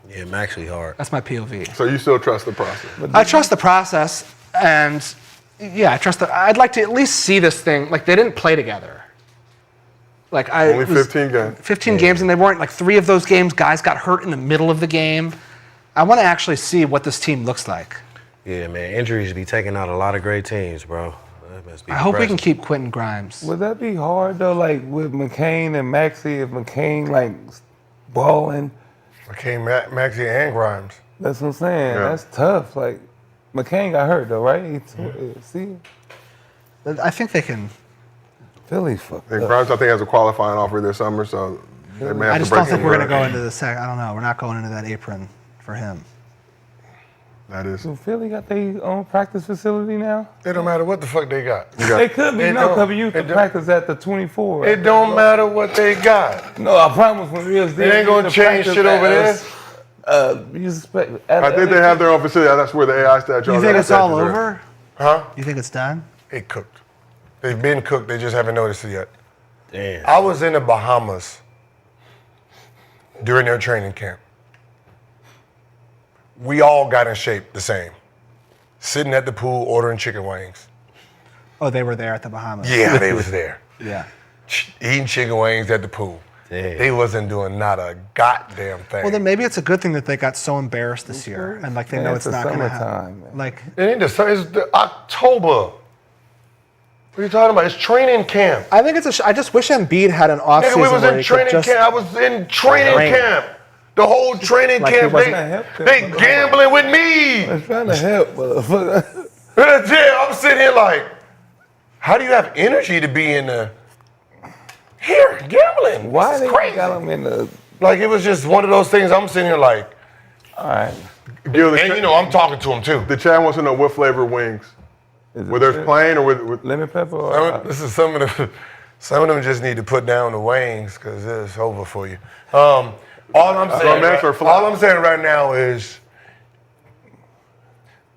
Yeah, Maxey hard. That's my POV. So you still trust the process? I trust the process, and yeah, I trust I'd like to at least see this thing. Like, they didn't play together. Like, Only 15 games. 15 games, and they weren't, like, 3 of those games, guys got hurt in the middle of the game. I want to actually see what this team looks like. Yeah, man, injuries be taking out a lot of great teams, bro. That must be I hope we can depressing. keep Quentin Grimes. Would that be hard though? Like with McCain and Maxey, if McCain like balling, Maxey and Grimes. that's what I'm saying. Yeah. That's tough. Like McCain got hurt though, right? See, I think they can. Philly fucked And up. Grimes, I think, has a qualifying offer this summer, so they may have I to just break don't think him we're going to right. go into the second. I don't know. We're not going into that apron for him. That is. So Philly got their own practice facility now. It don't matter what the fuck they got. They could be It no don't- cover you to it don't- practice at the 24. It don't matter what they got. No, I promise when we was there, It ain't gonna change shit over there. You expect, I think they have their own facility. That's where the AI statue. You think it's all over? Huh? You think it's done? It cooked. They've been cooked. They just haven't noticed it yet. Damn. I was in the Bahamas during their training camp. We all got in shape the same. Sitting at the pool ordering chicken wings. Oh, they were there at the Bahamas. Yeah, they was there. Yeah. Eating chicken wings at the pool. Damn. They wasn't doing not a goddamn thing. Well, then maybe it's a good thing that they got so embarrassed this year, and like they know it's the not going to summertime, happen. man. Like, It ain't the summer, it's the October. What are you talking about? It's training camp. I think it's I just wish Embiid had an off Nigga, season we was where in he could training just. camp. I was in training Train. camp. The whole training Like he camp, wasn't- they gambling with me. I'm trying to help, motherfucker. Yeah, I'm sitting here like, how do you have energy to be in the here gambling? Why This they is crazy? got them in the? Like it was just one of those things. I'm sitting here like, All right. Gil, the, and you know, I'm talking to him too. the chat wants to know what flavor wings. Is it Whether it's plain or with lemon pepper or This is some of them just need to put down the wings because it's over for you. All I'm saying, Romance or flat? all I'm saying right now is,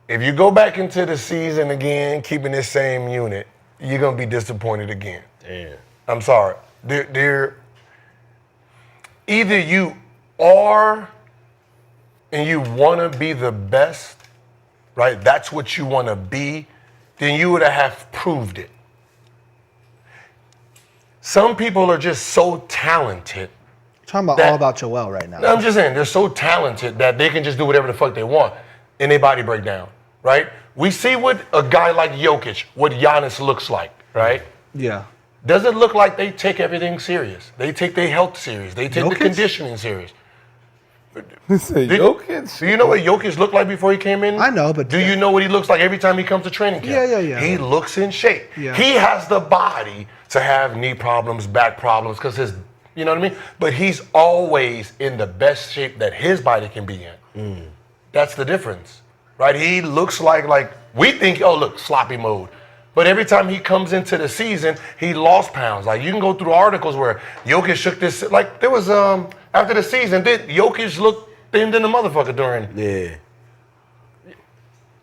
if you go back into the season again, keeping this same unit, you're gonna be disappointed again. Damn. I'm sorry. They're either you are and you want to be the best, right? That's what you want to be. Then you would have proved it. Some people are just so talented. Talking about That- all about Joel right now. I'm just saying, they're so talented that they can just do whatever the fuck they want and their body break down, right? We see what a guy like Jokic, what Giannis looks like, right? Yeah. Does it look like they take everything serious? They take their health serious. They take the Jokic? conditioning serious. He said Did- Jokic. Do you know what Jokic looked like before he came in? I know, but do you know what he looks like every time he comes to training camp? Yeah. He looks in shape. Yeah. He has the body to have knee problems, back problems, because his, you know what I mean? But he's always in the best shape that his body can be in. That's the difference, right? He looks like we think, oh, look, sloppy mode. But every time he comes into the season, he lost pounds. Like you can go through articles where Jokic shook this, like there was, after the season, did Jokic look thin than the motherfucker during? Yeah.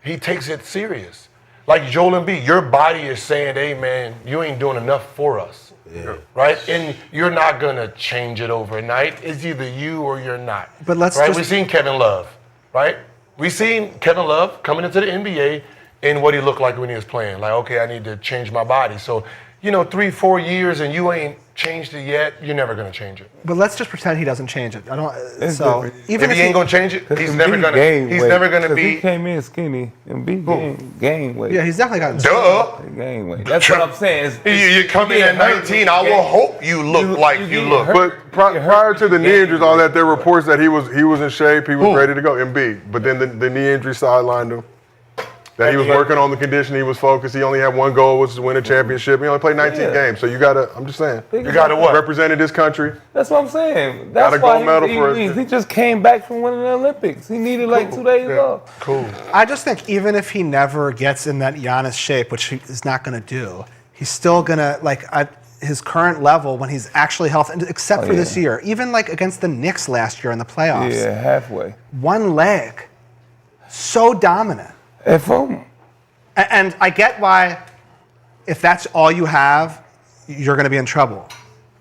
He takes it serious. Like Joel Embiid, your body is saying, hey man, you ain't doing enough for us. Yeah. Right? And you're not gonna change it overnight. It's either you or you're not. But let's right? just- We've seen Kevin Love, right? We've seen Kevin Love coming into the NBA and what he looked like when he was playing. Like, okay, I need to change my body. So, 3-4 years and you ain't changed it yet, you're never gonna change it. But let's just pretend he doesn't change it. I don't. It's So different. even if he ain't gonna change it, he's never gonna. He's never gonna He be. came in skinny and gain weight. Yeah, he's definitely gotten. Duh. Gain weight. That's what I'm saying. You come in at 19. I will hope you look like you look. But prior to the knee injuries, all that, there were reports that he was in shape, he was ready to go, Embiid. But then the knee injury sidelined him. That he was working on the condition, he was focused. He only had one goal, which was to win a championship. He only played 19 games, so you gotta. I'm just saying, You gotta what? represented this country. That's what I'm saying. Got That's a why gold medal he for leaves. us. He just came back from winning the Olympics. He needed like 2 days off. Cool. I just think even if he never gets in that Giannis shape, which he is not going to do, he's still going to his current level when he's actually healthy, except for this year. Even like against the Knicks last year in the playoffs. Yeah, halfway. One leg. So dominant. And I get why, if that's all you have, you're going to be in trouble.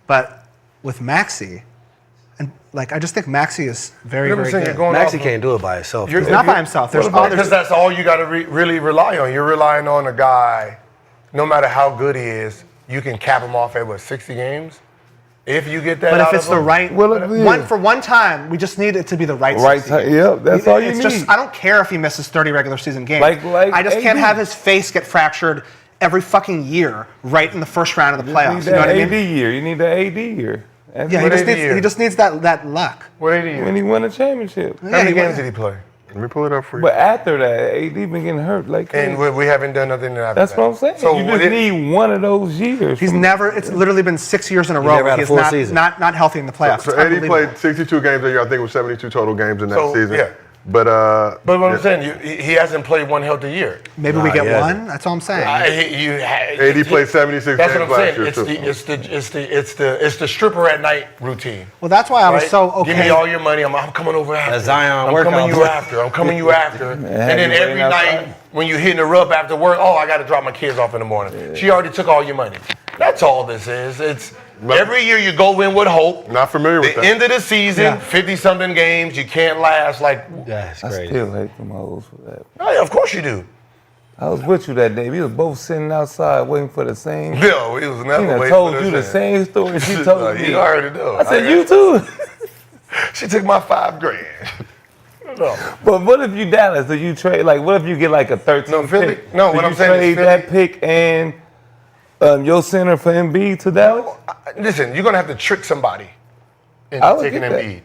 But with Maxey, and like I just think Maxey is very, very good. Maxey can't do it by himself. He's not by himself. There's others. Because that's all you got to really rely on. You're relying on a guy, no matter how good he is, you can cap him off at 60 games? If you get that but out if it's of the him, right for one time, we just need it to be the right 60 time. games. Yep, that's all you It's need. just I don't care if he misses 30 regular season games. Like I just can't AD. have his face get fractured every fucking year right in the first round of the playoffs. You You know what I AD mean? year. You need the AD year. Yeah, he just needs that luck. What AD year? When he won a championship. How many games did he play? Let me pull it up for you. But after that, AD been getting hurt. Like, And we haven't done nothing after that's that. what I'm saying. So you just need one of those years. He's never. It's literally been 6 years in a row never where had a he's full not, season. not healthy in the playoffs. So It's AD unbelievable. played 62 games that year. I think it was 72 total games in that So, season. yeah. But But what I'm saying, he hasn't played one healthy year. Maybe we get one. That's all I'm saying. AD played 76 That's games what I'm last saying. year, It's the stripper at night routine. Well, that's why I was right? so okay. Give me all your money. I'm coming over after. Zion I'm workout. coming you after. I'm coming you after. And then you every waiting night outside. when you're hitting her up after work, I got to drop my kids off in the morning. She already took all your money. That's all this is. It's every year you go in with hope. Not familiar with The that. end of the season, 50-something games, you can't last like. That's I crazy. still hate them hoes for that. Oh, yeah, of course you do. I was with you that day. We was both sitting outside waiting for the same. No, it was never Tina waiting told for you the this. same story she told me. You already know. I said, you too. She took my $5,000. No. But what if you Dallas? Do you trade? Like, what if you get like a 13 No, Philly- pick? no, Do what you I'm saying is trade that pick and your center for Embiid to Dallas? Listen, you're going to have to trick somebody I into would taking get that. Embiid.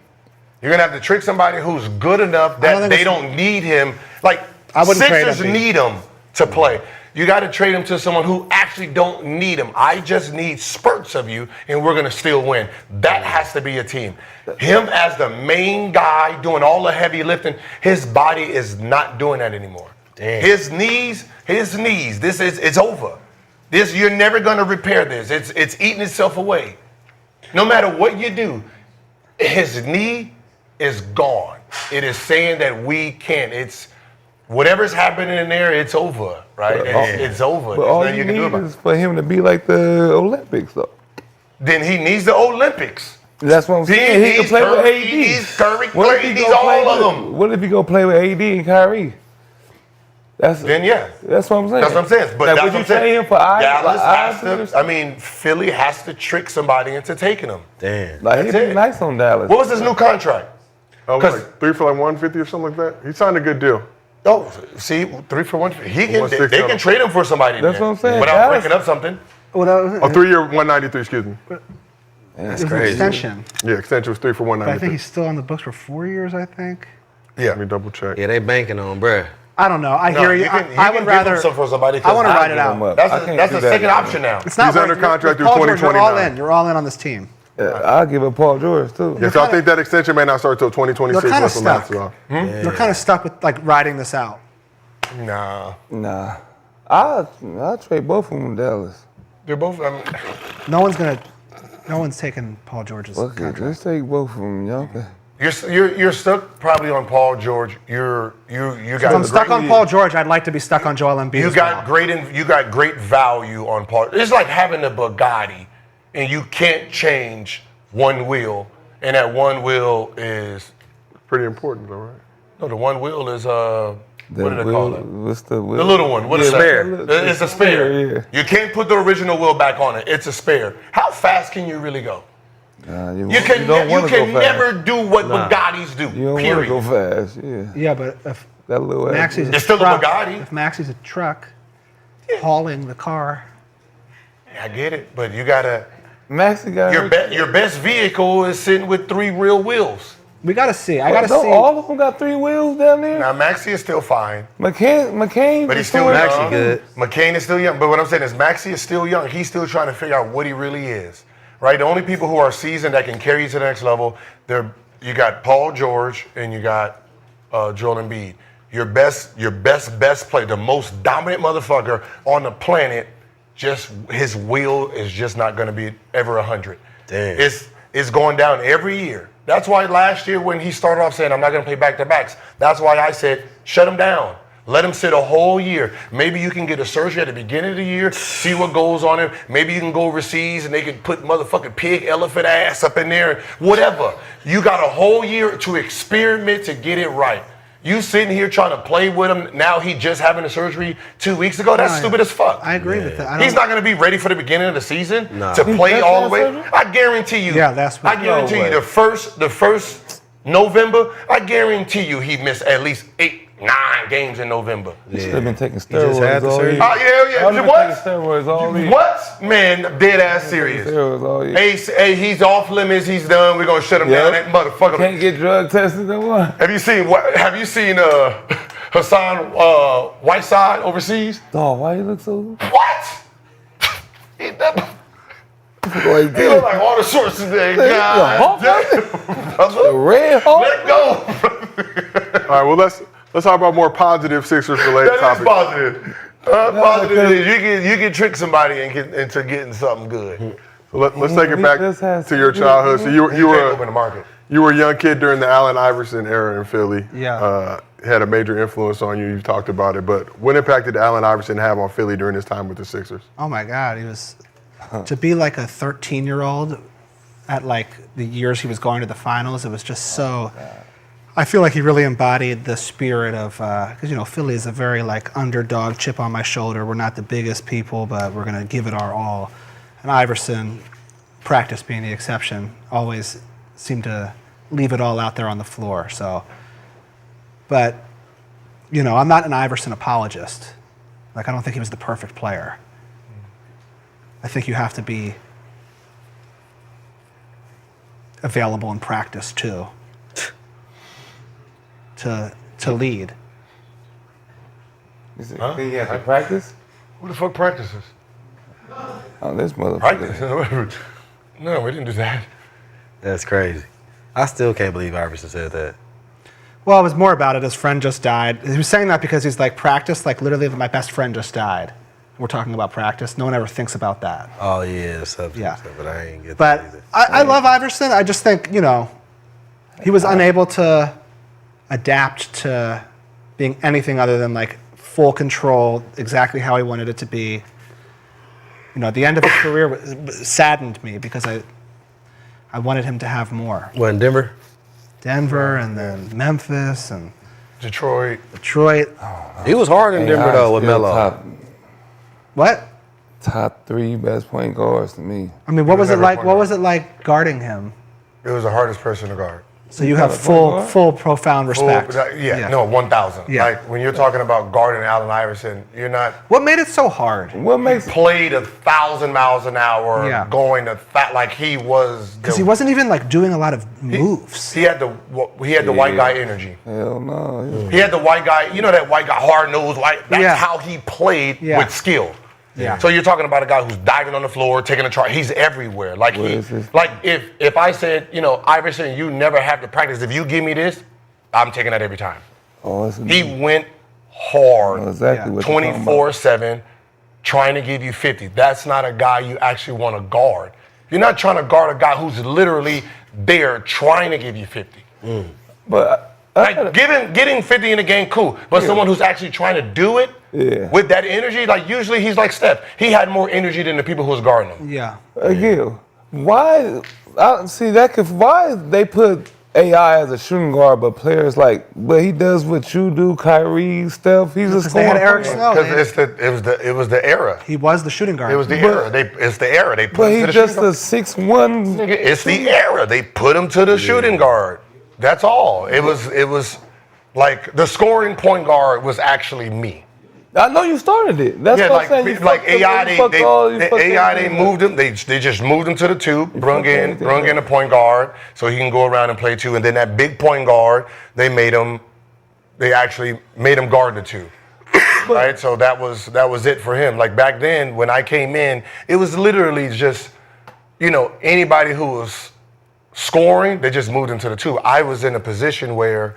You're going to have to trick somebody who's good enough I don't that think they it's- don't need him. Like, I wouldn't trade Sixers Embiid. need him to play. You got to trade him to someone who actually don't need him. I just need spurts of you, and we're going to still win. That has to be a team. Him as the main guy doing all the heavy lifting, his body is not doing that anymore. Damn. His knees, it's over. You're never going to repair this. It's eating itself away. No matter what you do, his knee is gone. It is saying that we can't. It's whatever's happening in there, it's over, right? It's over. But There's all nothing you you can do need about it. is for him to be like the Olympics, though. Then he needs the Olympics. That's what I'm saying. He can play with AD. He's Curry, What if Clay, he he's go play all of with- them. What if he go play with AD and Kyrie? Then yeah. That's what I'm saying. That's what I'm saying. But like, that's would what you I'm saying. trade him for Dallas has Iverson? to, I mean, Philly has to trick somebody into taking him. Damn. Like, he'd That's be it. nice on Dallas. What was his new contract? Oh, like 3 for like 150 or something like that. He signed a good deal. Oh, see, 3 for 1. He can. 160 They can trade him for somebody. That's there what I'm saying. Without Dallas- breaking up something. Well, that was, 3 year 193, excuse me. That's it was an crazy. extension. Yeah, extension was 3 for But I 193. think he's still on the books for 4 years, I think. Yeah. Let me double check. Yeah, they banking on, bruh. I don't know. I hear you. I I would rather. for somebody. I want to I'll ride it give him out. up. That's I a, can't that's do a that. second option now. It's not He's worth under it. contract With through Paul George, You're all 2029. in. You're all in on this team. I'll give it Paul George, too. Yeah, so I think that extension may not start till 2026. You're kinda once the max stuck. is off. You're kind of stuck with like riding this out. Nah. I'll trade both of them in Dallas. They're both. I mean, No one's taking Paul George's Fuck it. contract. Let's take both of them, y'all. you're stuck probably on Paul George. You got. If I'm stuck on Paul George, I'd like to be stuck on Joel Embiid. You as got well. you got great value on Paul. It's like having a Bugatti, and you can't change one wheel, and that one wheel is Pretty important, though, right? no. The one wheel is what do they call it? What's the wheel? The little one. What is that? spare. It's a spare. Yeah. You can't put the original wheel back on it. It's a spare. How fast can you really go? You You can don't wanna go fast. never do what Bugattis do. You don't want to period. go fast, yeah. Yeah, but if That little Maxey's ass. a It's still a truck, Bugatti. if Maxey's a truck hauling the car, I get it, but you gotta. Maxey got Your best vehicle is sitting with 3 real wheels. we got to see. I got to Don't see. all of them got 3 wheels down there? Now Maxey is still fine, McCain, but he's still young. Maxey good. McCain is still young, but what I'm saying is Maxey is still young. He's still trying to figure out what he really is. Right? The only people who are seasoned that can carry you to the next level, you got Paul George and you got Joel Embiid. Your best player, the most dominant motherfucker on the planet, just his will is just not going to be ever 100. Damn. It's going down every year. That's why last year when he started off saying, I'm not going to play back-to-backs, that's why I said, shut him down. Let him sit a whole year. Maybe you can get a surgery at the beginning of the year, see what goes on him. Maybe you can go overseas and they can put motherfucking pig elephant ass up in there. Whatever. You got a whole year to experiment to get it right. You sitting here trying to play with him. Now he just having a surgery 2 weeks ago. That's stupid as fuck. I agree with that. He's not going to be ready for the beginning of the season to play all the way. I guarantee you. Yeah, that's what. I guarantee you the first November. I guarantee you he missed at least 8, 9 games in November. He should have been taking just had steroids the all surgery. year. Yeah. Taking What? steroids all year. What? Man, dead ass serious. Steroids all year. Hey, he's off limits. He's done. We're gonna shut him down. That motherfucker. Can't get drug tested no more. Have you seen Hassan Whiteside overseas? Oh, why you look so? What? He look like all the sorts of things. God damn. The red Hulk. Let go. All right, well, let's talk about more positive Sixers-related That topics. is positive. Positive is you can trick somebody into getting something good. So let's take it back to your childhood. So you were open the market. You were a young kid during the Allen Iverson era in Philly. Yeah. Had a major influence on you. You talked about it, but what impact did Allen Iverson have on Philly during his time with the Sixers? Oh my God, he was to be like a 13-year-old at like the years he was going to the finals. It was just so. I feel like he really embodied the spirit of because Philly is a very like underdog, chip on my shoulder. We're not the biggest people, but we're gonna give it our all. And Iverson, practice being the exception, always seemed to leave it all out there on the floor. So, but I'm not an Iverson apologist. Like I don't think he was the perfect player. I think you have to be available in practice too to lead. You said he had to practice? Who the fuck practices? Oh, this motherfucker. Practice? No, we didn't do that. That's crazy. I still can't believe Iverson said that. Well, it was more about it. His friend just died. He was saying that because he's like, practice, like literally my best friend just died. We're talking about practice. No one ever thinks about that. Oh, yeah, stuff, but I ain't get that either. I love Iverson. I just think, he was unable to adapt to being anything other than like full control, exactly how he wanted it to be. At the end of his career saddened me because I wanted him to have more. What, in Denver? Denver and then Memphis and Detroit. He was hard in Denver though with Melo. What? Top 3 best point guards to me. I mean, what was it like? What was it like guarding him? It was the hardest person to guard. So you have full, profound respect. 1,000. Yeah. Like when you're talking about guarding Allen Iverson, you're not. What made it so hard? What makes played 1,000 miles an hour, Yeah. going like he was. Because he wasn't even like doing a lot of moves. He had the white guy energy. Hell no. He had the white guy. You know that white guy, hard nosed white. That's how he played with skill. Yeah. So you're talking about a guy who's diving on the floor, taking a try. He's everywhere. Like if I said, Iverson, you never have to practice. If you give me this, I'm taking that every time. Oh, he went hard, exactly what you're talking about. 24/7, trying to give you 50. That's not a guy you actually want to guard. You're not trying to guard a guy who's literally there trying to give you 50. But like getting 50 in a game, cool. But someone who's actually trying to do it with that energy, like usually he's like Steph. He had more energy than the people who was guarding him. Yeah. Again, why they put AI as a shooting guard, but players but he does what you do, Kyrie, Steph. He's a They had Eric Snow. Because it was the era. He was the shooting guard. It was the era. It's the era. They put But him to he's the just shooting a 6'1". guard. It's the era. They put him to the shooting guard. That's all. It was like the scoring point guard was actually me. I know you started it. That's what I'm saying. Like AI, they moved him. They just moved him to the 2, brung in a point guard so he can go around and play 2. And then that big point guard, they actually made him guard the 2. Right? So that was it for him. Like back then, when I came in, it was literally just, anybody who was scoring, they just moved him to the 2. I was in a position where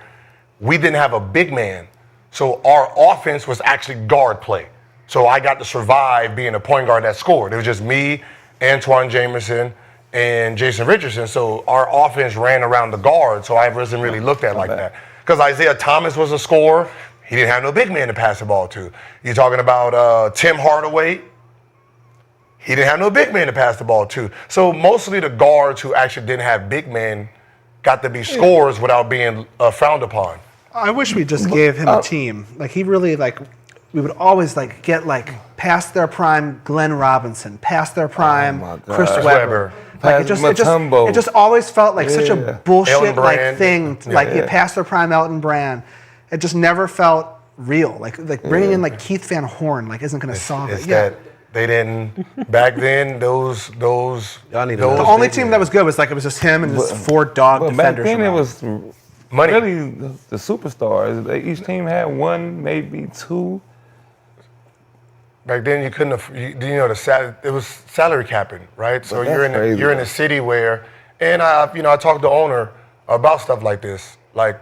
we didn't have a big man. So our offense was actually guard play. So I got to survive being a point guard that scored. It was just me, Antoine Jameson, and Jason Richardson. So our offense ran around the guard, so I wasn't really looked at like that. Because Isaiah Thomas was a scorer. He didn't have no big man to pass the ball to. You're talking about Tim Hardaway. He didn't have no big man to pass the ball to. So mostly the guards who actually didn't have big men got to be scorers without being frowned upon. I wish we just gave him a team. Like he really we would always get past their prime Glenn Robinson, past their prime Chris Webber. Like it just always felt like such a bullshit thing. Past their prime Elton Brand. It just never felt real. Like bringing in Keith Van Horn isn't going to solve it. That they didn't back then. Those the only team that was good was it was just him and his 4 dog defenders. Back then it was money. Really the superstars. Each team had 1, maybe 2. Back then you couldn't it was salary capping, right? So you're in a city where, and I talked to the owner about stuff like this. Like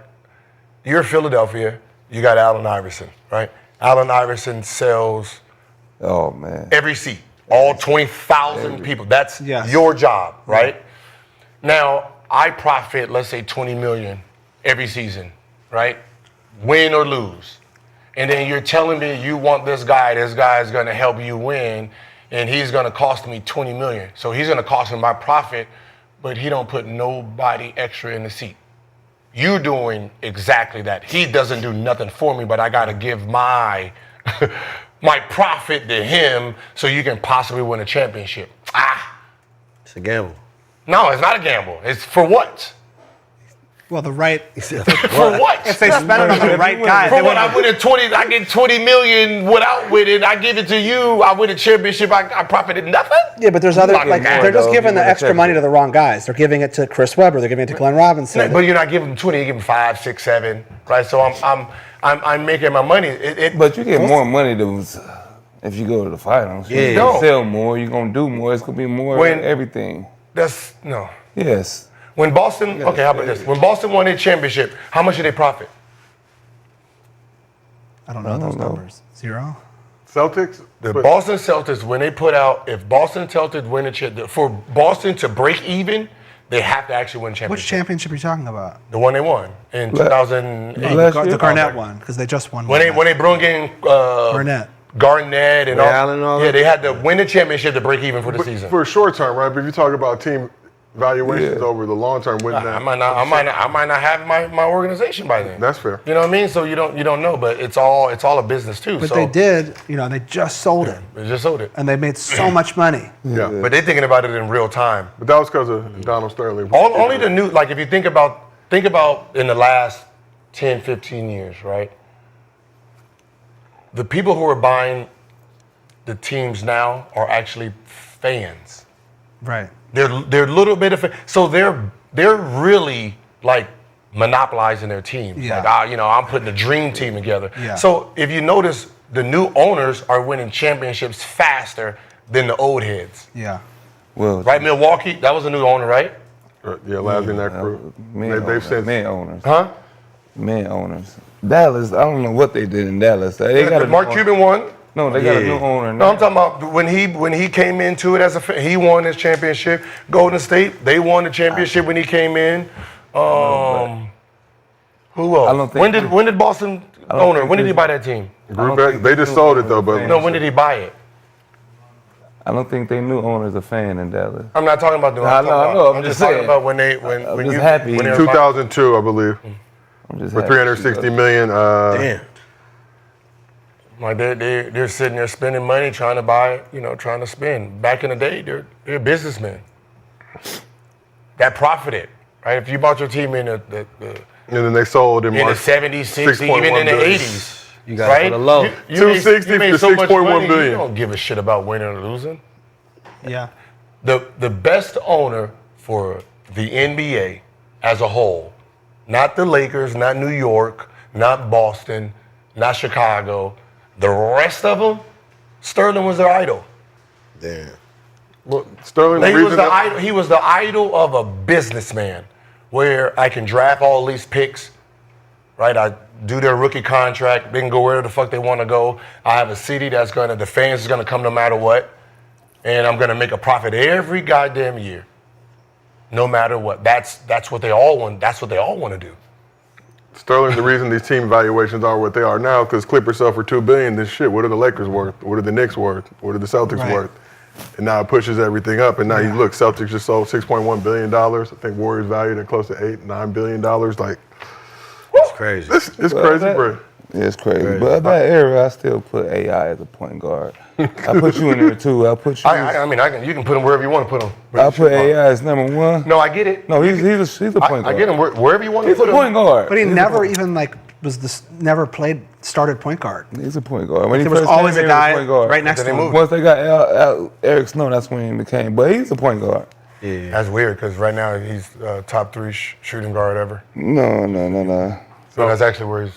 you're Philadelphia, you got Allen Iverson, right? Allen Iverson sells. Oh man! Every seat, all 20,000 people. That's your job, right? Now I profit, let's say 20 million every season, right? Win or lose. And then you're telling me you want this guy is going to help you win, and he's going to cost me 20 million. So he's going to cost me my profit, but he don't put nobody extra in the seat. You doing exactly that. He doesn't do nothing for me, but I got to give my my profit to him so you can possibly win a championship. It's a gamble. No, it's not a gamble. It's for what? Well, for what? If they spend it on the right guy. For what? I get 20 million without winning. I give it to you. I win a championship. I profited nothing. Yeah, but there's other they're just giving the extra money to the wrong guys. They're giving it to Chris Webber. They're giving it to Glenn Robinson. No, but you're not giving them 20. You give them 5, 6, 7, right? So I'm making my money. But you get more money if you go to the finals. Yeah. You're gonna sell more. You're gonna do more. It's gonna be more everything. That's no. Yes. When Boston, okay, how about this? When Boston won their championship, how much did they profit? I don't know those numbers. 0? Celtics? The Boston Celtics, when they put out, if Boston Celtics win a championship, for Boston to break even, they have to actually win championship. Which championship are you talking about? The one they won in 2008. The Garnett one, because they just won. When they brought in Garnett and all. Yeah, they had to win the championship to break even for the season. For a short term, right? But if you talk about team valuations over the long term, wouldn't that? I might not have my organization by then. That's fair. You know what I mean? So you don't know, but it's all a business too. But so they did, they just sold it. They just sold it. And they made so much money. Yeah. But they're thinking about it in real time. But that was because of Donald Sterling. Only the new, if you think about in the last 10, 15 years, right? The people who are buying the teams now are actually fans. Right. They're a little bit of so they're really monopolizing their teams. Yeah. I'm putting a dream team together. Yeah. So if you notice, the new owners are winning championships faster than the old heads. Yeah. Well, right, Milwaukee, that was a new owner, right? Yeah, Lavin, that crew. They've said man owners. Huh? Man owners. Dallas, I don't know what they did in Dallas. They got Mark Cuban won. No, they got a new owner. No, I'm talking about when he came into it he won his championship. Golden State, they won the championship when he came in. Who else? I don't think when did Boston owner? When did he buy that team? They just sold it though, but no. When did he buy it? I don't think they new owner's a fan in Dallas. I'm not talking about the. I know. I'm just talking saying. about when you happy. When 2002, I believe. I'm just for 360 million. Damn. Like they're sitting there spending money trying to buy, trying to spend. Back in the day, they're businessmen that profited, right? If you bought your team in the and then they sold in the 70s, 60s, even in the 80s, you got it for the low. 260 made to so much 6.1 money, billion. You don't give a shit about winning or losing. Yeah. The best owner for the NBA as a whole, not the Lakers, not New York, not Boston, not Chicago. The rest of them, Sterling was their idol. Damn. Well, Sterling, he was the idol of a businessman, where I can draft all these picks, right? I do their rookie contract. They can go wherever the fuck they want to go. I have a city the fans is gonna come no matter what, and I'm gonna make a profit every goddamn year, no matter what. That's what they all want. That's what they all want to do. Sterling, the reason these team valuations are what they are now, because Clippers sell for $2 billion. This shit. What are the Lakers worth? What are the Knicks worth? What are the Celtics worth? And now it pushes everything up. And now you look, Celtics just sold $6.1 billion. I think Warriors valued at close to $8-9 billion. Like, It's crazy. it's crazy, bro. Yeah, it's crazy. But at that era, I still put AI as a point guard. I put you in there too. I put you. You can put him wherever you want to put him. I put AI as number one. No, I get it. No, he's a point guard. I get him wherever you want to He's put a him. point guard. But he never even never started point guard. He's a point guard. When he There was first always came a in, he was guy point guard. right next to him. Once they got Eric Snow, that's when he became. But he's a point guard. Yeah. That's weird because right now he's top 3 shooting guard ever. No. So that's actually where he's.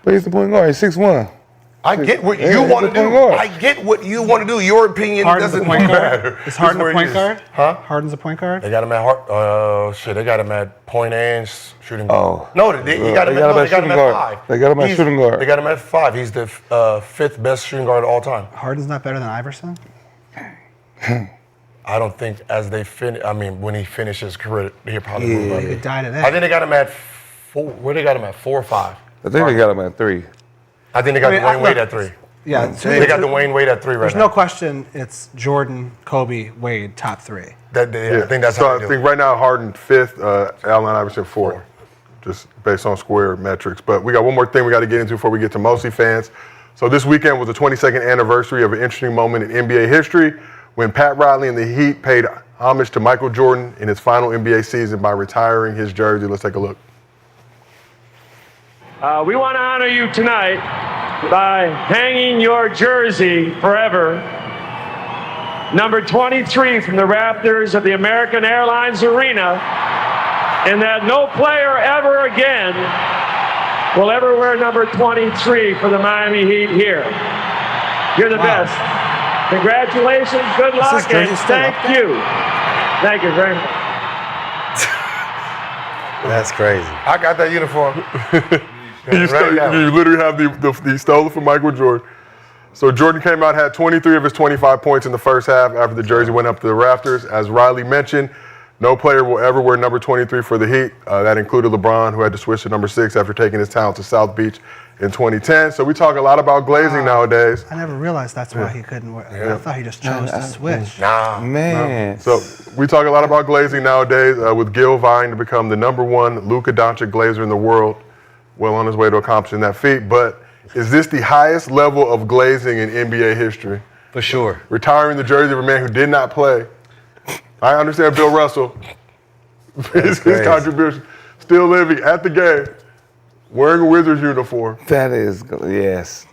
But he's the point guard. He's 6'1". I get what Yeah, you he's want a to point do. guard. I get what you want to do. Your opinion Harden's a doesn't point guard. matter. Is Harden It's where a he point is. guard? Huh? Harden's a point guard? They got him at shit. They got him at point and shooting guard. Oh. No, they got him at shooting 5. They got him at shooting guard. They got him at 5. He's the 5th best shooting guard of all time. Harden's not better than Iverson? I don't think when he finishes his career, he'll probably move up. He could die today. I think they got him at 4. Where they got him at 4 or 5? I think they got him at 3. I think they got Dwayne look, Wade at 3. Yeah, They got Dwayne Wade at 3 right there's now. no question it's Jordan, Kobe, Wade, top 3. I think that's So how I they do think it. right now Harden 5th, Allen Iverson 4th, just based on square metrics. But we got one more thing we got to get into before we get to Mosley fans. So this weekend was the 22nd anniversary of an interesting moment in NBA history when Pat Riley and the Heat paid homage to Michael Jordan in his final NBA season by retiring his jersey. Let's take a look. We want to honor you tonight by hanging your jersey forever. Number 23 from the rafters of the American Airlines Arena, and that no player ever again will ever wear number 23 for the Miami Heat here. You're the best. Congratulations, good luck, and thank you. Thank you very much. That's crazy. I got that uniform. You literally have the stolen from Michael Jordan. So Jordan came out, had 23 of his 25 points in the first half after the jersey went up to the rafters. As Riley mentioned, no player will ever wear number 23 for the Heat. That included LeBron, who had to switch to number 6 after taking his talent to South Beach in 2010. So we talk a lot about glazing nowadays. I never realized that's why he couldn't wear. I thought he just chose to switch. Nah. Man. So we talk a lot about glazing nowadays, with Gil vying to become the number 1 Luka Doncic glazer in the world, well on his way to accomplishing that feat. But is this the highest level of glazing in NBA history? For sure. Retiring the jersey of a man who did not play. I understand Bill Russell, his contribution, still living at the game, wearing a Wizards uniform. That is, yes.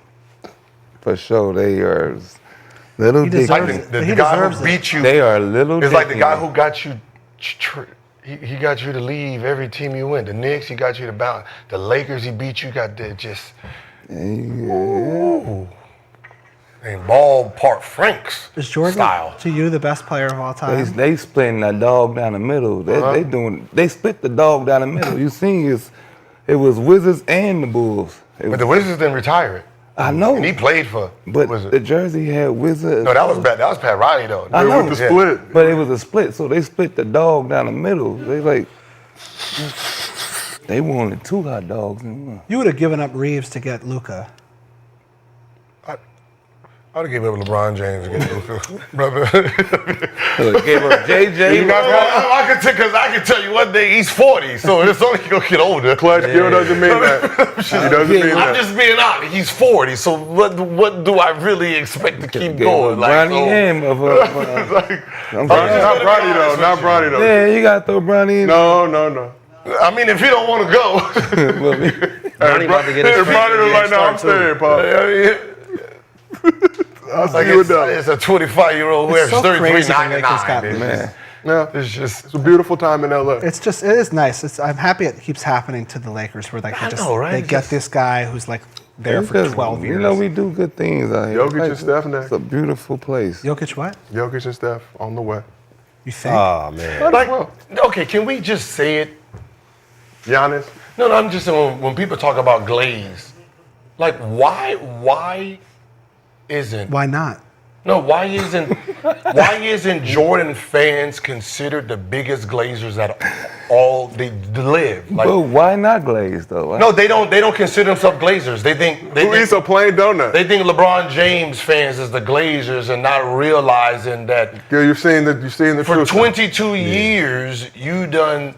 For sure, they are little He dickies. deserves it. The He guy deserves who it. beat you. They are little It's like the guy dickies. who got you. He got you to leave every team you went. The Knicks, he got you to bounce. The Lakers, he beat you. Got to just. Ooh. And ballpark Franks Is Jordan, style. to you, the best player of all time? They splitting that dog down the middle. They split the dog down the middle. You seen it was Wizards and the Bulls. But the Wizards didn't retire it. I know. And he played for But Wizards. the jersey had Wizards. No, that was bad. That was Pat Riley though. I know. With the split. But it was a split, so they split the dog down the middle. They wanted 2 hot dogs in one. You would have given up Reeves to get Luka. I'd have given up LeBron James against Luka, brother. Gave up JJ. I can tell you one day he's 40, so it's only gonna get older. Clutch Gil doesn't mean that. He doesn't mean I'm that. just being honest. He's 40, so what do I really expect to keep going? Bronny M of Not Bronny though. Not Bronny though. Yeah, you gotta throw Bronny in. No. I mean, if he don't want to go, Bronny about to get his Bronny was like, no, I'm staying, Pop. I'll see you with that. it's a 25-year-old who It's has so crazy the 33.99. Lakers got It's this. just- Yeah, It's a beautiful time in LA. It is nice. I'm happy it keeps happening to the Lakers where like I know, right? they get this guy who's like there for 12 years. You know, we do good things out here. Jokic and Steph next. It's a beautiful place. Jokic what? Jokic and Steph on the way. You think? Oh man. like, okay, can we just say it? Giannis? No, I'm just saying when people talk about glaze, like why isn't Why not? no why isn't Jordan fans considered the biggest Glazers that all they live? Like, But why not Glaze though? no, they don't consider themselves Glazers. They Who eats a plain donut? They think LeBron James fans is the Glazers and not realizing that You're seeing the for truth. 22 years you done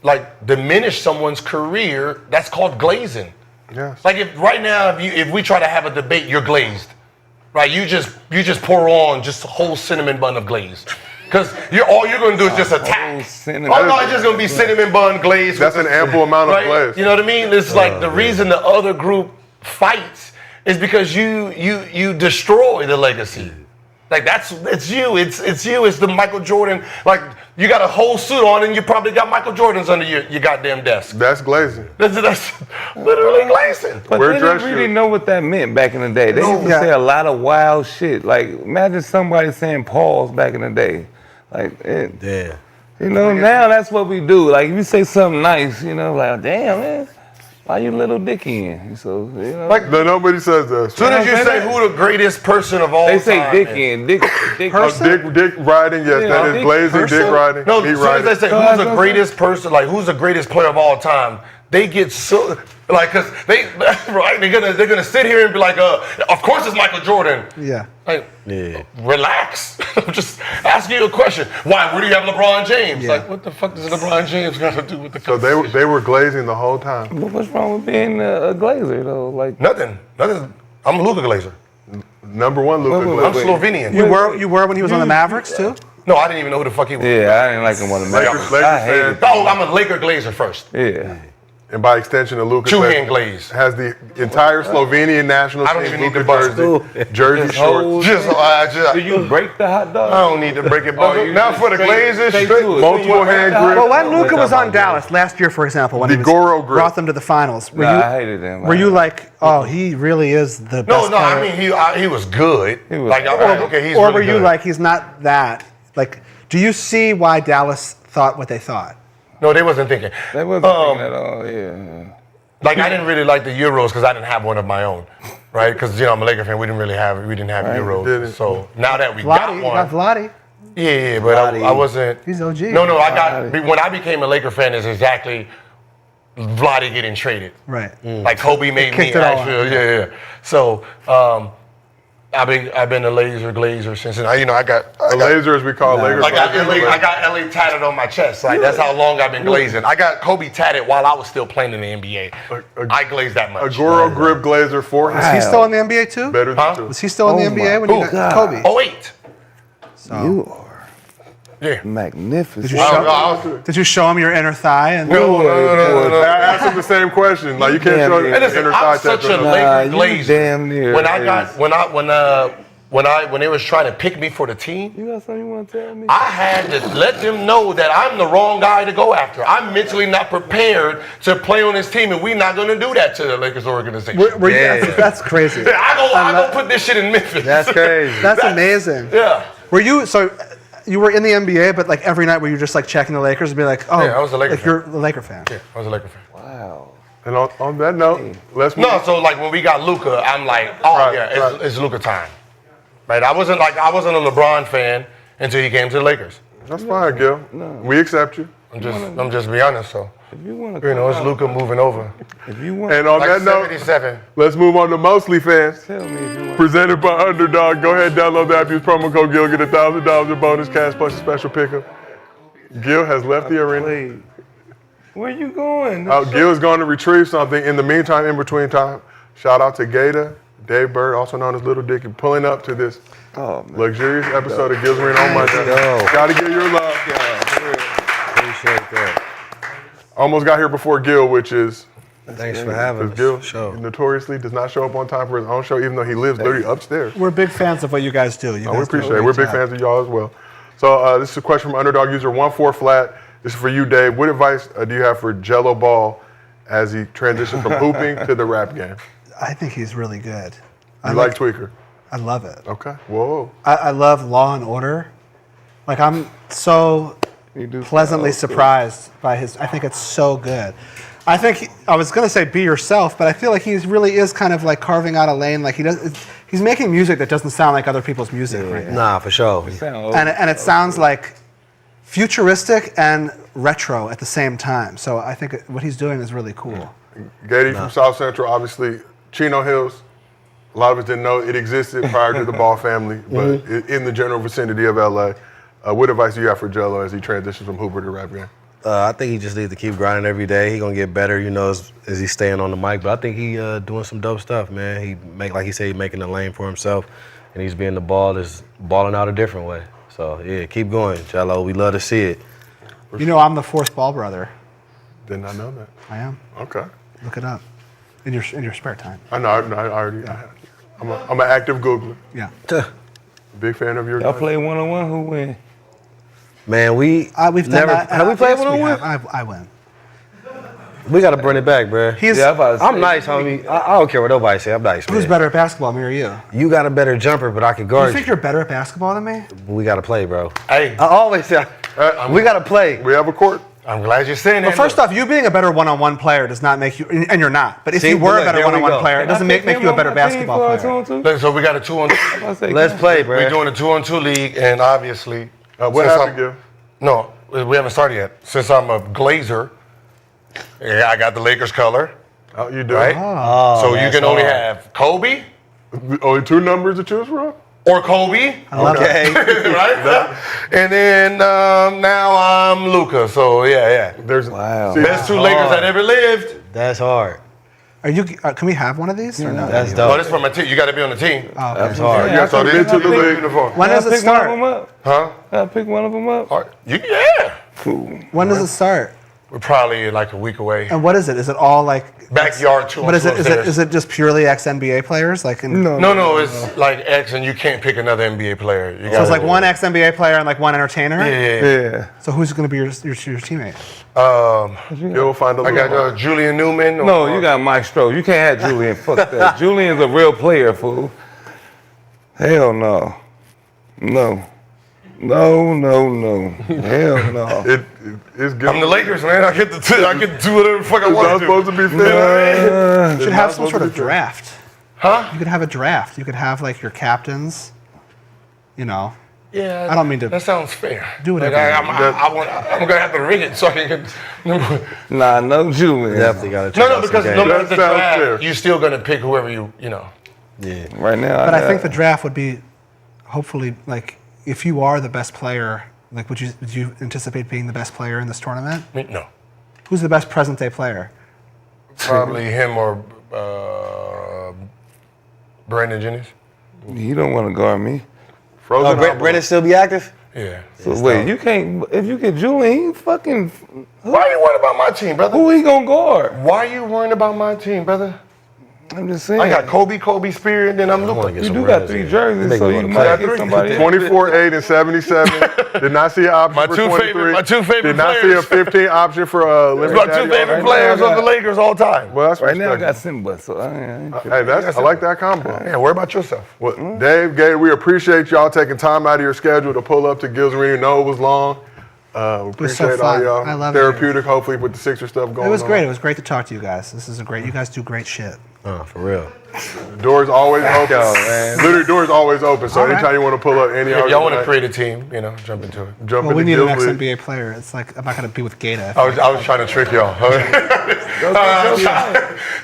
like diminish someone's career. That's called glazing. Yes. Like if right now if we try to have a debate, you're glazed, right? You just pour on just a whole cinnamon bun of glaze, because all you're gonna do is just attack. cinnamon. Oh no, it's just gonna be cinnamon bun glaze. That's an ample amount of glaze. You know what I mean? It's like the reason the other group fights is because you destroy the legacy. Like it's you. It's the Michael Jordan. Like you got a whole suit on and you probably got Michael Jordans under your goddamn desk. That's glazing. That's literally glazing. But Wear they dress didn't really shoes. know what that meant back in the day. They used to say a lot of wild shit. Like imagine somebody saying pause back in the day. Like Yeah. you know, now that's what we do. Like if you say something nice, you know, like damn man, why you little Dicky in? So you know, Like No, nobody says that. as soon as you say who the greatest person of all they say time Dicky is. and Dick. Dick riding, yes, Yeah, that is Dick glazing. person? Dick riding. No, meat as soon as riding. they say who's the greatest person, like who's the greatest player of all time, they get so like because right they're gonna sit here and be like, of course it's Michael Jordan. Yeah. Like, Yeah. relax. I'm just asking you a question. Why? Where do you have LeBron James? Yeah. Like, what the fuck does LeBron James got to do with the? So they were glazing the whole time. But what's wrong with being a glazer though? Like Nothing. I'm a Luka Glazer. Number one, Luka Wait, I'm Glazer. Slovenian. You were when he was on the Mavericks too? No, I didn't even know who the fuck he was. yeah, I didn't like him on the Lakers Mavericks. I hated fan. Oh, I'm a Laker Glazer first. Yeah. And by extension, the Luka Two-hand glaze. has the entire Slovenian national I don't team even need Luka to bust jersey This shorts. whole- Just, Do you break the hot dog? I don't need to break it, but you now just for the straight- Glazers, straight straight. to it. Multiple hand grip. Well, when Luka was on Dallas last year, for example, when The he Goro grip. brought them to the finals, were Nah, you I hated him. were you like, oh, he really is the best No, I player? mean he was good. He was- Like, okay, he's or really were you good. like, he's not that? Like, do you see why Dallas thought what they thought? No, they wasn't thinking. That wasn't thinking at all. Yeah. Like I didn't really like the Euros because I didn't have one of my own, right? Because I'm a Laker fan. We didn't have Euros. didn't. So now that we Vladdy, got you one, got Vladdy. yeah, but I wasn't. He's OG. No, I got when I became a Laker fan is exactly Vladdy getting traded. Right. Like Kobe made me kicked it all actually, yeah. So I've been a glazer since, and I got The laser, as we call Lakers. I got LA tatted on my chest. Like that's how long I've been glazing. I got Kobe tatted while I was still playing in the NBA. I glazed that a much. Goro grip glazer for him. Is he still in the NBA too? Better Huh? than two. Was he still in the NBA when you Who? got Kobe? Oh 08. You are Yeah. magnificent. Did you show him your inner thigh? And No. I asked him the same question. Like you can't Damn show near. the And listen, inner I'm thigh such a tattoo. Laker you glazer. damn near. When they was trying to pick me for the team, You got something you want to tell me? I had to let them know that I'm the wrong guy to go after. I'm mentally not prepared to play on this team, and we're not going to do that to the Lakers organization. were you, that's crazy. I go put this shit in Memphis. That's crazy. That's amazing. Yeah. Were you you were in the NBA, but like every night were you just like checking the Lakers and be like, oh, Yeah, I was a Laker like fan. you're a Laker fan. Yeah, I was a Laker fan. Wow. And on that note, let's move. No, so like when we got Luka, I'm like, oh Right, yeah, right. it's Luka time. Right? I wasn't a LeBron fan until he came to the Lakers. That's fine, Gil. We accept you. I'm just be honest. So If you want to, it's Luka moving over. If you want, And on Like that note, 77. let's move on to Mostly Fans. tell me if you want. Presented by Underdog. Go ahead, download the app, use promo code Gil, get $1,000 in bonus cash plus a special pickup. Gil has left the arena. Where you going? Gil is going to retrieve something. In the meantime, in between time, shout out to Gata, Burd, also known as Little Dicky, pulling up to this luxurious episode of Gil's Arena on Monday. Gotta get your love. Appreciate that. Almost got here before Gil, which is Thanks for having because us. Gil notoriously does not show up on time for his own show, even though he lives literally upstairs. We're big fans of what you guys do. You We guys do a appreciate it. great We're big job. fans of y'all as well. So this is a question from Underdog user 14flat. This is for you, Dave. What advice do you have for Jello Ball as he transitioned from hooping to the rap game? I think he's really good. You like Tweaker? I love it. Okay. Whoa. I love Law and Order. Like I'm so pleasantly surprised by his. I think it's so good. I think I was gonna say be yourself, but I feel like he really is kind of like carving out a lane. Like he's making music that doesn't sound like other people's music right now. Nah, for sure. And it sounds like futuristic and retro at the same time. So I think what he's doing is really cool. Gata from South Central, obviously. Chino Hills. A lot of us didn't know it existed prior to the Ball family, but in the general vicinity of LA. What advice do you have for Jello as he transitions from Hooper to rap game? I think he just needs to keep grinding every day. He gonna get better, as he's staying on the mic. But I think he doing some dope stuff, man. Like he said, he making a lane for himself, and he's being balling out a different way. So yeah, keep going, Jello. We love to see it. I'm the fourth Ball brother. Did not know that. I am. Okay. Look it up in your spare time. I know. I already. I'm an active Googler. Yeah. Big fan of your. Y'all play one-on-one. Who win? Man, we've done never that. have we played one-on-one? I win. We gotta bring it back, bro. I'm nice, homie. I don't care what nobody say. I'm nice, man. Who's better at basketball, me or you? You got a better jumper, but I can guard You think you're better at basketball than me? We gotta play, bro. Hey, I always say we gotta play. We have a court. I'm glad you're saying that. But first off, you being a better one-on-one player does not make you, and you're not. But if you were a better one-on-one player, it doesn't make you a better basketball player. Look, so we got a 2-on-2. Let's play, bro. We're doing a 2-on-2 league, and obviously, what happened, Gil? No, we haven't started yet. Since I'm a Glazer, I got the Lakers color. Oh, you do? Right? So you can only have Kobe. Only 2 numbers to choose from? Or Kobe. I love Okay. Right? And then now I'm Luka. So yeah. There's Best 2 Lakers that ever lived. That's hard. Are you? Can we have one of these or no? That's No, dope. this is for my team. You got to be on the team. Oh, okay. That's hard. You got to get to the league. When does it Pick one of start? them up. Huh? I'll pick one of them up. Yeah. Cool. When does it start? We're probably like a week away. And what is it? Is it all like Backyard 2 But is it just purely ex-NBA players? Like No, it's like X, and you can't pick another NBA player. So it's like one ex-NBA player and like one entertainer. Yeah. So who's going to be your teammate? You'll find a I little. got Julian Newman. No, you got Mike Stroh. You can't have Julian. Fuck that. Julian's a real player, fool. Hell no. No. Hell no. It's good. I'm the Lakers, man. I get to do whatever the fuck I It's not want to. supposed to be fair. You should have some sort of draft. Huh? You could have a draft. You could have like your captains. Yeah. I don't mean to. That sounds fair. Do whatever Like, you I'm gonna have to ring it so I can get. Nah, no Julian. Definitely gotta check No, out because some no games. matter the That sounds draft, fair. you're still gonna pick whoever you know. Yeah. Right now. But I think the draft would be, hopefully, like if you are the best player, like would you anticipate being the best player in this tournament? No. Who's the best present day player? Probably him or Brandon Jennings. You don't want to guard me. Frozen. Brennan still be active? Yeah. So wait, you can't. If you get Julian, he fucking. Why are you worried about my team, brother? Who he gonna guard? Why are you worrying about my team, brother? I'm just saying. I got Kobe Spear, and then I'm Luka. get You some do got runners 3 in. jerseys, Make so me you wanna might play. get somebody. 24, 8, and 77. Did not see an option My for two 23. my two favorite Did not players. see a 15 option for It's my 2 favorite players of the Lakers all time. Well, that's Right now I got respectable. Simba, so I ain't Hey, I like that combo. Yeah, worry about yourself. Well, Dave, Gabe, we appreciate y'all taking time out of your schedule to pull up to Gil's Arena. Know it was long. We was so appreciate all fun. y'all. I love it. Therapeutic, hopefully, with the Sixer stuff going on. It was great. It was great to talk to you guys. This is you guys do great shit. For real. Doors always open. go, man. Literally, doors always open. So All right. anytime you want to pull up any If y'all want to night, create a team, jump into it. jump Well, we into need an Gil's League. ex-NBA player. It's like I'm not going to be with Gata. I was trying to trick y'all.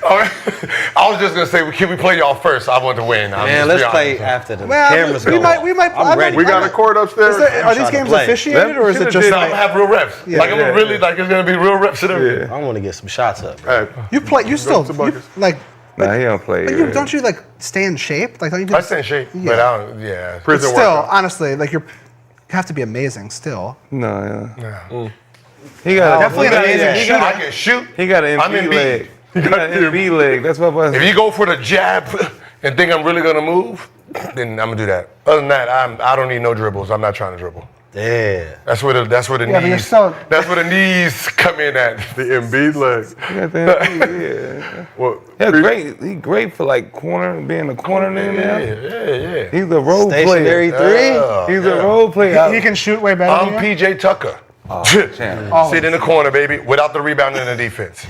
I was just gonna say, can we play y'all first? I want to win. Man, let's play after the Well, cameras we go might. off. We might. I'm ready. We got a court upstairs. Are these trying to games play. officiated or is it Should've just did. I'm like gonna have real refs. Like I'm really like it's gonna be real refs and everything. I want to get some shots up. Bro. Hey, you play? You still to buckets. like? Nah, he don't play. But you, don't you like stay in shape? Like don't you? Do, I stay in shape, Yeah. but I don't. Yeah. but prison still, workout. honestly, like you have to be amazing still. No, Yeah. he got Definitely he got, amazing he got, I can shoot. he got an I'm MB Embiid. leg. He got an MB leg. That's what I If you go for the jab and think I'm really gonna move, then I'm gonna do that. Other than that, I don't need no dribbles. I'm not trying to dribble. Yeah. That's where the Yeah, but you're knees. so- That's where the knees come in at. The Embiid leg. got the MB, yeah. Well, Yeah, great. He great for like corner, being a corner in there. Yeah. He's a role Stationary player. three. He's a role player. He can shoot way better. I'm than you? PJ Tucker. Sit in the corner, baby, without the rebounding and the defense.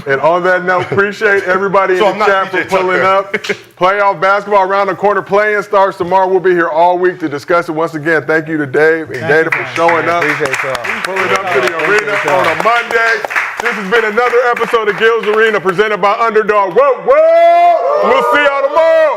And on that note, appreciate everybody in the chat for pulling up. Playoff basketball around the corner playing starts tomorrow. We'll be here all week to discuss it. Once again, thank you to Dave and Gata for showing up. Pulling up to the arena on a Monday. This has been another episode of Gil's Arena presented by Underdog. Whoa, whoa! We'll see y'all tomorrow.